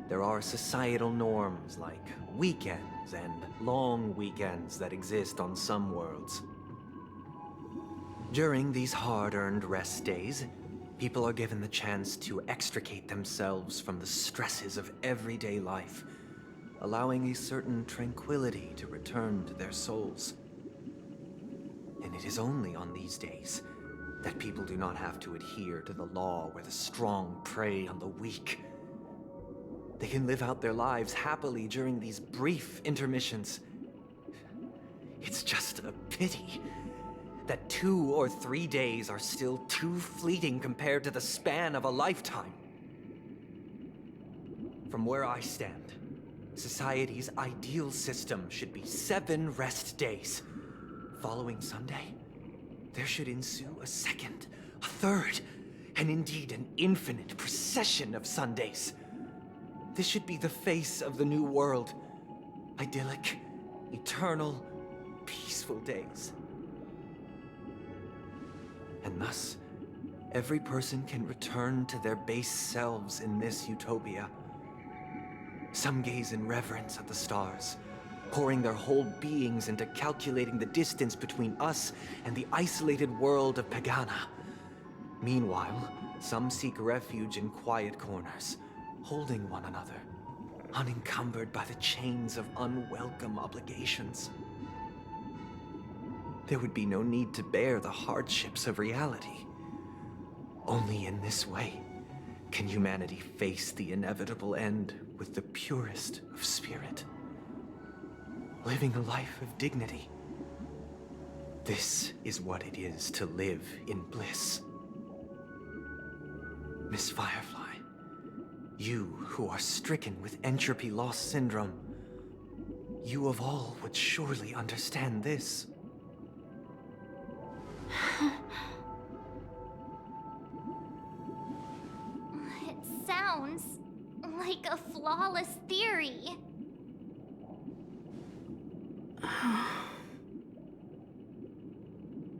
there are societal norms like weekends and long weekends that exist on some worlds. During these hard-earned rest days, people are given the chance to extricate themselves from the stresses of everyday life, allowing a certain tranquility to return to their souls. And it is only on these days that people do not have to adhere to the law where the strong prey on the weak. They can live out their lives happily during these brief intermissions. It's just a pity that 2 or 3 days are still too fleeting compared to the span of a lifetime. From where I stand, society's ideal system should be 7 rest days. Following Sunday, there should ensue a second, a third, and indeed an infinite procession of Sundays. This should be the face of the new world. Idyllic, eternal, peaceful days. And thus, every person can return to their base selves in this utopia. Some gaze in reverence at the stars, pouring their whole beings into calculating the distance between us and the isolated world of Pagana. Meanwhile, some seek refuge in quiet corners, holding one another, unencumbered by the chains of unwelcome obligations. There would be no need to bear the hardships of reality. Only in this way can humanity face the inevitable end with the purest of spirit, living a life of dignity. This is what it is to live in bliss. Miss Firefly, you who are stricken with entropy loss syndrome, you of all would surely understand this. It sounds like a flawless theory.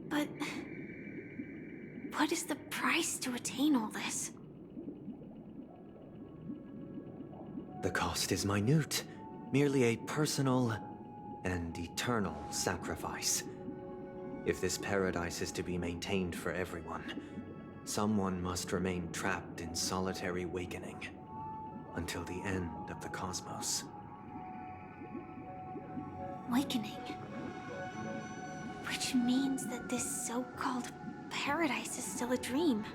But what is the price to attain all this? The cost is minute, merely a personal and eternal sacrifice. If this paradise is to be maintained for everyone, someone must remain trapped in solitary awakening until the end of the cosmos. Awakening. Which means that this so-called paradise is still a dream.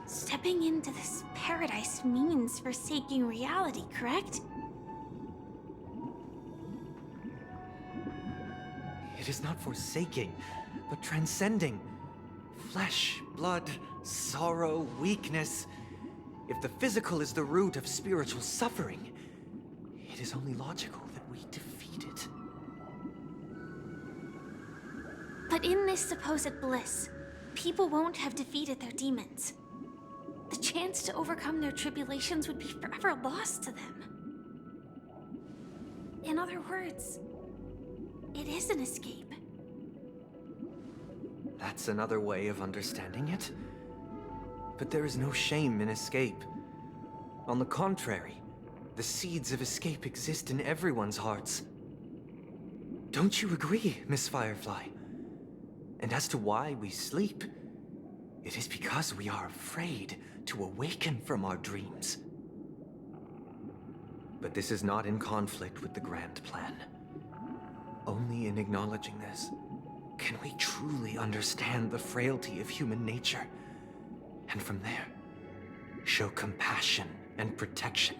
Stepping into this paradise means forsaking reality, correct? It is not forsaking, but transcending. Flesh, blood, sorrow, weakness. If the physical is the root of spiritual suffering, it is only logical that we defeat it. But in this supposed bliss, people won't have defeated their demons. The chance to overcome their tribulations would be forever lost to them. In other words, it is an escape. That's another way of understanding it. But there is no shame in escape. On the contrary, the seeds of escape exist in everyone's hearts. Don't you agree, Miss Firefly? And as to why we sleep, it is because we are afraid to awaken from our dreams. But this is not in conflict with the grand plan. Only in acknowledging this can we truly understand the frailty of human nature, and from there, show compassion and protection.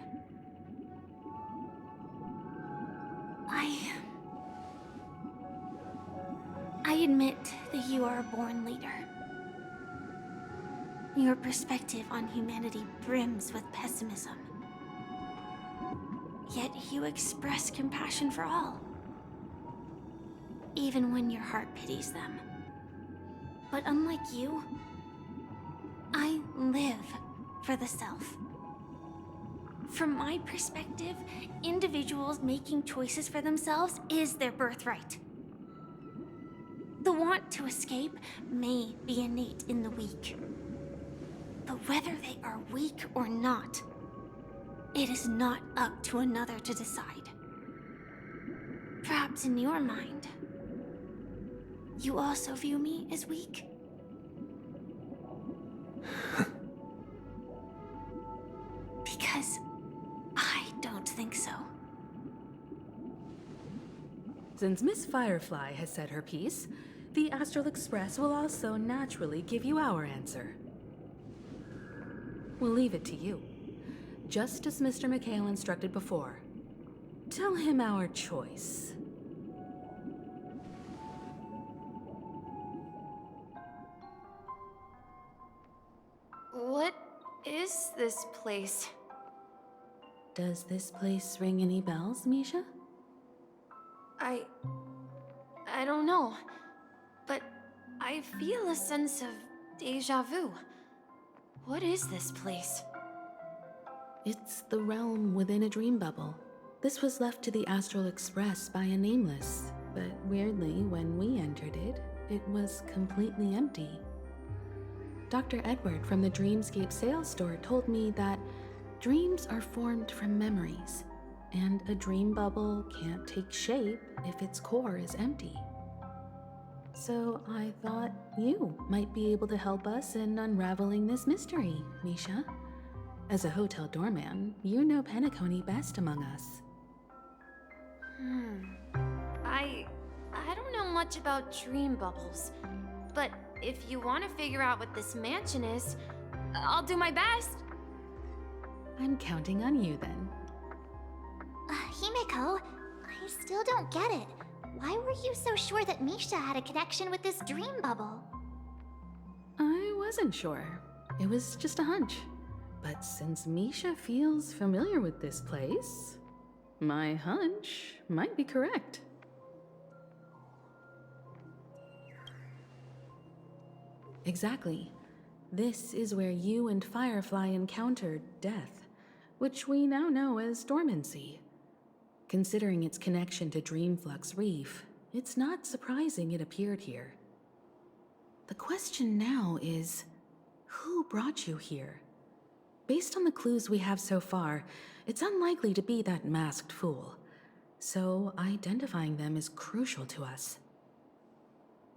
I admit that you are a born leader. Your perspective on humanity brims with pessimism. Yet you express compassion for all, even when your heart pities them. But unlike you, I live for the self. From my perspective, individuals making choices for themselves is their birthright. The want to escape may be innate in the weak. But whether they are weak or not, it is not up to another to decide. Perhaps in your mind, you also view me as weak? Because I don't think so. Since Miss Firefly has said her piece, the Astral Express will also naturally give you our answer. We'll leave it to you. Just as Mr. McHale instructed before. Tell him our choice. What is this place? Does this place ring any bells, Misha? I don't know, but I feel a sense of deja vu. What is this place? It's the realm within a dream bubble. This was left to the Astral Express by a nameless, but weirdly, when we entered it, it was completely empty. Dr. Edward from the Dreamscape sales store told me that dreams are formed from memories, and a dream bubble can't take shape if its core is empty. So I thought you might be able to help us in unraveling this mystery, Misha. As a hotel doorman, you know Penacony best among us. I don't know much about dream bubbles, but if you want to figure out what this mansion is, I'll do my best. I'm counting on you then. Himeko, I still don't get it. Why were you so sure that Misha had a connection with this dream bubble? I wasn't sure. It was just a hunch. But since Misha feels familiar with this place, my hunch might be correct. Exactly. This is where you and Firefly encountered death, which we now know as dormancy. Considering its connection to Dreamflux Reef, it's not surprising it appeared here. The question now is, who brought you here? Based on the clues we have so far, it's unlikely to be that masked fool. So identifying them is crucial to us.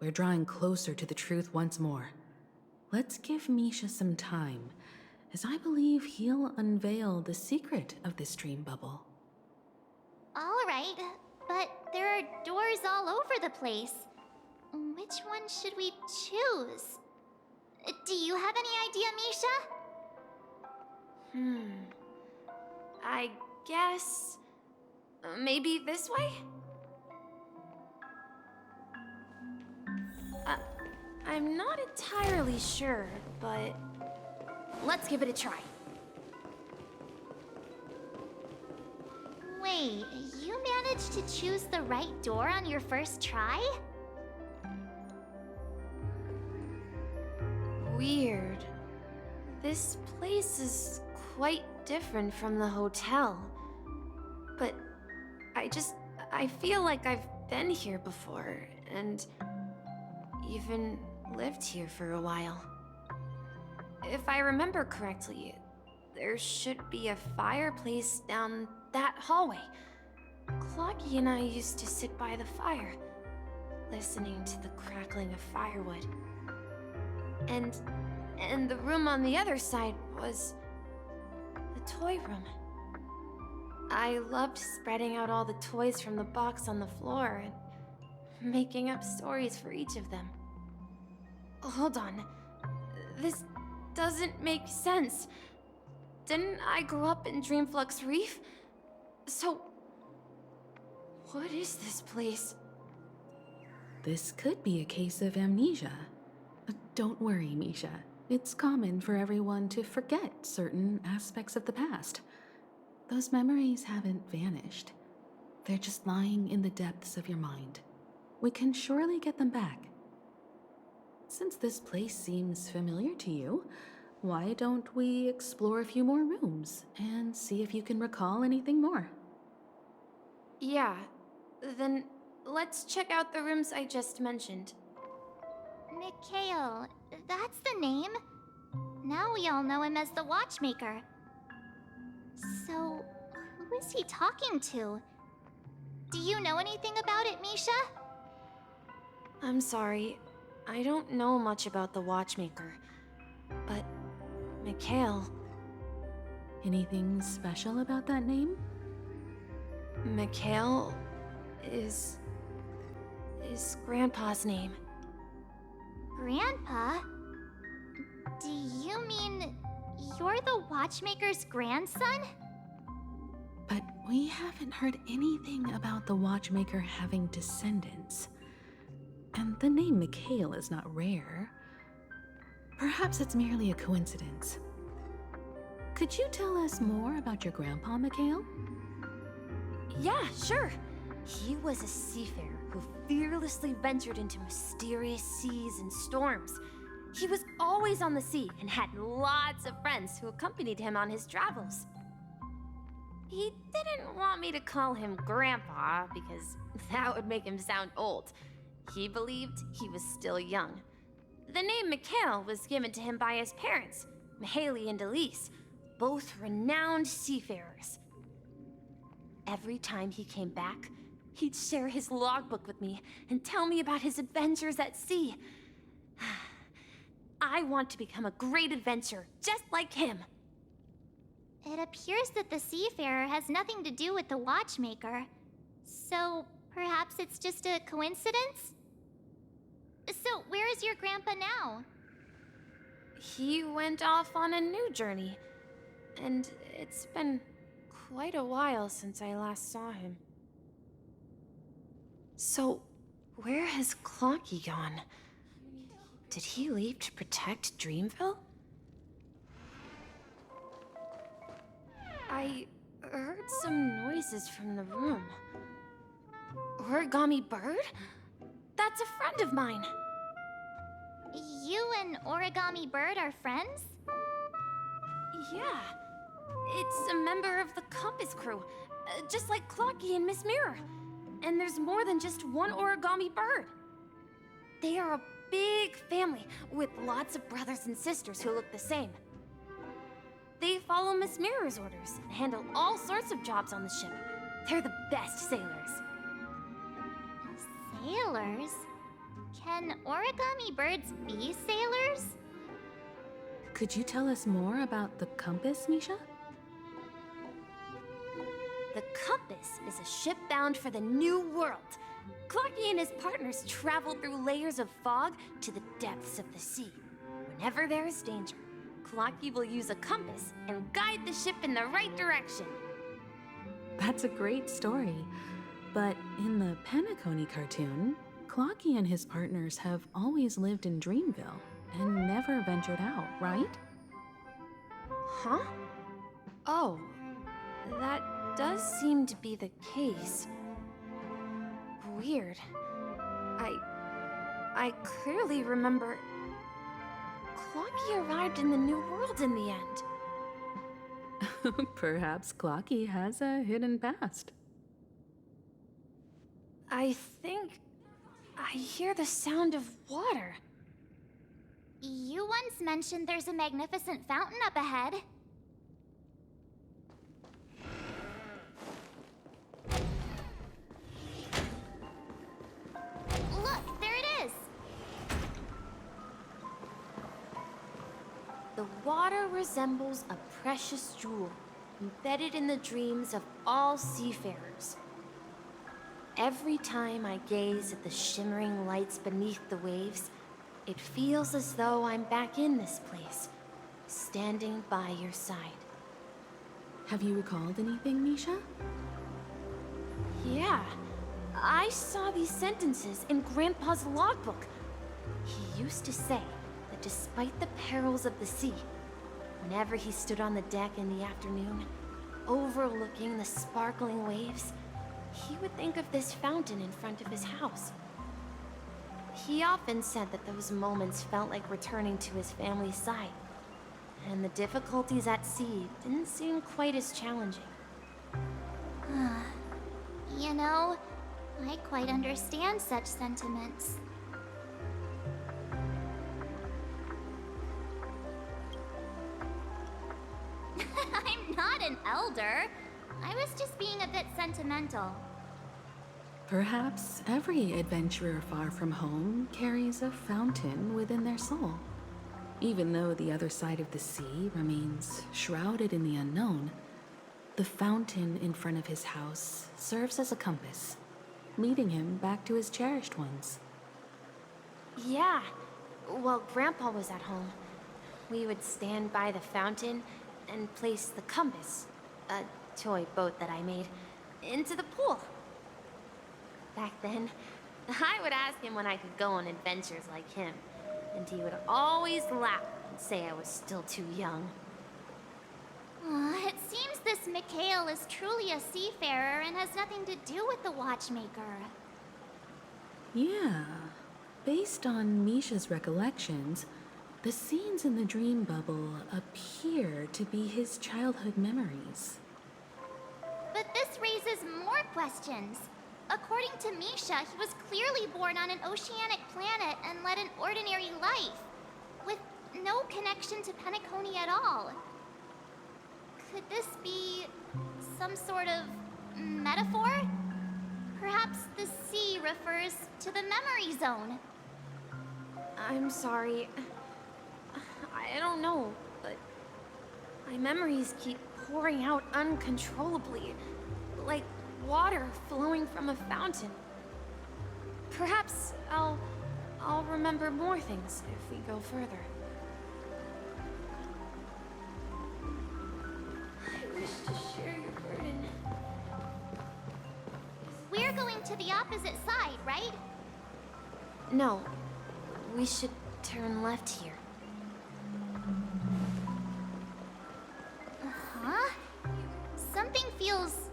We're drawing closer to the truth once more. Let's give Misha some time, as I believe he'll unveil the secret of this dream bubble. All right, but there are doors all over the place. Which one should we choose? Do you have any idea, Misha? I guess... maybe this way? I'm not entirely sure, but... let's give it a try. Wait, you managed to choose the right door on your first try? Weird. This place is quite different from the hotel. But I feel like I've been here before, and even lived here for a while. If I remember correctly, there should be a fireplace down that hallway. Clocky and I used to sit by the fire, listening to the crackling of firewood. And the room on the other side was the toy room. I loved spreading out all the toys from the box on the floor and making up stories for each of them. Hold on. This doesn't make sense. Didn't I grow up in Dreamflux Reef? So, what is this place? This could be a case of amnesia. Don't worry, Misha. It's common for everyone to forget certain aspects of the past. Those memories haven't vanished. They're just lying in the depths of your mind. We can surely get them back. Since this place seems familiar to you, why don't we explore a few more rooms and see if you can recall anything more? Yeah, then let's check out the rooms I just mentioned. Mikhail, that's the name. Now we all know him as the Watchmaker. So, who is he talking to? Do you know anything about it, Misha? I'm sorry, I don't know much about the Watchmaker, but Mikhail... Anything special about that name? Mikhail is Grandpa's name. Grandpa? Do you mean you're the Watchmaker's grandson? But we haven't heard anything about the Watchmaker having descendants. And the name Mikhail is not rare. Perhaps it's merely a coincidence. Could you tell us more about your grandpa, Mikhail? Yeah, sure. He was a seafarer who fearlessly ventured into mysterious seas and storms. He was always on the sea and had lots of friends who accompanied him on his travels. He didn't want me to call him Grandpa because that would make him sound old. He believed he was still young. The name Mikhail was given to him by his parents, Mihaly and Elise, both renowned seafarers. Every time he came back, he'd share his logbook with me and tell me about his adventures at sea. I want to become a great adventurer, just like him. It appears that the seafarer has nothing to do with the Watchmaker. So, perhaps it's just a coincidence? So, where is your grandpa now? He went off on a new journey. and it's been quite a while since I last saw him. So, where has Clocky gone? Did he leave to protect Dreamville? I heard some noises from the room. Origami Bird? That's a friend of mine. You and Origami Bird are friends? Yeah. It's a member of the Compass crew, just like Clocky and Miss Mirror. And there's more than just one Origami Bird. They are a big family with lots of brothers and sisters who look the same. They follow Miss Mirror's orders and handle all sorts of jobs on the ship. They're the best sailors. Sailors? Can origami birds be sailors? Could you tell us more about the compass, Misha? The Compass is a ship bound for the New World. Clocky and his partners travel through layers of fog to the depths of the sea. Whenever there is danger, Clocky will use a compass and guide the ship in the right direction. That's a great story. But in the Penacony cartoon, Clocky and his partners have always lived in Dreamville and never ventured out, right? Huh? Oh, that does seem to be the case. Weird. I clearly remember Clocky arrived in the New World in the end. Perhaps Clocky has a hidden past. I think I hear the sound of water. You once mentioned there's a magnificent fountain up ahead. Look, there it is! The water resembles a precious jewel embedded in the dreams of all seafarers. Every time I gaze at the shimmering lights beneath the waves, it feels as though I'm back in this place, standing by your side. Have you recalled anything, Misha? Yeah, I saw these sentences in Grandpa's logbook. He used to say that despite the perils of the sea, whenever he stood on the deck in the afternoon, overlooking the sparkling waves, he would think of this fountain in front of his house. He often said that those moments felt like returning to his family's side, and the difficulties at sea didn't seem quite as challenging. You know, I quite understand such sentiments. I'm not an elder. I was just being a bit sentimental. Perhaps every adventurer far from home carries a fountain within their soul. Even though the other side of the sea remains shrouded in the unknown, the fountain in front of his house serves as a compass, leading him back to his cherished ones. Yeah, while Grandpa was at home, we would stand by the fountain and place the compass, a toy boat that I made, into the pool. Back then, I would ask him when I could go on adventures like him, and he would always laugh and say I was still too young. It seems this Mikhail is truly a seafarer and has nothing to do with the watchmaker. Yeah. Based on Misha's recollections, the scenes in the dream bubble appear to be his childhood memories. But this raises more questions. According to Misha, he was clearly born on an oceanic planet and led an ordinary life, with no connection to Penacony at all. Could this be some sort of metaphor? Perhaps the sea refers to the memory zone. I'm sorry. I don't know, but my memories keep pouring out uncontrollably, like water flowing from a fountain. Perhaps I'll remember more things if we go further. we're going to the opposite side, right? No, we should turn left here. Huh? Something feels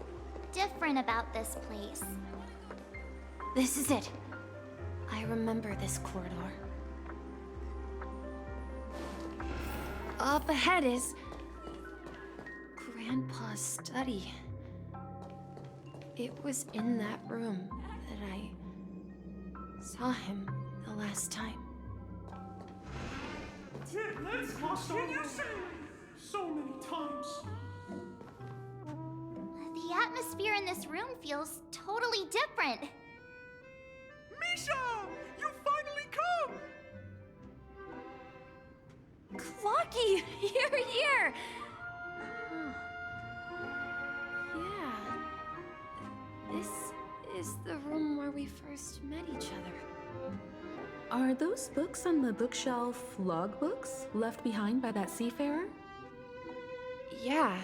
different about this place. This is it. I remember this corridor. Up ahead is Grandpa's study. It was in that room that I saw him the last time. Let's lost our way so many times. The atmosphere in this room feels totally different. Misha! You finally come! Clocky! You're here! Yeah. This is the room where we first met each other. Are those books on the bookshelf logbooks left behind by that seafarer? Yeah.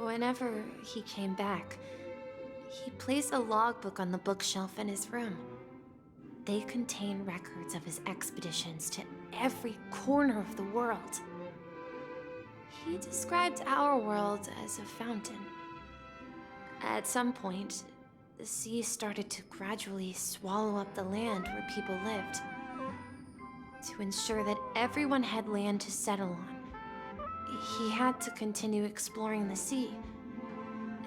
Whenever he came back, he placed a logbook on the bookshelf in his room. They contain records of his expeditions to every corner of the world. He described our world as a fountain. At some point, the sea started to gradually swallow up the land where people lived. To ensure that everyone had land to settle on, he had to continue exploring the sea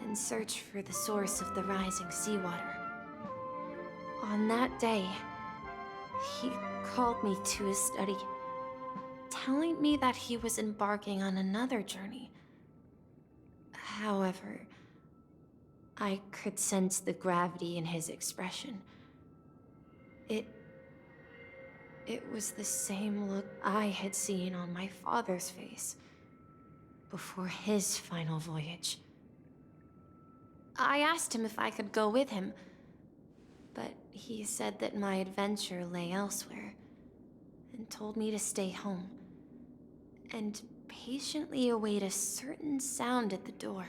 and search for the source of the rising seawater. On that day, he called me to his study, telling me that he was embarking on another journey. However, I could sense the gravity in his expression. It was the same look I had seen on my father's face before his final voyage. I asked him if I could go with him, but he said that my adventure lay elsewhere, and told me to stay home, and patiently await a certain sound at the door.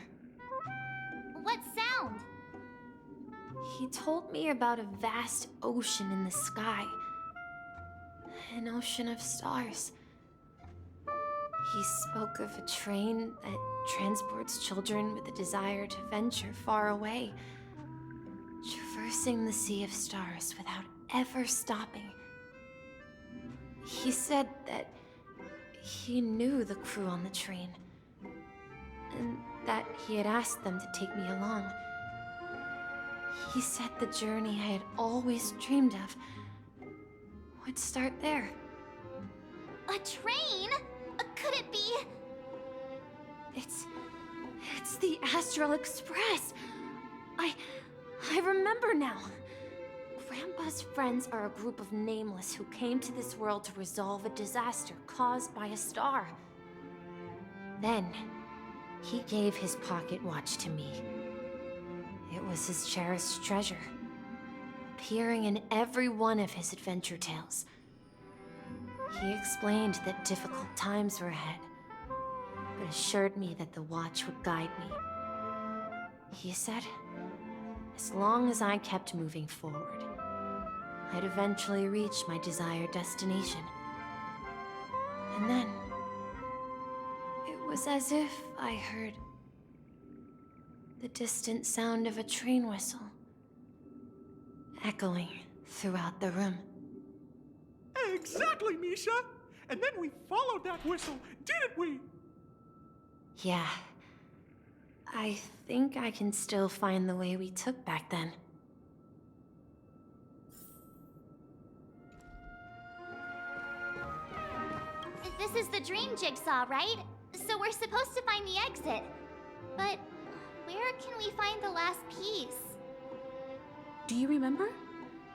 What sound? He told me about a vast ocean in the sky. An ocean of stars. He spoke of a train that transports children with a desire to venture far away, traversing the sea of stars without ever stopping. He said that he knew the crew on the train, and that he had asked them to take me along. He said the journey I had always dreamed of would start there. A train? Could it be? It's the Astral Express. I remember now. Grandpa's friends are a group of nameless who came to this world to resolve a disaster caused by a star. Then, he gave his pocket watch to me. It was his cherished treasure, appearing in every one of his adventure tales. He explained that difficult times were ahead, but assured me that the watch would guide me. He said, as long as I kept moving forward, I'd eventually reach my desired destination. And then, it was as if I heard the distant sound of a train whistle, echoing throughout the room. Exactly, Misha! And then we followed that whistle, didn't we? Yeah. I think I can still find the way we took back then. This is the dream jigsaw, right? So we're supposed to find the exit. But where can we find the last piece? Do you remember?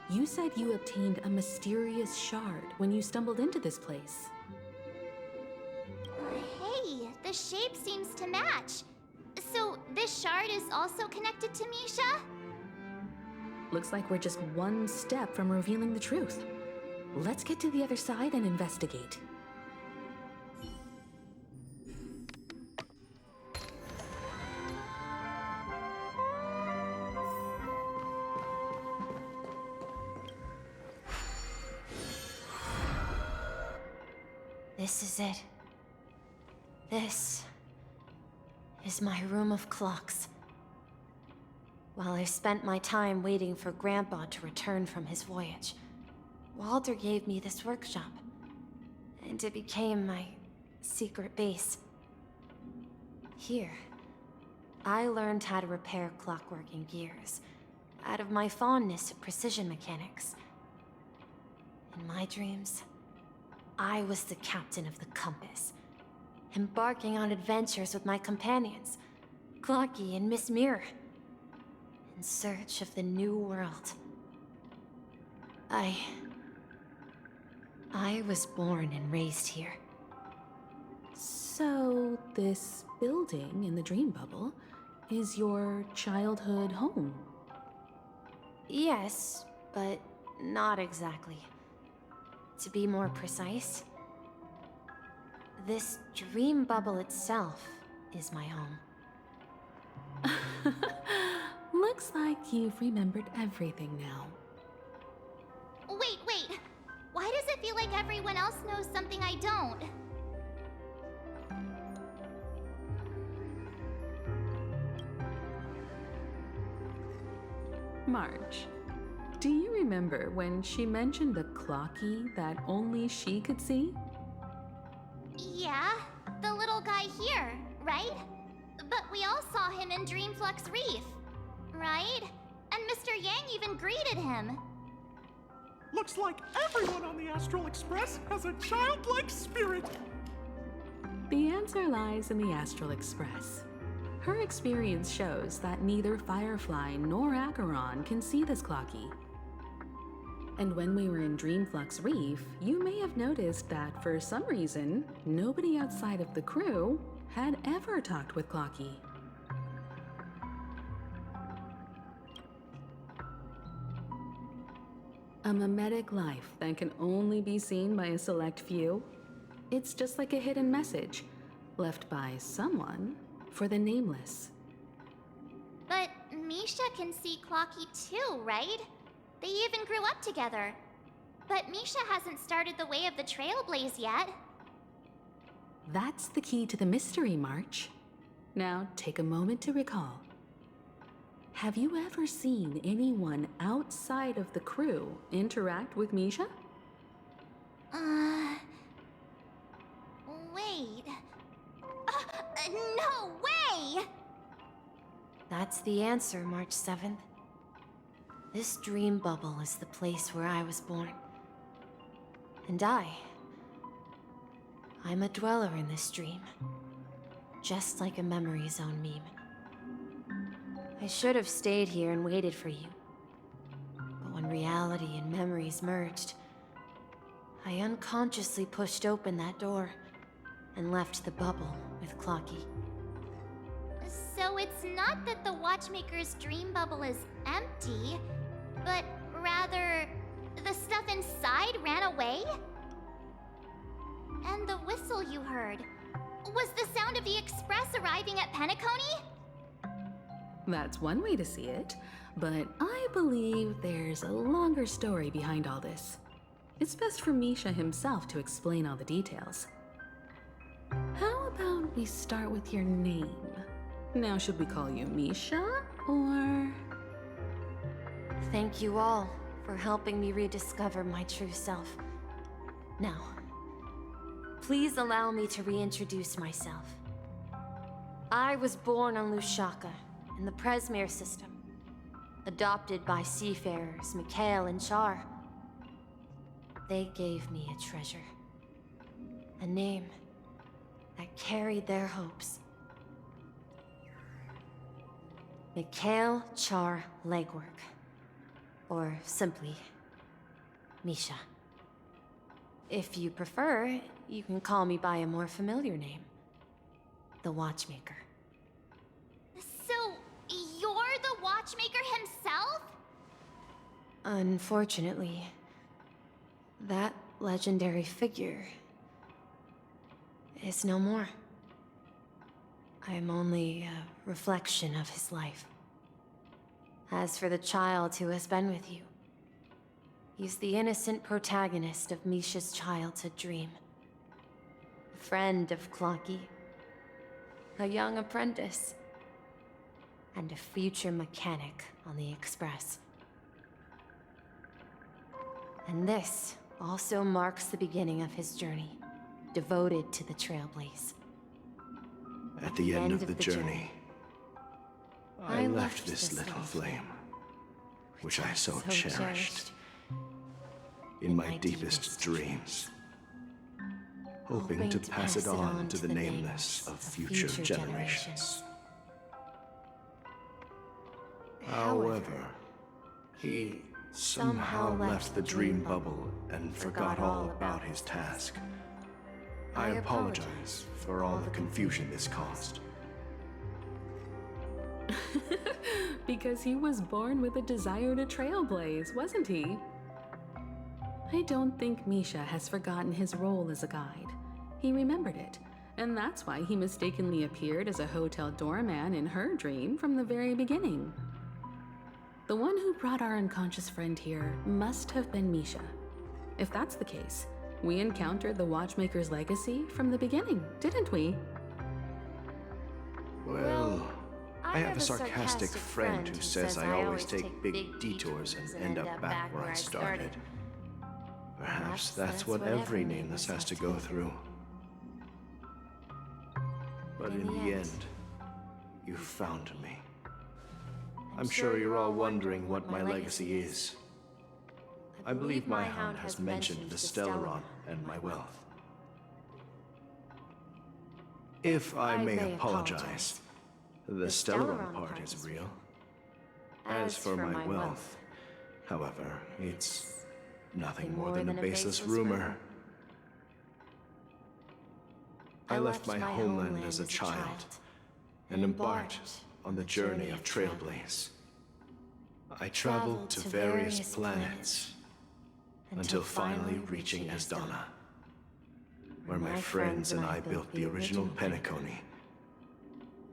You said you obtained a mysterious shard when you stumbled into this place. Hey, the shape seems to match. So this shard is also connected to Misha? Looks like we're just one step from revealing the truth. Let's get to the other side and investigate. This is it. This is my room of clocks. While I spent my time waiting for Grandpa to return from his voyage, Walter gave me this workshop, and it became my secret base. Here, I learned how to repair clockworking gears out of my fondness of precision mechanics. In my dreams, I was the captain of the compass, embarking on adventures with my companions, Clocky and Miss Mirror, in search of the new world. I was born and raised here. So, this building in the dream bubble is your childhood home? Yes, but not exactly. To be more precise, this dream bubble itself is my home. Looks like you've remembered everything now. Wait. Why does it feel like everyone else knows something I don't? March, do you remember when she mentioned the clocky that only she could see? Yeah, the little guy here, right? But we all saw him in Dreamflux Reef, right? And Mr. Yang even greeted him. Looks like everyone on the Astral Express has a childlike spirit. The answer lies in the Astral Express. Her experience shows that neither Firefly nor Acheron can see this clocky. And when we were in Dreamflux Reef, you may have noticed that for some reason, nobody outside of the crew had ever talked with Clocky. A mimetic life that can only be seen by a select few? It's just like a hidden message, left by someone for the nameless. But Misha can see Clocky too, right? They even grew up together. But Misha hasn't started the way of the Trailblaze yet. That's the key to the mystery, March. Now take a moment to recall. Have you ever seen anyone outside of the crew interact with Misha? Wait. No way! That's the answer, March 7th. This dream bubble is the place where I was born. And I'm a dweller in this dream. Just like a memory zone meme. I should have stayed here and waited for you. But when reality and memories merged, I unconsciously pushed open that door and left the bubble with Clocky. So it's not that the Watchmaker's dream bubble is empty, but rather the stuff inside ran away? And the whistle you heard was the sound of the Express arriving at Penacony? That's one way to see it, but I believe there's a longer story behind all this. It's best for Misha himself to explain all the details. How about we start with your name? Now, should we call you Misha, or...? Thank you all for helping me rediscover my true self. Now, please allow me to reintroduce myself. I was born on Lushaka, in the Presmere system, adopted by seafarers Mikhail and Char. They gave me a treasure, a name that carried their hopes. Mikhail Char Legwork, or simply, Misha. If you prefer, you can call me by a more familiar name, the Watchmaker. So, you're the Watchmaker himself? Unfortunately, that legendary figure is no more. I am only a reflection of his life. As for the child who has been with you, he's the innocent protagonist of Misha's childhood dream. friend of Clocky, a young apprentice, and a future mechanic on the Express. And this also marks the beginning of his journey, devoted to the Trailblaze. At the end of the journey, I left this little flame, which I so cherished, in my deepest dreams, hoping to pass it on to the nameless of future generations. However, he somehow left the dream bubble and forgot all about his task. I apologize for all the confusion this caused. Because he was born with a desire to trailblaze, wasn't he? I don't think Misha has forgotten his role as a guide. He remembered it, and that's why he mistakenly appeared as a hotel doorman in her dream from the very beginning. The one who brought our unconscious friend here must have been Misha. If that's the case, we encountered the Watchmaker's legacy from the beginning, didn't we? Well, I have a sarcastic friend who says I always take big detours and end up back where I started. Perhaps that's what every nameless has to go through. But in the end, you found me. I'm sure you're all wondering what my legacy is. I believe my hound has mentioned the Stellaron and my wealth. If I may apologize, the Stellaron part is real. As for my wealth, however, it's nothing more than a baseless rumor. I left my homeland as a child and embarked on the journey of Trailblaze. I traveled to various planets until finally reaching Asdana, where my friends and I built the original Penacony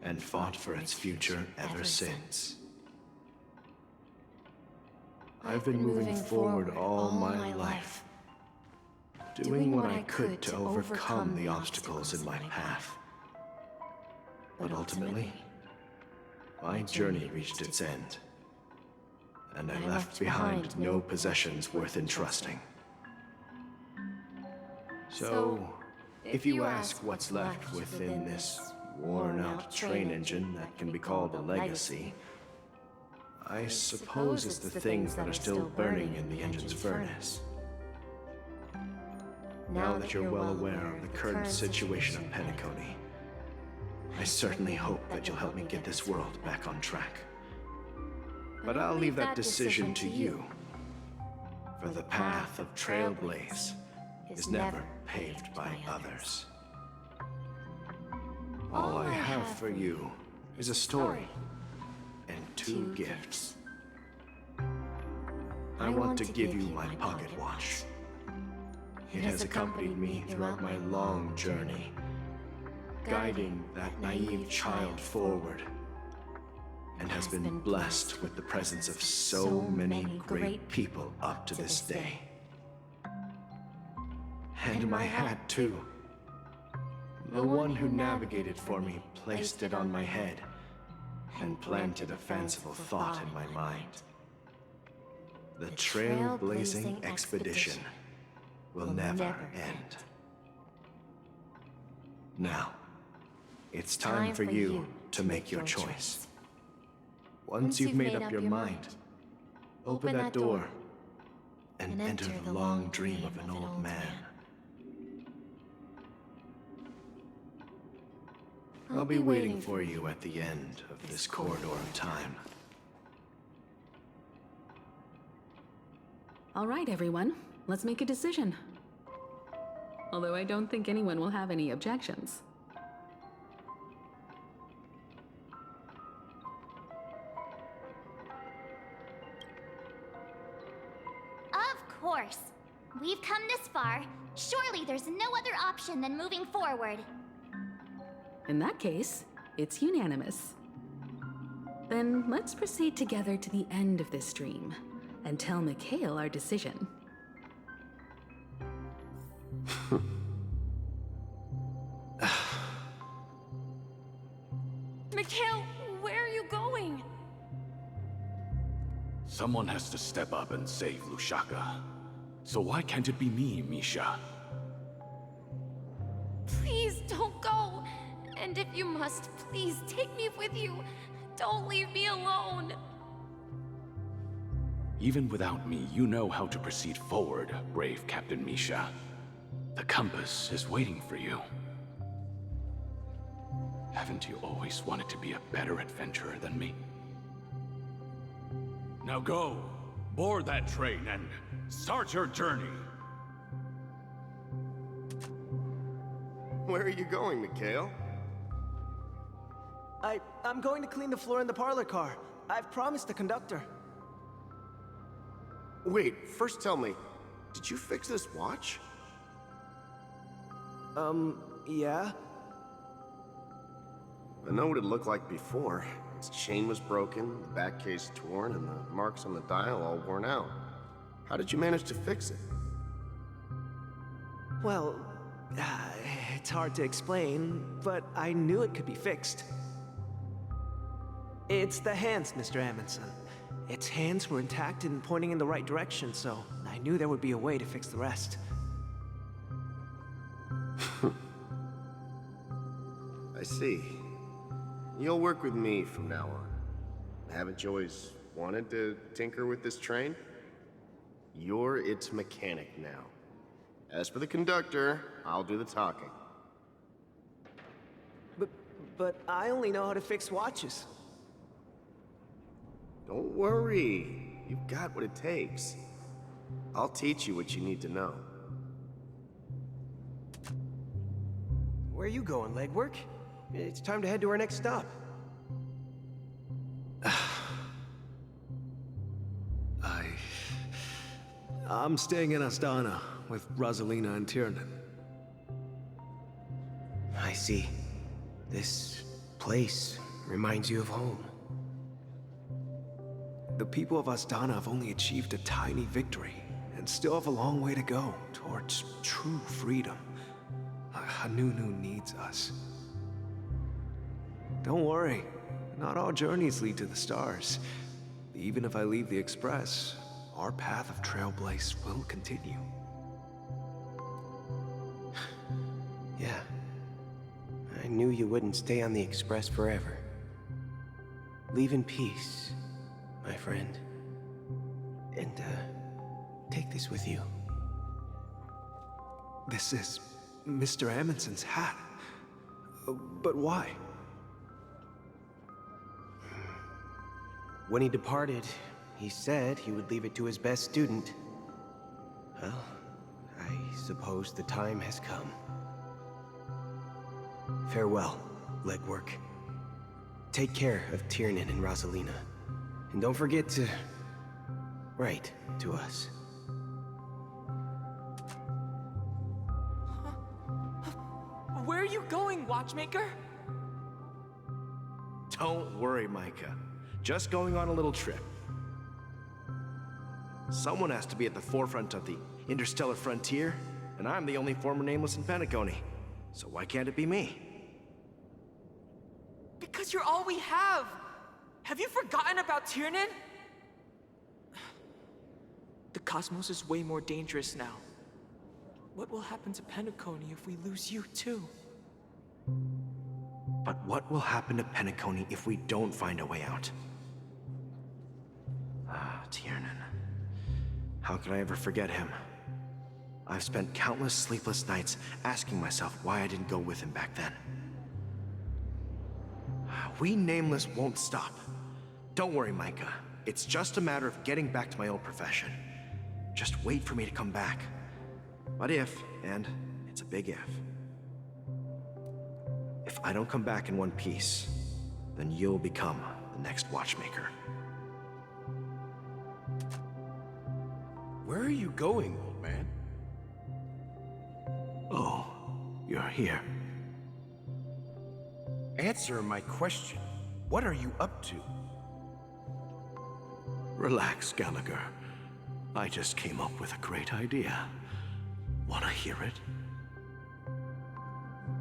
and fought for its future ever since. I've been moving forward all my life, doing what I could to overcome the obstacles in my path. But ultimately, my journey reached its end, and I left behind no possessions worth entrusting. So, if you ask what's left within this worn-out train engine that can be called a legacy, I suppose it's the things that are still burning in the engine's furnace. Now that you're well aware of the current situation of Penacony, I certainly hope that you'll help me get this world back on track. But I'll leave that decision to you, for the path of Trailblaze is never paved by others. All I have for you is a story and 2 gifts. I want to give you my pocket watch. It has accompanied me throughout my long journey, guiding that naive child forward, and has been blessed with the presence of so many great people up to this day. And my hat, too. The one who navigated for me placed it on my head and planted a fanciful thought in my mind. The trailblazing expedition will never end. Now, it's time for you to make your choice. Once you've made up your mind, open that door and enter the long dream of an old man. I'll be waiting for you at the end of this corridor of time. All right, everyone, let's make a decision. Although I don't think anyone will have any objections. Of course. We've come this far. Surely there's no other option than moving forward. In that case, it's unanimous. Then let's proceed together to the end of this dream and tell Mikhail our decision. Kale, where are you going? Someone has to step up and save Lushaka. So why can't it be me, Misha? Please don't go. And if you must, please take me with you. Don't leave me alone. Even without me, you know how to proceed forward, brave Captain Misha. The compass is waiting for you. Haven't you always wanted to be a better adventurer than me? Now go, board that train and start your journey. Where are you going, Mikhail? I'm going to clean the floor in the parlor car. I've promised the conductor. Wait, first tell me, did you fix this watch? Yeah? I know what it looked like before. Its chain was broken, the back case torn, and the marks on the dial all worn out. How did you manage to fix it? Well, it's hard to explain, but I knew it could be fixed. It's the hands, Mr. Amundsen. Its hands were intact and pointing in the right direction, so I knew there would be a way to fix the rest. I see. You'll work with me from now on. Haven't you always wanted to tinker with this train? You're its mechanic now. As for the conductor, I'll do the talking. But I only know how to fix watches. Don't worry. You've got what it takes. I'll teach you what you need to know. Where are you going, legwork? It's time to head to our next stop. I'm staying in Astana with Rosalina and Tiernan. I see. This place reminds you of home. The people of Astana have only achieved a tiny victory, and still have a long way to go towards true freedom. Hanunu needs us. Don't worry, not all journeys lead to the stars. Even if I leave the Express, our path of Trailblaze will continue. Yeah. I knew you wouldn't stay on the Express forever. Leave in peace, my friend. And, take this with you. This is Mr. Amundsen's hat. But why? When he departed, he said he would leave it to his best student. Well, I suppose the time has come. Farewell, legwork. Take care of Tiernan and Rosalina. And don't forget to write to us. Where are you going, Watchmaker? Don't worry, Micah. Just going on a little trip. Someone has to be at the forefront of the interstellar frontier, and I'm the only former nameless in Penacony. So why can't it be me? Because you're all we have! Have you forgotten about Tiernan? The cosmos is way more dangerous now. What will happen to Penacony if we lose you too? But what will happen to Penacony if we don't find a way out? Tiernan. How could I ever forget him? I've spent countless sleepless nights asking myself why I didn't go with him back then. We Nameless won't stop. Don't worry, Micah. It's just a matter of getting back to my old profession. Just wait for me to come back. But if, and it's a big if I don't come back in one piece, then you'll become the next Watchmaker. Where are you going, old man? Oh, you're here. Answer my question. What are you up to? Relax, Gallagher. I just came up with a great idea. Wanna hear it?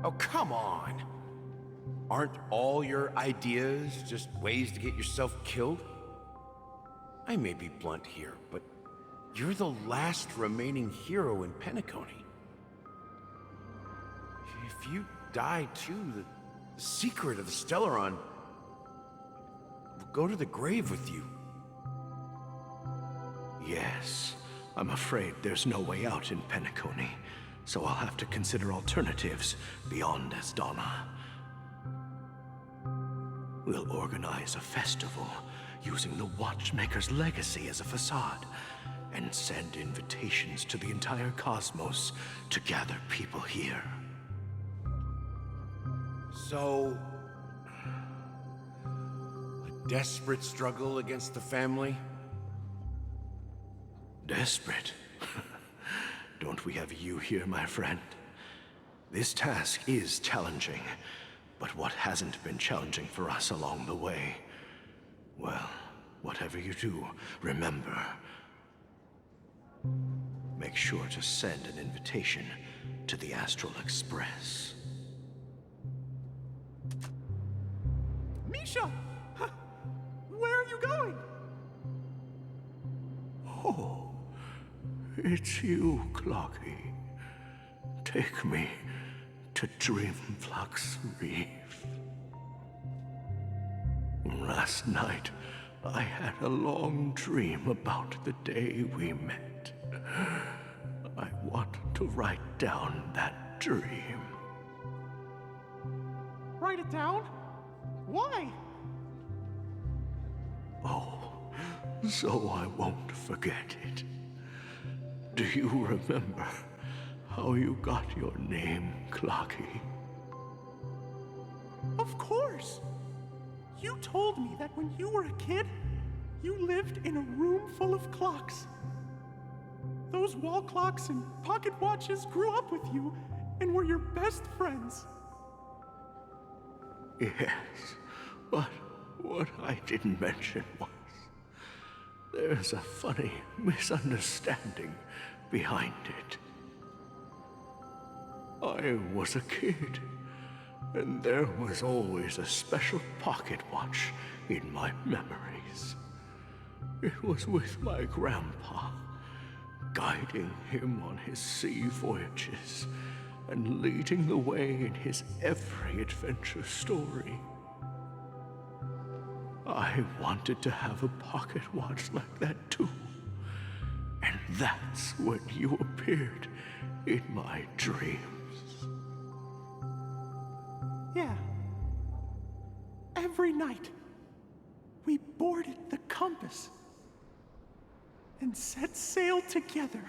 Oh, come on. Aren't all your ideas just ways to get yourself killed? I may be blunt here, but you're the last remaining hero in Penacony. If you die too, the secret of the Stellaron will go to the grave with you. Yes, I'm afraid there's no way out in Penacony, so I'll have to consider alternatives beyond Asdana. We'll organize a festival using the Watchmaker's legacy as a facade, and send invitations to the entire cosmos to gather people here. So, a desperate struggle against the family? Desperate? Don't we have you here, my friend? This task is challenging, but what hasn't been challenging for us along the way? Well, whatever you do, remember, make sure to send an invitation to the Astral Express. Misha! Where are you going? Oh, it's you, Clocky. Take me to Dreamflux Reef. Last night, I had a long dream about the day we met. I want to write down that dream. Write it down? Why? Oh, so I won't forget it. Do you remember how you got your name, Clocky? Of course! You told me that when you were a kid, you lived in a room full of clocks. Those wall clocks and pocket watches grew up with you and were your best friends. Yes, but what I didn't mention was there's a funny misunderstanding behind it. I was a kid, and there was always a special pocket watch in my memories. It was with my grandpa, guiding him on his sea voyages and leading the way in his every adventure story. I wanted to have a pocket watch like that too. And that's when you appeared in my dreams. Yeah. Every night, we boarded the compass and set sail together.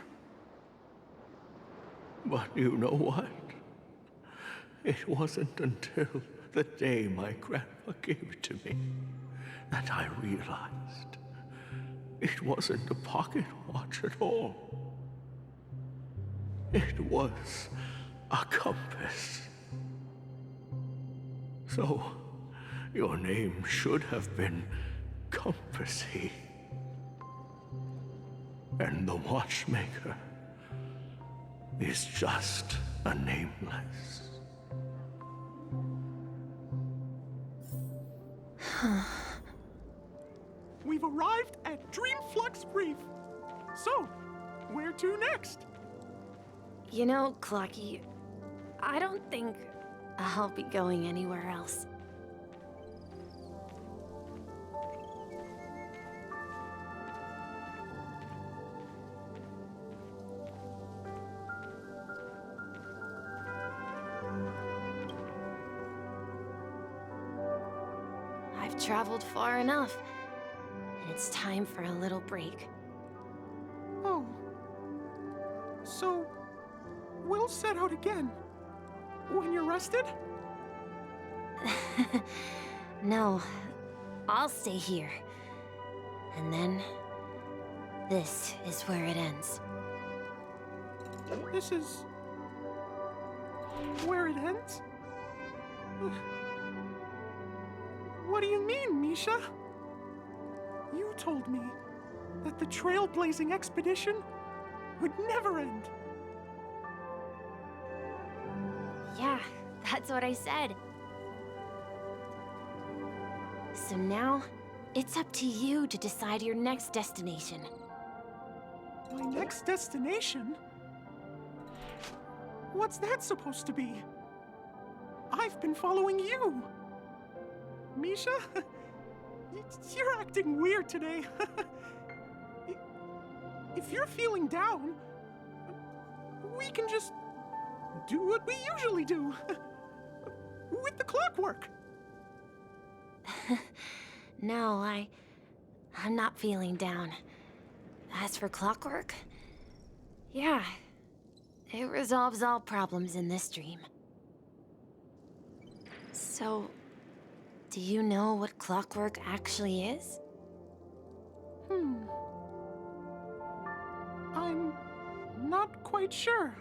But you know what? It wasn't until the day my grandpa gave it to me that I realized it wasn't a pocket watch at all. It was a compass. So, your name should have been Compassy. And the Watchmaker is just a nameless. We've arrived at Dreamflux Reef. So, where to next? You know, Clocky, I don't think I'll be going anywhere else. I've traveled far enough, and it's time for a little break. Oh. So, we'll set out again. When you're rested? No, I'll stay here. And then, this is where it ends. This is where it ends? What do you mean, Misha? You told me that the Trailblazing expedition would never end. Yeah, that's what I said. So now, it's up to you to decide your next destination. My next destination? What's that supposed to be? I've been following you. Misha? You're acting weird today. If you're feeling down, we can just do what we usually do. With the clockwork. No, I'm not feeling down. As for clockwork, yeah, it resolves all problems in this dream. So, do you know what clockwork actually is? I'm not quite sure.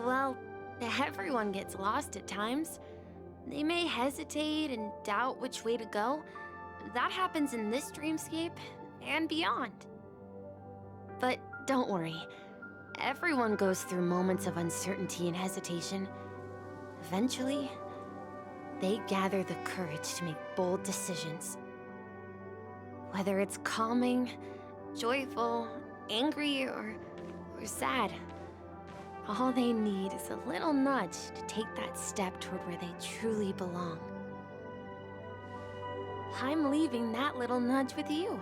Well, everyone gets lost at times. They may hesitate and doubt which way to go. That happens in this dreamscape and beyond. But don't worry. Everyone goes through moments of uncertainty and hesitation. Eventually, they gather the courage to make bold decisions. Whether it's calming, joyful, angry, or sad, all they need is a little nudge to take that step toward where they truly belong. I'm leaving that little nudge with you,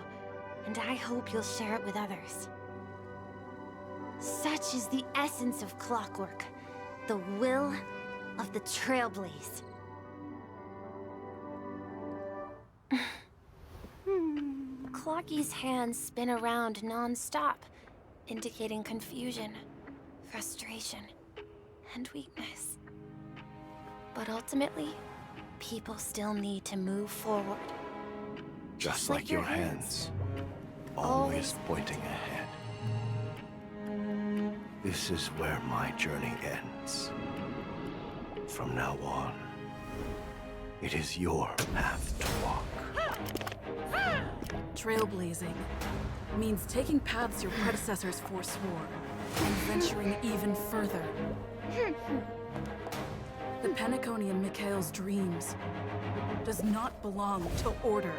and I hope you'll share it with others. Such is the essence of clockwork, the will of the Trailblaze. Clocky's hands spin around non-stop, indicating confusion, frustration, and weakness. But ultimately, people still need to move forward. Just like your hands, always pointing ahead. This is where my journey ends. From now on, it is your path to walk. Trailblazing means taking paths your predecessors forswore and venturing even further. The Penacony in Mikhail's dreams does not belong to Order.